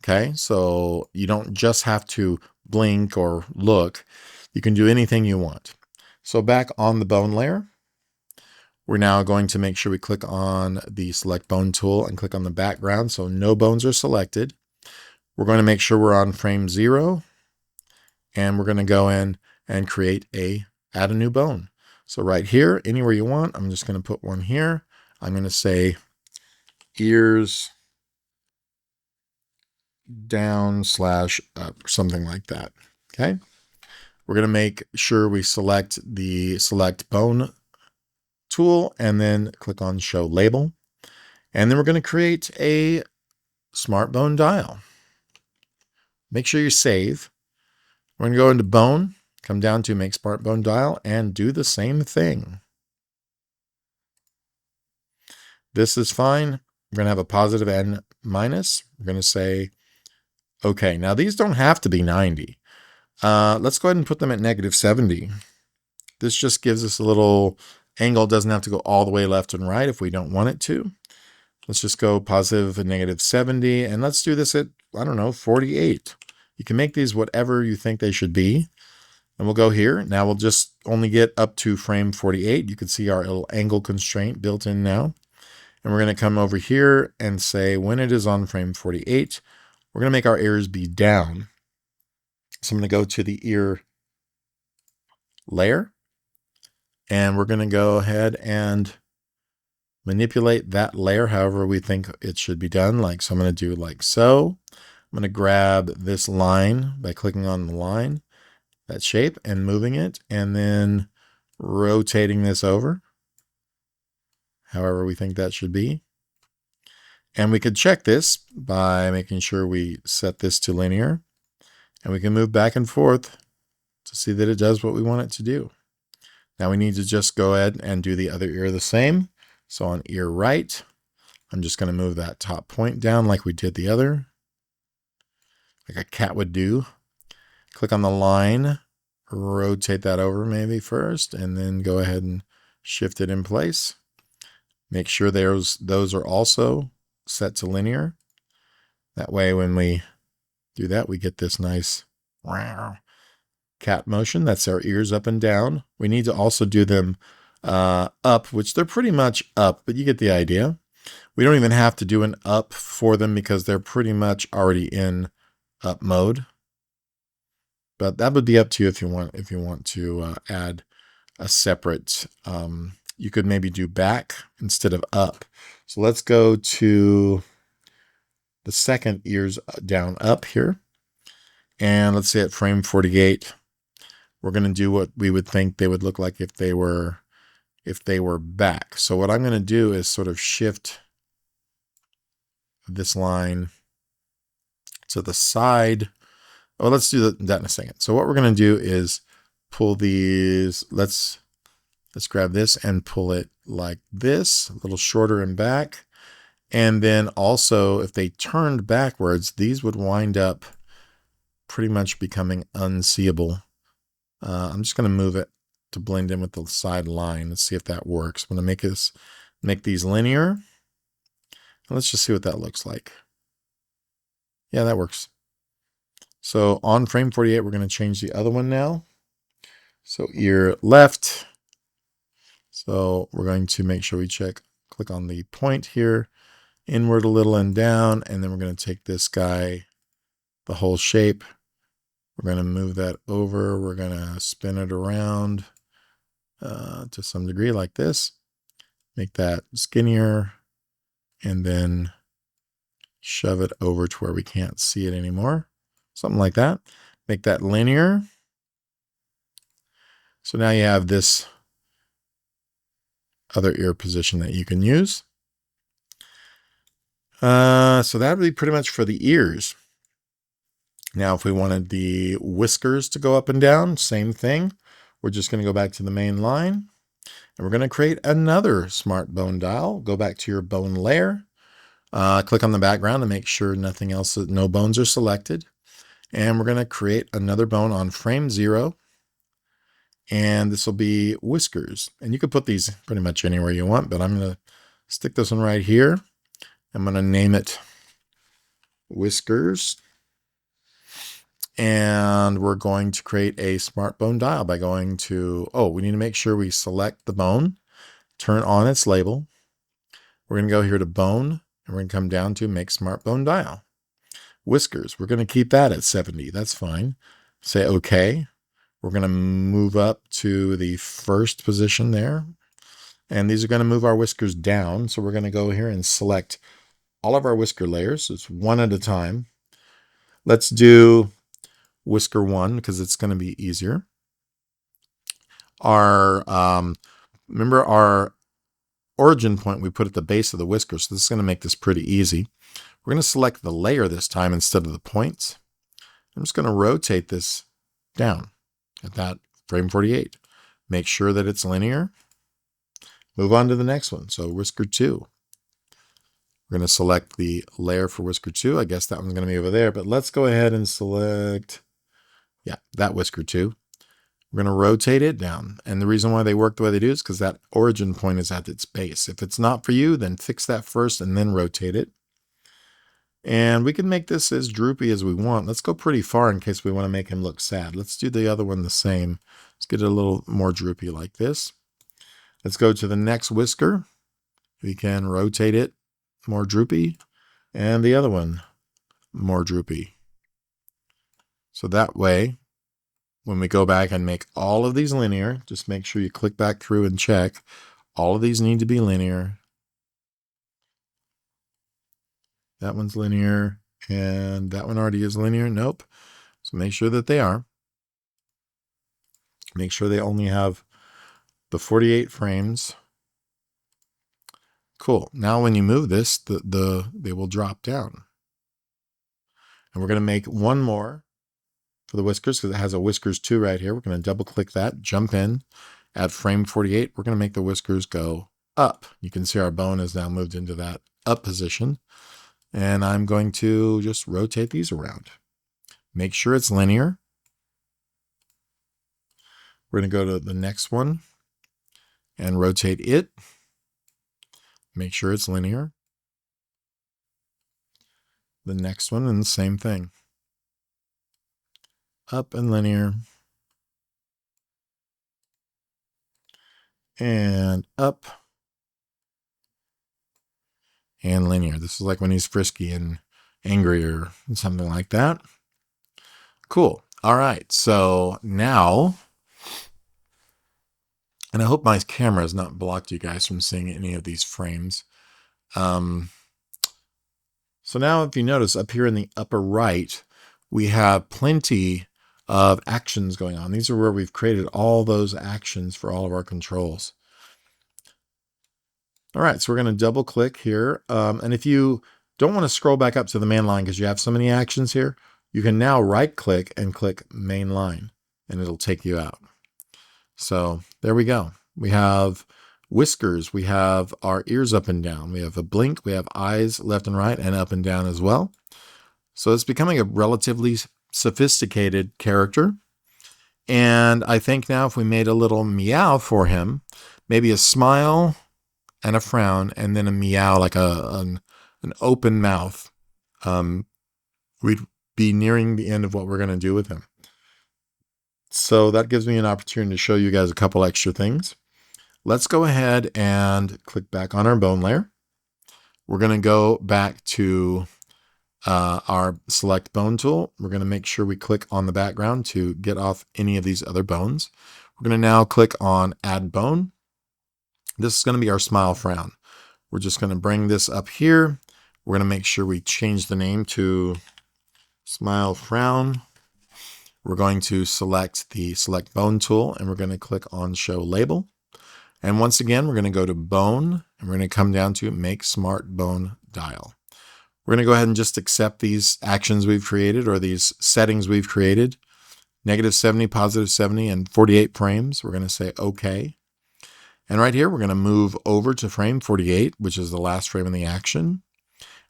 Okay, so you don't just have to blink or look. You can do anything you want. So back on the bone layer, we're now going to make sure we click on the Select Bone tool and click on the background so no bones are selected. We're going to make sure we're on frame 0, and we're going to go in and add a new bone. So right here, anywhere you want, I'm just going to put one here. I'm going to say ears down / up, something like that. Okay. We're going to make sure we select the Select Bone tool and then click on Show Label. And then we're going to create a Smart Bone dial. Make sure you save. We're going to go into Bone, come down to Make Smart Bone dial, and do the same thing. This is fine. We're going to have a positive and minus. We're going to say, okay. Now these don't have to be 90. Let's go ahead and put them at -70. This just gives us a little angle. It doesn't have to go all the way left and right if we don't want it to. Let's just go positive and -70. And let's do this at, 48. You can make these whatever you think they should be. And we'll go here. Now we'll just only get up to frame 48. You can see our little angle constraint built in now. And we're going to come over here and say when it is on frame 48, we're going to make our ears be down. So I'm going to go to the ear layer, and we're going to go ahead and manipulate that layer however we think it should be done. So I'm going to do like so. I'm going to grab this line by clicking on the line, that shape, and moving it, and then rotating this over however we think that should be. And we could check this by making sure we set this to linear. And we can move back and forth to see that it does what we want it to do. Now we need to just go ahead and do the other ear the same. So on ear right, I'm just going to move that top point down like we did the other, like a cat would do. Click on the line, rotate that over maybe first, and then go ahead and shift it in place. Make sure those are also set to linear. That way when we do that, we get this nice cat motion. That's our ears up and down. We need to also do them up, which they're pretty much up, but you get the idea. We don't even have to do an up for them because they're pretty much already in up mode. But that would be up to you if you want to add a separate, you could maybe do back instead of up. So let's go to the second ears down up here. And let's say at frame 48, we're going to do what we would think they would look like if they were back. So what I'm going to do is sort of shift this line to the side. Oh, let's do that in a second. So what we're going to do is pull these, let's grab this and pull it like this, a little shorter and back. And then also, if they turned backwards, these would wind up pretty much becoming unseeable. I'm just going to move it to blend in with the side line. Let's see if that works. I'm going to make these linear. Let's just see what that looks like. Yeah, that works. So on frame 48, we're going to change the other one now. So ear left. So we're going to make sure we click on the point here, inward a little and down, and then we're going to take this guy, the whole shape. We're going to move that over. We're going to spin it around to some degree like this. Make that skinnier, and then shove it over to where we can't see it anymore. Something like that. Make that linear. So now you have this other ear position that you can use. So that would be pretty much for the ears. Now, if we wanted the whiskers to go up and down, same thing. We're just going to go back to the main line, and we're going to create another smart bone dial. Go back to your bone layer, click on the background to make sure nothing else, no bones are selected. And we're going to create another bone on frame 0. And this will be whiskers. And you can put these pretty much anywhere you want, but I'm going to stick this one right here. I'm going to name it whiskers. And we're going to create a smart bone dial by going to, we need to make sure we select the bone, turn on its label. We're going to go here to bone, and we're going to come down to make smart bone dial. Whiskers, we're going to keep that at 70. That's fine. Say OK. We're going to move up to the first position there. And these are going to move our whiskers down. So we're going to go here and select all of our whisker layers. It's one at a time. Let's do whisker 1 because it's going to be easier. Remember our origin point we put at the base of the whisker. So this is going to make this pretty easy. We're going to select the layer this time instead of the points. I'm just going to rotate this down at that frame 48. Make sure that it's linear. Move on to the next one. So whisker 2. We're going to select the layer for whisker 2. I guess that one's going to be over there, but let's go ahead and select, that whisker 2. We're going to rotate it down. And the reason why they work the way they do is because that origin point is at its base. If it's not for you, then fix that first and then rotate it. And we can make this as droopy as we want. Let's go pretty far in case we want to make him look sad. Let's do the other one the same. Let's get it a little more droopy like this. Let's go to the next whisker. We can rotate it more droopy. And the other one more droopy. So that way, when we go back and make all of these linear, just make sure you click back through and check. All of these need to be linear. That one's linear, and that one already is linear. Nope. So make sure that they are. Make sure they only have the 48 frames. Cool. Now when you move this, they will drop down. And we're going to make one more for the whiskers because it has a whiskers 2 right here. We're going to double click that, jump in. At frame 48, we're going to make the whiskers go up. You can see our bone is now moved into that up position. And I'm going to just rotate these around. Make sure it's linear. We're going to go to the next one and rotate it. Make sure it's linear. The next one and the same thing. Up and linear. and up and linear. This is like when he's frisky and angry or something like that. Cool. All right. So now, and I hope my camera has not blocked you guys from seeing any of these frames. So now if you notice up here in the upper right, we have plenty of actions going on. These are where we've created all those actions for all of our controls. All right, so we're going to double click here. And if you don't want to scroll back up to the main line because you have so many actions here, you can now right click and click main line and it'll take you out. So there we go. We have whiskers, we have our ears up and down, we have a blink, we have eyes left and right and up and down as well. So it's becoming a relatively sophisticated character. And I think now if we made a little meow for him, maybe a smile and a frown and then a meow, like an open mouth, we'd be nearing the end of what we're going to do with him. So that gives me an opportunity to show you guys a couple extra things. Let's go ahead and click back on our bone layer. We're going to go back to our select bone tool. We're going to make sure we click on the background to get off any of these other bones. We're going to now click on add bone. This is going to be our smile frown. We're just going to bring this up here. We're going to make sure we change the name to smile frown. We're going to select the select bone tool and we're going to click on show label. And once again, we're going to go to bone and we're going to come down to make smart bone dial. We're going to go ahead and just accept these actions we've created or these settings we've created. -70, +70, and 48 frames. We're going to say OK. And right here, we're going to move over to frame 48, which is the last frame in the action.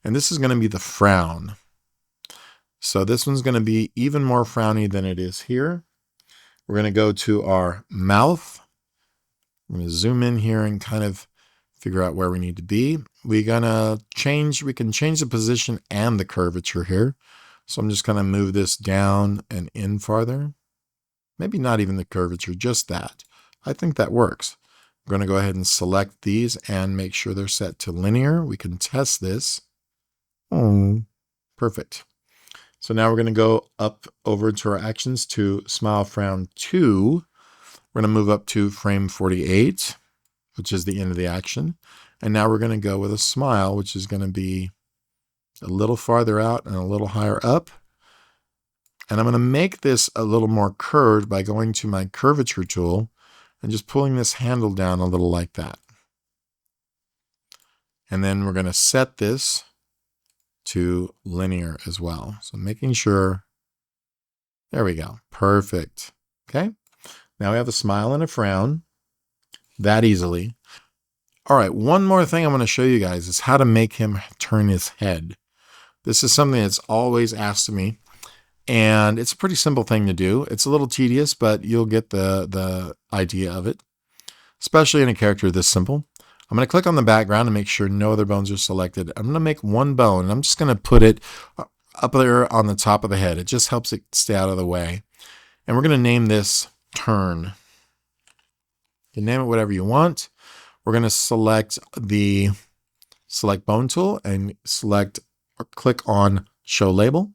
And this is going to be the frown. So this one's going to be even more frowny than it is here. We're going to go to our mouth. We're going to zoom in here and kind of figure out where we need to be. We can change the position and the curvature here. So I'm just going to move this down and in farther. Maybe not even the curvature, just that. I think that works. We're going to go ahead and select these and make sure they're set to linear. We can test this. Perfect. So now we're going to go up over to our actions to smile frown 2. We're going to move up to frame 48, which is the end of the action. And now we're going to go with a smile, which is going to be a little farther out and a little higher up. And I'm going to make this a little more curved by going to my curvature tool and just pulling this handle down a little like that. And then we're going to set this to linear as well. So making sure, there we go. Perfect. Okay. Now we have a smile and a frown that easily. All right. One more thing I want to show you guys is how to make him turn his head. This is something that's always asked of me, and it's a pretty simple thing to do. It's a little tedious, but you'll get the idea of it, especially in a character this simple. I'm going to click on the background and make sure no other bones are selected. I'm going to make one bone, and I'm just going to put it up there on the top of the head. It just helps it stay out of the way. And we're going to name this turn. You can name it whatever you want. We're going to select the select bone tool and select or click on show label.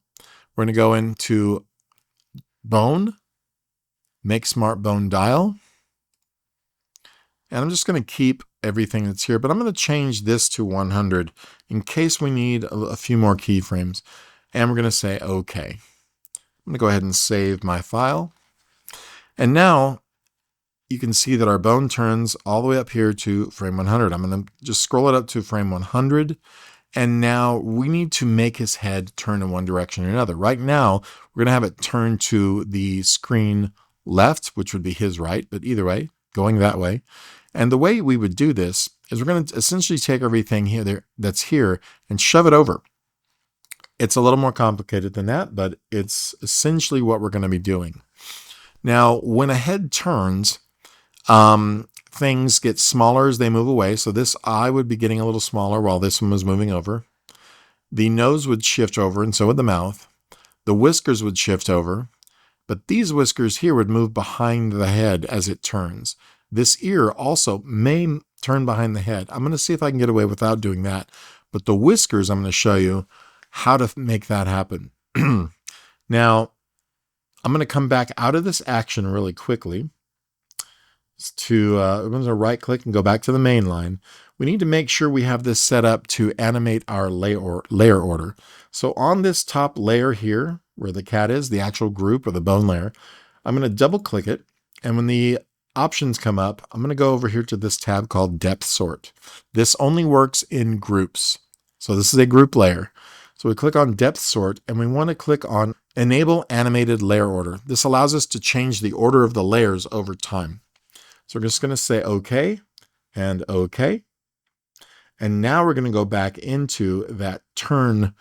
We're going to go into bone, make smart bone dial. And I'm just going to keep everything that's here, but I'm going to change this to 100 in case we need a few more keyframes. And we're going to say OK. I'm going to go ahead and save my file. And now you can see that our bone turns all the way up here to frame 100. I'm going to just scroll it up to frame 100. And now we need to make his head turn in one direction or another. Right now, we're going to have it turn to the screen left, which would be his right, but either way, going that way. And the way we would do this is we're going to essentially take everything here that's here and shove it over. It's a little more complicated than that, but it's essentially what we're going to be doing. Now, when a head turns, things get smaller as they move away. So this eye would be getting a little smaller while this one was moving over. The nose would shift over, and so would the mouth. The whiskers would shift over, but these whiskers here would move behind the head as it turns. This ear also may turn behind the head. I'm going to see if I can get away without doing that. But the whiskers, I'm going to show you how to make that happen. Now, I'm going to come back out of this action really quickly. I'm going to right click and go back to the main line. We need to make sure we have this set up to animate our layer order. So on this top layer here, where the cat is, the actual group or the bone layer, I'm going to double click it. And when the options come up, I'm going to go over here to this tab called Depth Sort. This only works in groups. So this is a group layer. So we click on Depth Sort and we want to click on Enable Animated Layer Order. This allows us to change the order of the layers over time. So we're just going to say OK and OK. And now we're going to go back into that turn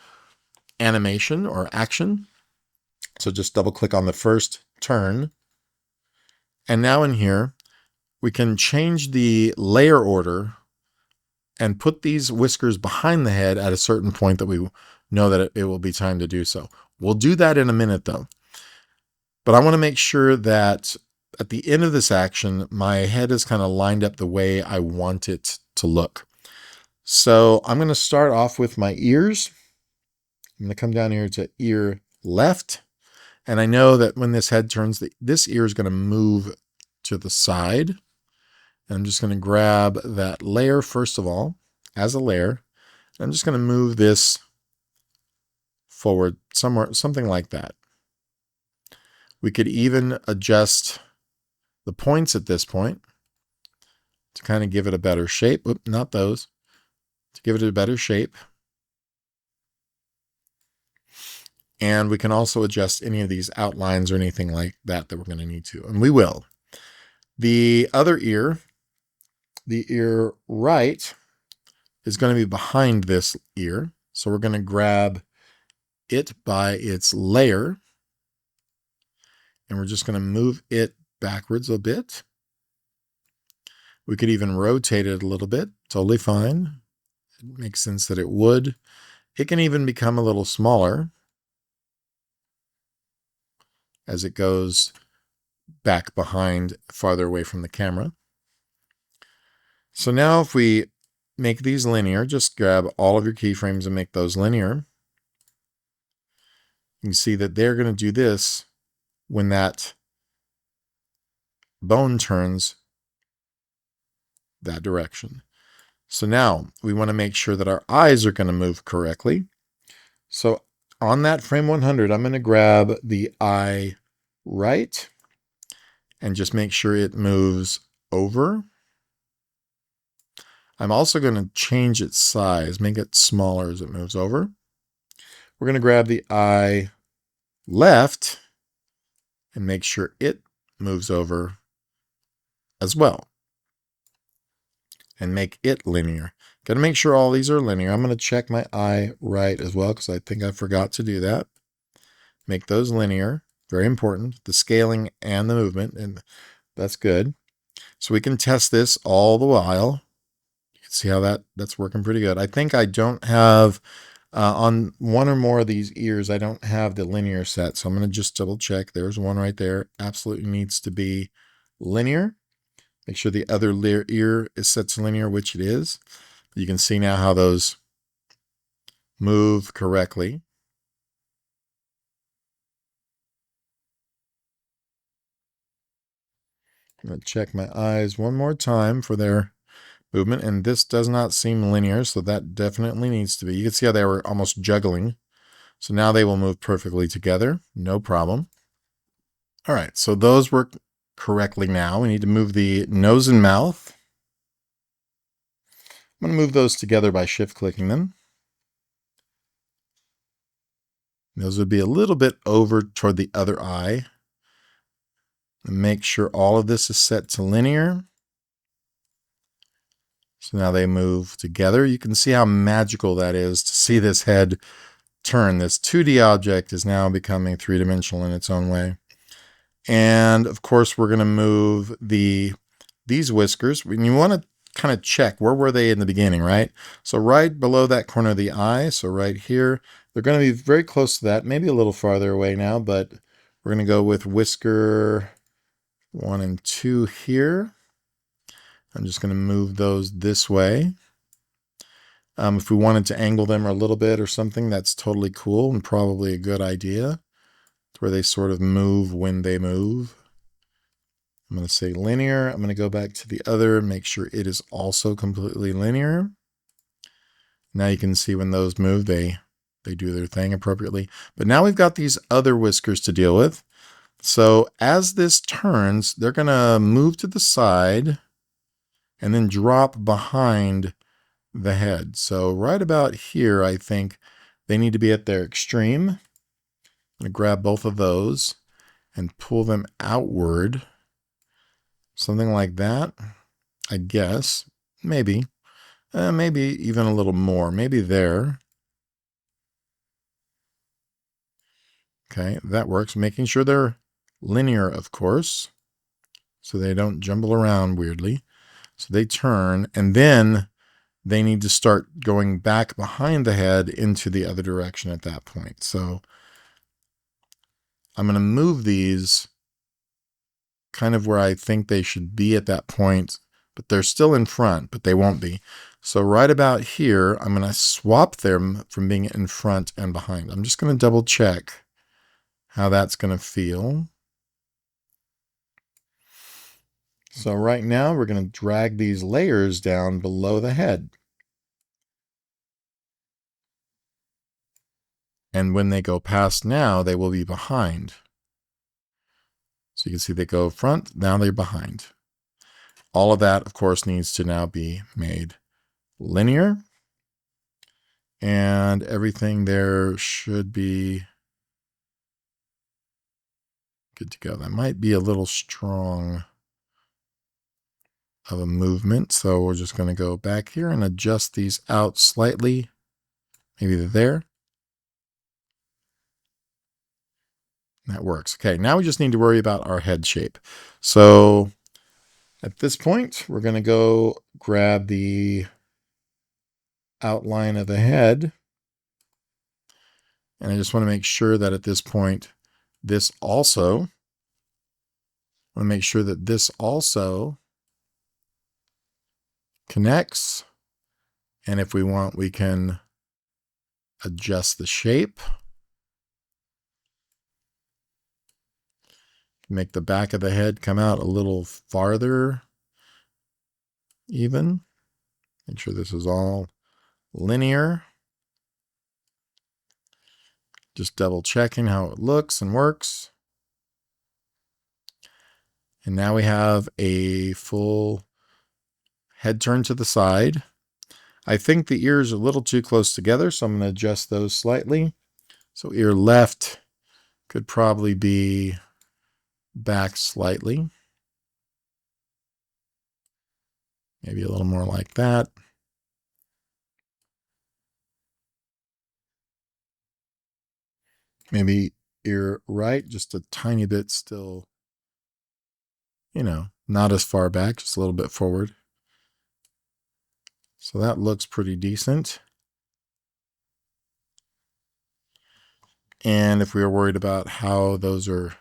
animation or action. So just double click on the first turn. And now in here, we can change the layer order and put these whiskers behind the head at a certain point that we know that it will be time to do so. We'll do that in a minute though. But I want to make sure that at the end of this action, my head is kind of lined up the way I want it to look. So I'm going to start off with my ears. I'm going to come down here to ear left. And I know that when this head turns, this ear is going to move to the side. And I'm just going to grab that layer first of all, as a layer. I'm just going to move this forward somewhere, something like that. We could even adjust the points at this point to kind of give it a better shape. Oop, not those. To give it a better shape. And we can also adjust any of these outlines or anything like that we're going to need to. And we will. The other ear, the ear right, is going to be behind this ear. So we're going to grab it by its layer. And we're just going to move it backwards a bit. We could even rotate it a little bit. Totally fine. It makes sense that it would. It can even become a little smaller as it goes back behind, farther away from the camera. So now if we make these linear, just grab all of your keyframes and make those linear. You can see that they're going to do this when that bone turns that direction. So now we want to make sure that our eyes are going to move correctly. So on that frame 100, I'm going to grab the eye right and just make sure it moves over. I'm also going to change its size, make it smaller as it moves over. We're going to grab the eye left and make sure it moves over as well. And make it linear. Got to make sure all these are linear. I'm going to check my eye right as well because I think I forgot to do that. Make those linear. Very important. The scaling and the movement. And that's good. So we can test this all the while. You can see how that's working pretty good. I think I don't have, on one or more of these ears, I don't have the linear set. So I'm going to just double check. There's one right there. Absolutely needs to be linear. Make sure the other ear is set to linear, which it is. You can see now how those move correctly. I'm going to check my eyes one more time for their movement, and this does not seem linear, so that definitely needs to be. You can see how they were almost juggling. So now they will move perfectly together, no problem. All right, so those work correctly now. We need to move the nose and mouth. I'm going to move those together by shift-clicking them. Those would be a little bit over toward the other eye. And make sure all of this is set to linear. So now they move together. You can see how magical that is to see this head turn. This 2D object is now becoming three-dimensional in its own way. And of course, we're going to move these whiskers. And you want to kind of check, where were they in the beginning, right? So right below that corner of the eye, so right here, they're going to be very close to that, maybe a little farther away now, but we're going to go with whisker 1 and 2 here. I'm just going to move those this way. If we wanted to angle them a little bit or something, that's totally cool and probably a good idea. It's where they sort of move when they move. I'm going to say linear. I'm going to go back to the other, make sure it is also completely linear. Now you can see when those move, they do their thing appropriately. But now we've got these other whiskers to deal with. So as this turns, they're going to move to the side and then drop behind the head. So right about here, I think they need to be at their extreme. I'm going to grab both of those and pull them outward. Something like that, I guess. Maybe. Maybe even a little more. Maybe there. Okay, that works. Making sure they're linear, of course, so they don't jumble around weirdly. So they turn, and then they need to start going back behind the head into the other direction at that point. So I'm going to move these kind of where I think they should be at that point, but they're still in front, but they won't be. So right about here, I'm going to swap them from being in front and behind. I'm just going to double check how that's going to feel. So right now we're going to drag these layers down below the head. And when they go past now, they will be behind. So you can see they go front, now they're behind. All of that, of course, needs to now be made linear. And everything there should be good to go. That might be a little strong of a movement. So we're just going to go back here and adjust these out slightly. Maybe they're there. That works. Okay, now we just need to worry about our head shape. So at this point, we're going to go grab the outline of the head. And I just want to make sure that at this point, this also, I want to make sure that this also connects. And if we want, we can adjust the shape. Make the back of the head come out a little farther even. Make sure this is all linear. Just double checking how it looks and works. And now we have a full head turn to the side. I think the ears are a little too close together, so I'm going to adjust those slightly. So ear left could probably be back slightly. Maybe a little more like that. Maybe ear right, just a tiny bit still, you know, not as far back, just a little bit forward. So that looks pretty decent. And if we are worried about how those are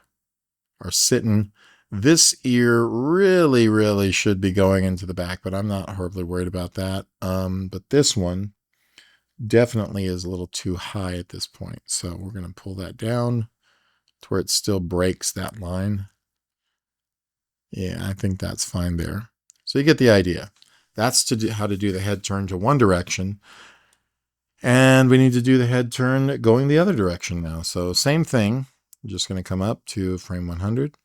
sitting, this ear really should be going into the back, but I'm not horribly worried about that. But this one definitely is a little too high at this point. So we're going to pull that down to where it still breaks that line. Yeah, I think that's fine there. So you get the idea. That's to do, how to do the head turn to one direction. And we need to do the head turn going the other direction now. So same thing. I'm just going to come up to frame 100.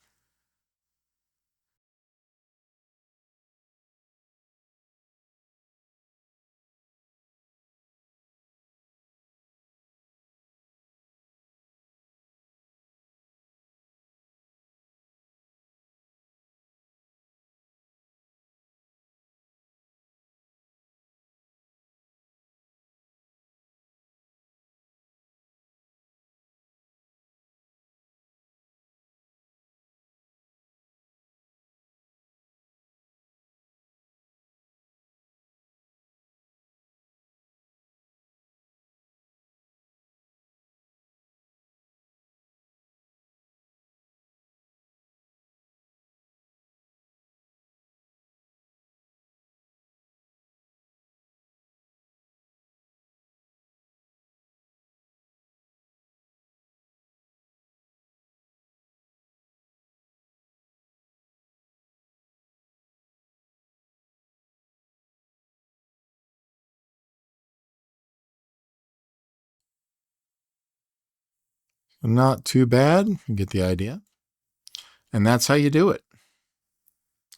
Not too bad. You get the idea. And that's how you do it.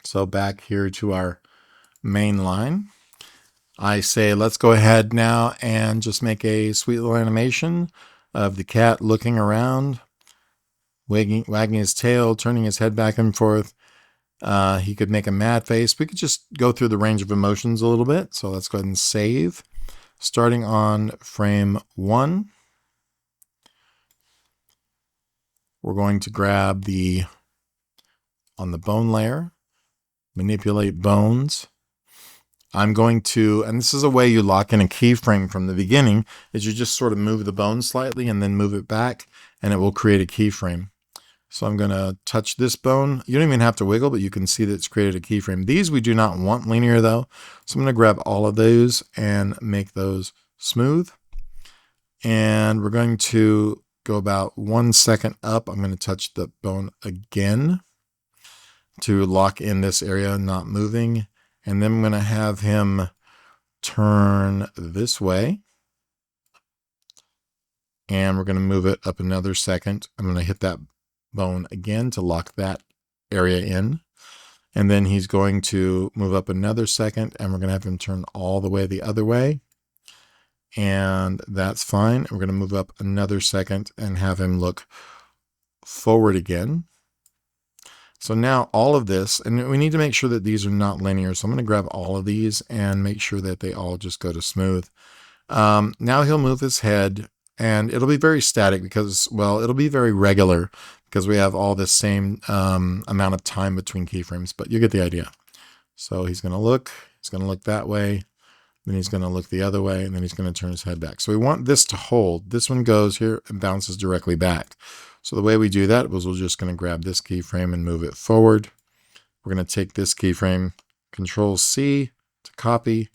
So back here to our main line, I say, let's go ahead now and just make a sweet little animation of the cat looking around, wagging his tail, turning his head back and forth. He could make a mad face. We could just go through the range of emotions a little bit. So let's go ahead and save. Starting on frame 1, we're going to grab on the bone layer, manipulate bones. I'm going to, and this is a way you lock in a keyframe from the beginning, is you just sort of move the bone slightly and then move it back, and it will create a keyframe. So I'm going to touch this bone. You don't even have to wiggle, but you can see that it's created a keyframe. These we do not want linear though. So I'm going to grab all of those and make those smooth. And we're going to go about 1 second up. I'm going to touch the bone again to lock in this area, not moving. And then I'm going to have him turn this way. And we're going to move it up another second. I'm going to hit that bone again to lock that area in. And then he's going to move up another second, and we're going to have him turn all the way the other way. And that's fine. We're going to move up another second and have him look forward again. So now all of this, and we need to make sure that these are not linear. So I'm going to grab all of these and make sure that they all just go to smooth. Now he'll move his head, and it'll be very static because, well, it'll be very regular because we have all this same amount of time between keyframes, but you get the idea. So he's going to look that way, then he's going to look the other way, and then he's going to turn his head back. So we want this to hold. This one goes here and bounces directly back. So the way we do that was we're just going to grab this keyframe and move it forward. We're going to take this keyframe, Control C to copy,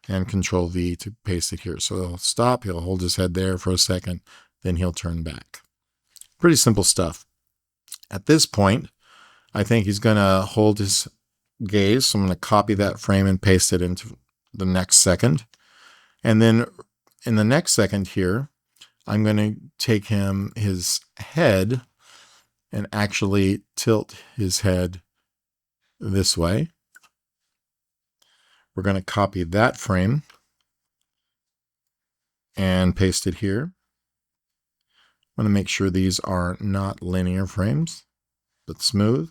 and Control V to paste it here. So he'll stop, he'll hold his head there for a second, then he'll turn back. Pretty simple stuff. At this point, I think he's going to hold his gaze. So I'm going to copy that frame and paste it into the next second. And then in the next second here, I'm going to take his head and actually tilt his head this way. We're going to copy that frame and paste it here. I'm going to make sure these are not linear frames, but smooth.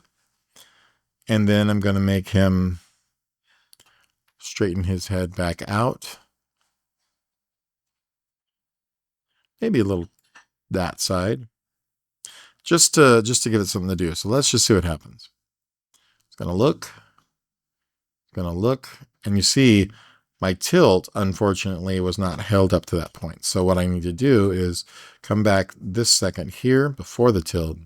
And then I'm going to make him straighten his head back out. Maybe a little that side. Just to give it something to do. So let's just see what happens. It's going to look. It's going to look. And you see my tilt, unfortunately, was not held up to that point. So what I need to do is come back this second here before the tilt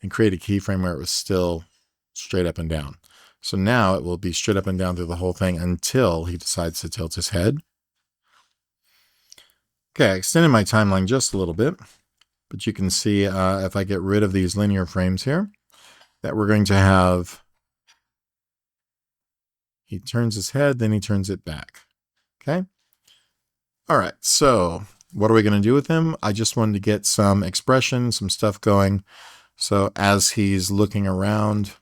and create a keyframe where it was still straight up and down. So now it will be straight up and down through the whole thing until he decides to tilt his head. Okay, I extended my timeline just a little bit, but you can see if I get rid of these linear frames here, that we're going to have, he turns his head, then he turns it back. Okay. All right. So what are we going to do with him? I just wanted to get some expression, some stuff going. So as he's looking around,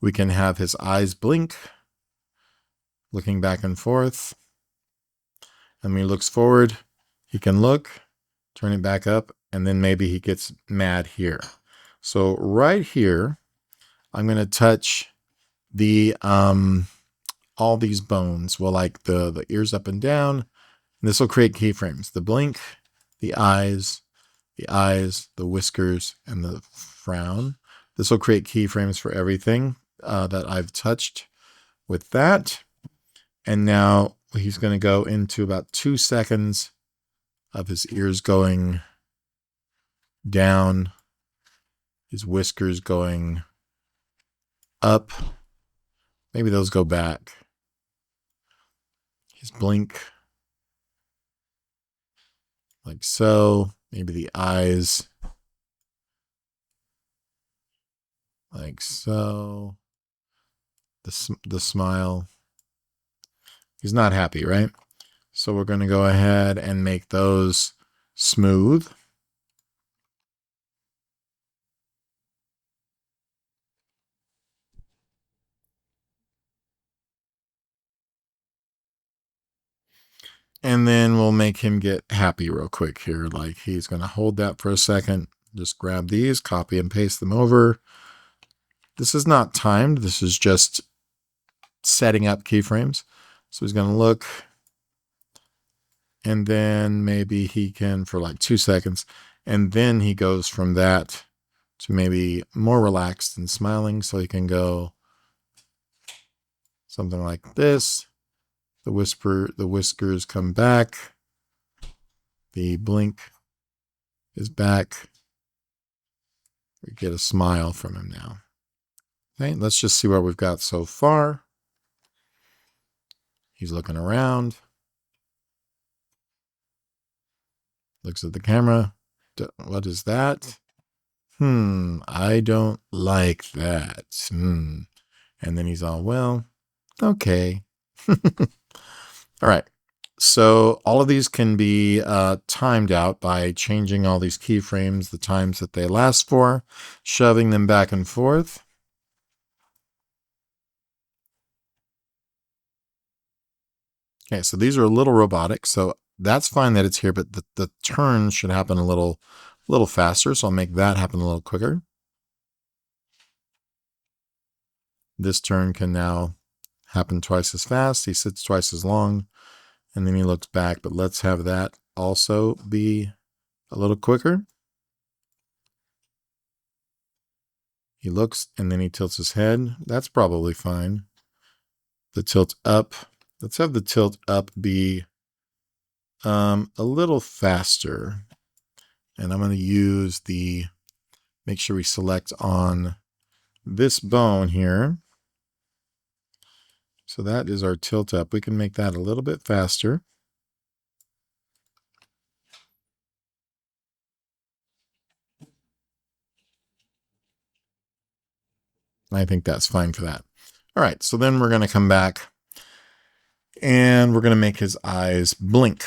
we can have his eyes blink, looking back and forth. And when he looks forward, he can look, turn it back up, and then maybe he gets mad here. So right here, I'm going to touch the all these bones. Well, like the ears up and down. And this will create keyframes. The blink, the eyes, the whiskers, and the frown. This will create keyframes for everything that I've touched with that. And now he's going to go into about 2 seconds of his ears going down, his whiskers going up. Maybe those go back. His blink, like so. Maybe the eyes, like so. The smile. He's not happy, right? So we're going to go ahead and make those smooth. And then we'll make him get happy real quick here. Like he's going to hold that for a second. Just grab these, copy and paste them over. This is not timed. This is just setting up keyframes. So he's going to look, and then maybe he can for like 2 seconds. And then he goes from that to maybe more relaxed and smiling. So he can go something like this. The whiskers come back. The blink is back. We get a smile from him now. Okay, let's just see what we've got so far. He's looking around. Looks at the camera. What is that? I don't like that. And then he's all, well, okay. All right. So all of these can be timed out by changing all these keyframes, the times that they last for, shoving them back and forth. Okay, so these are a little robotic, so that's fine that it's here, but the turn should happen a little faster, so I'll make that happen a little quicker. This turn can now happen twice as fast. He sits twice as long, and then he looks back, but let's have that also be a little quicker. He looks, and then he tilts his head. That's probably fine. The tilt up. Let's have the tilt up be a little faster. And I'm going to use make sure we select on this bone here. So that is our tilt up. We can make that a little bit faster. I think that's fine for that. All right, so then we're going to come back and we're going to make his eyes blink,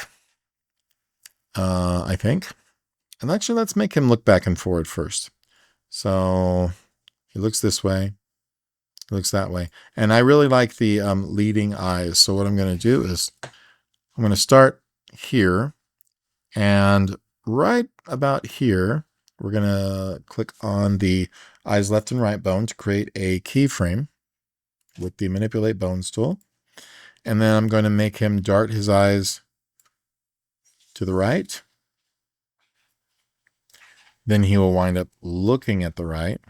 I think. And actually, let's make him look back and forward first. So he looks this way, he looks that way. And I really like the leading eyes. So what I'm going to do is I'm going to start here, and right about here, we're going to click on the eyes left and right bone to create a keyframe with the manipulate bones tool. And then I'm going to make him dart his eyes to the right. Then he will wind up looking at the right.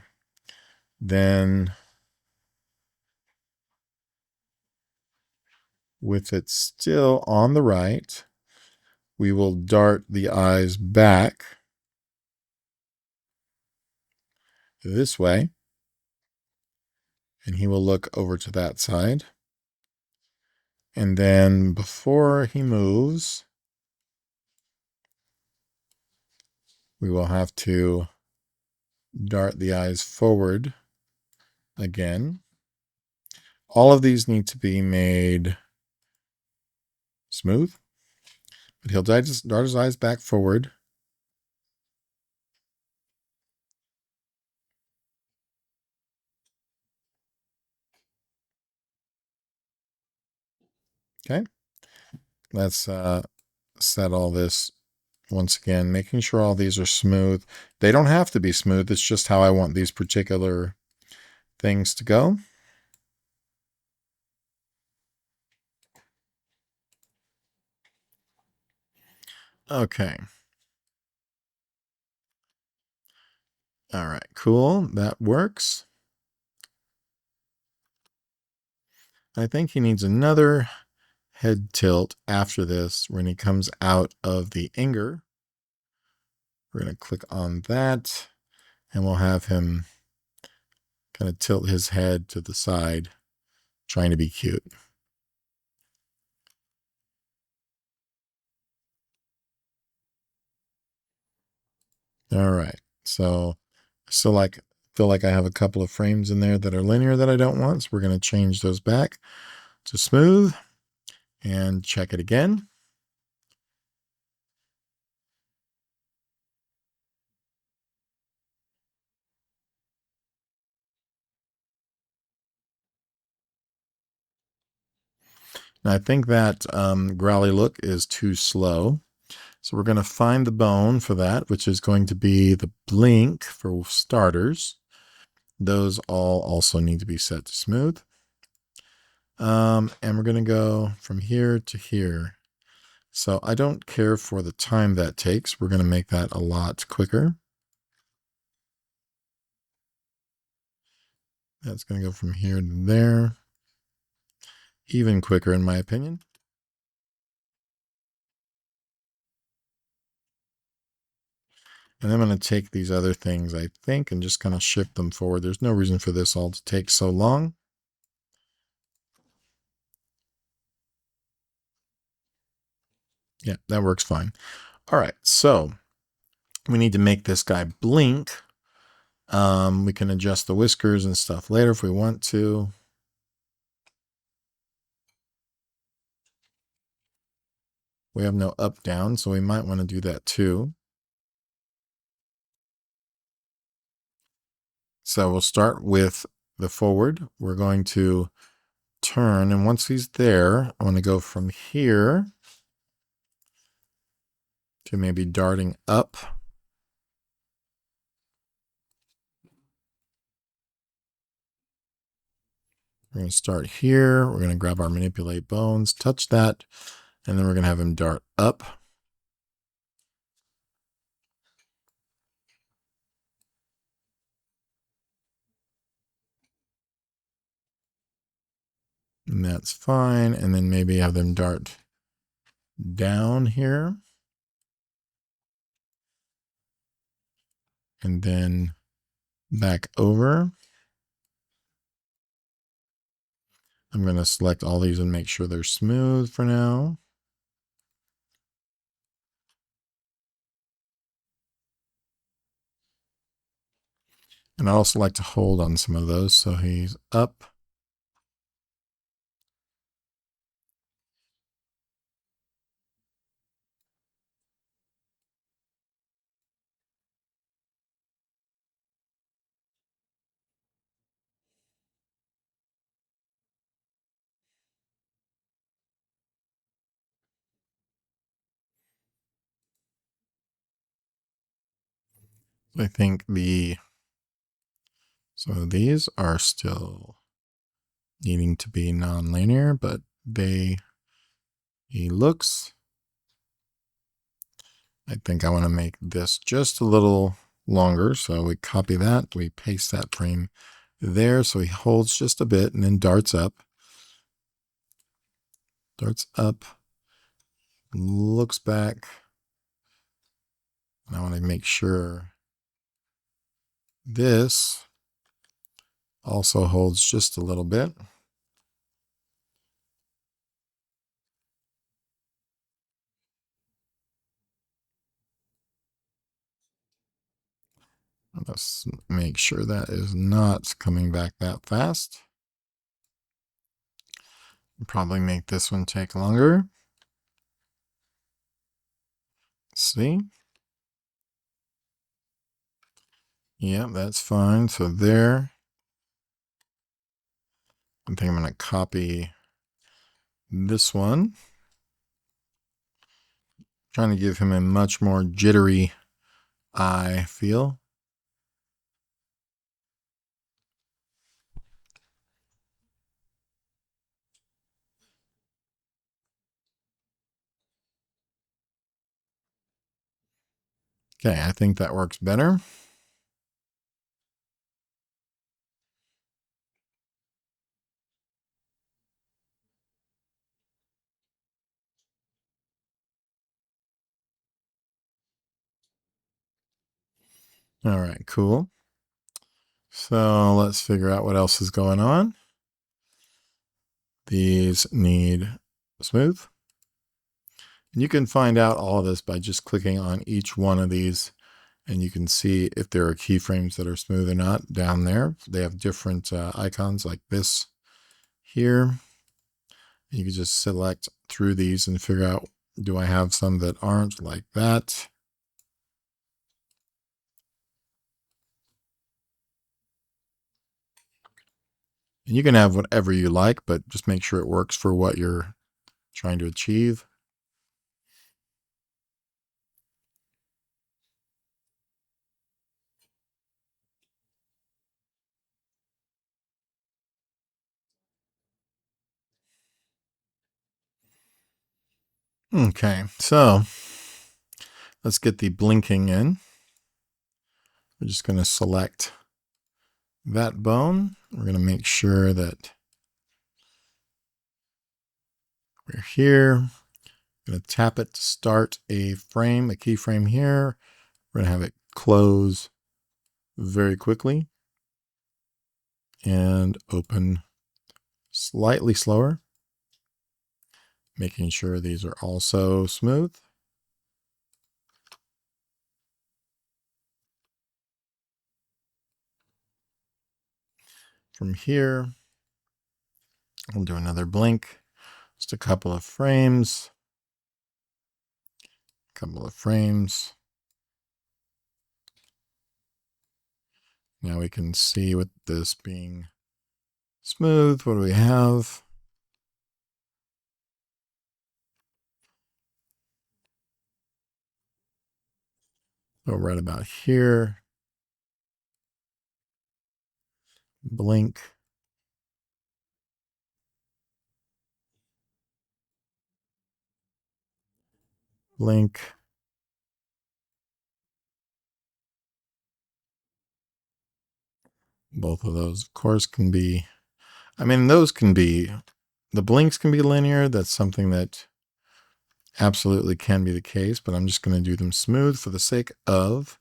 Then with it still on the right, we will dart the eyes back this way. And he will look over to that side. And then before he moves, we will have to dart the eyes forward again. All of these need to be made smooth, but he'll dart his eyes back forward. Okay, let's set all this once again, making sure all these are smooth. They don't have to be smooth. It's just how I want these particular things to go. Okay. All right, cool. That works. I think he needs another head tilt after this when he comes out of the Inger. We're going to click on that, and we'll have him kind of tilt his head to the side, trying to be cute. All right, so feel like I have a couple of frames in there that are linear that I don't want, so we're going to change those back to smooth and check it again. And I think that growly look is too slow. So we're going to find the bone for that, which is going to be the blink for starters. Those all also need to be set to smooth. And we're going to go from here to here. So I don't care for the time that takes. We're going to make that a lot quicker. That's going to go from here to there. Even quicker, in my opinion. And I'm going to take these other things, I think, and just kind of shift them forward. There's no reason for this all to take so long. Yeah, that works fine. All right, so we need to make this guy blink. We can adjust the whiskers and stuff later if we want to. We have no up down, so we might want to do that too. So we'll start with the forward. We're going to turn, and once he's there, I want to go from here to maybe darting up. We're going to start here. We're going to grab our manipulate bones, touch that, and then we're going to have him dart up. And that's fine. And then maybe have them dart down here. And then back over. I'm going to select all these and make sure they're smooth for now. And I also like to hold on some of those. So he's up. I think so these are still needing to be non-linear, but he looks. I think I want to make this just a little longer. So we copy that, we paste that frame there. So he holds just a bit and then darts up, looks back. And I want to make sure this also holds just a little bit. Let's make sure that is not coming back that fast. Probably make this one take longer. See? Yeah, that's fine. So there. I think I'm going to copy this one. Trying to give him a much more jittery eye feel. Okay, I think that works better. All right, cool. So let's figure out what else is going on. These need smooth. And you can find out all of this by just clicking on each one of these, and you can see if there are keyframes that are smooth or not down there. They have different icons like this here. You can just select through these and figure out, do I have some that aren't like that? And you can have whatever you like, but just make sure it works for what you're trying to achieve. Okay, so let's get the blinking in. We're just going to select that bone. We're going to make sure that we're here. I'm going to tap it to start a frame, a keyframe here. We're going to have it close very quickly and open slightly slower, making sure these are also smooth. From here, I'll do another blink, just a couple of frames, Now we can see with this being smooth, what do we have? So right about here, blink. Blink. Both of those, of course, can be, those can be, the blinks can be linear. That's something that absolutely can be the case, but I'm just going to do them smooth for the sake of.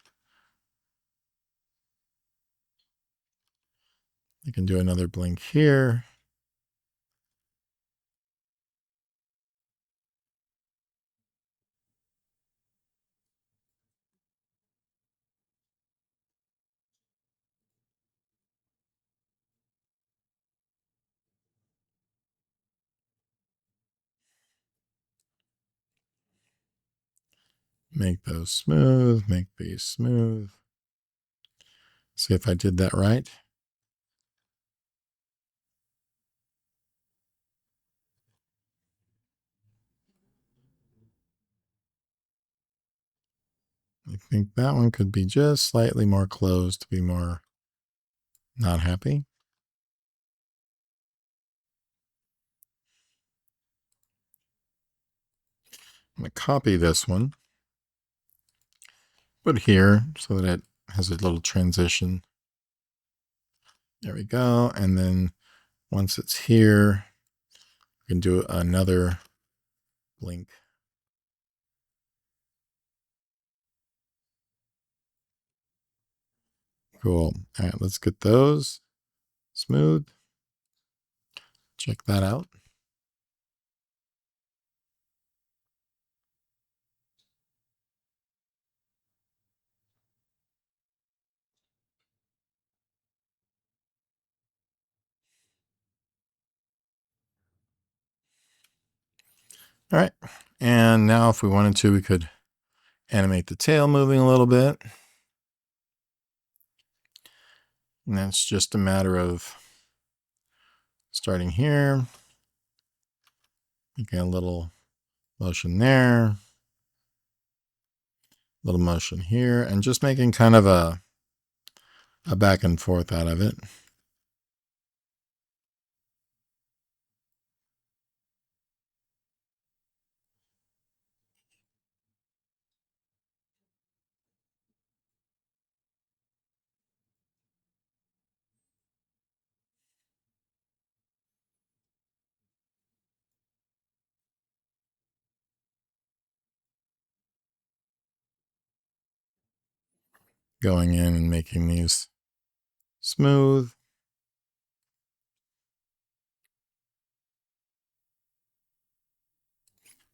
You can do another blink here. Make those smooth, make these smooth. See if I did that right. I think that one could be just slightly more closed to be more not happy. I'm going to copy this one, put it here so that it has a little transition. There we go. And then once it's here, we can do another blink. Cool. All right, let's get those smooth. Check that out. All right. And now if we wanted to, we could animate the tail moving a little bit. And that's just a matter of starting here, making a little motion there, little motion here, and just making kind of a back and forth out of it. Going in and making these smooth.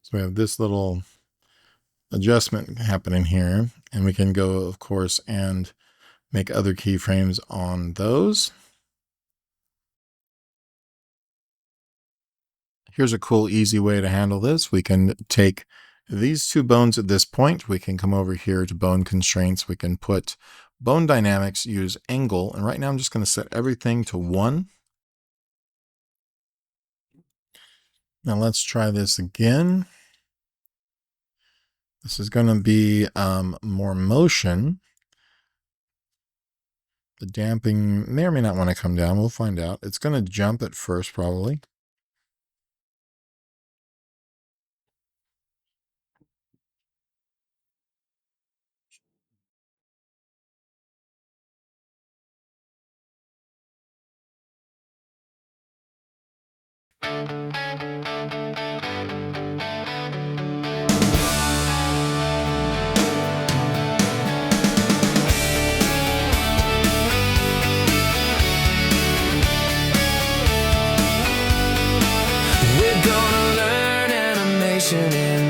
So we have this little adjustment happening here, and we can go, of course, and make other keyframes on those. Here's a cool, easy way to handle this. We can take these two bones at this point. We can come over here to bone constraints. We can put bone dynamics, use angle. And right now I'm just going to set everything to 1. Now let's try this again. This is going to be more motion. The damping may or may not want to come down. We'll find out. It's going to jump at first, probably. We're gonna learn animation in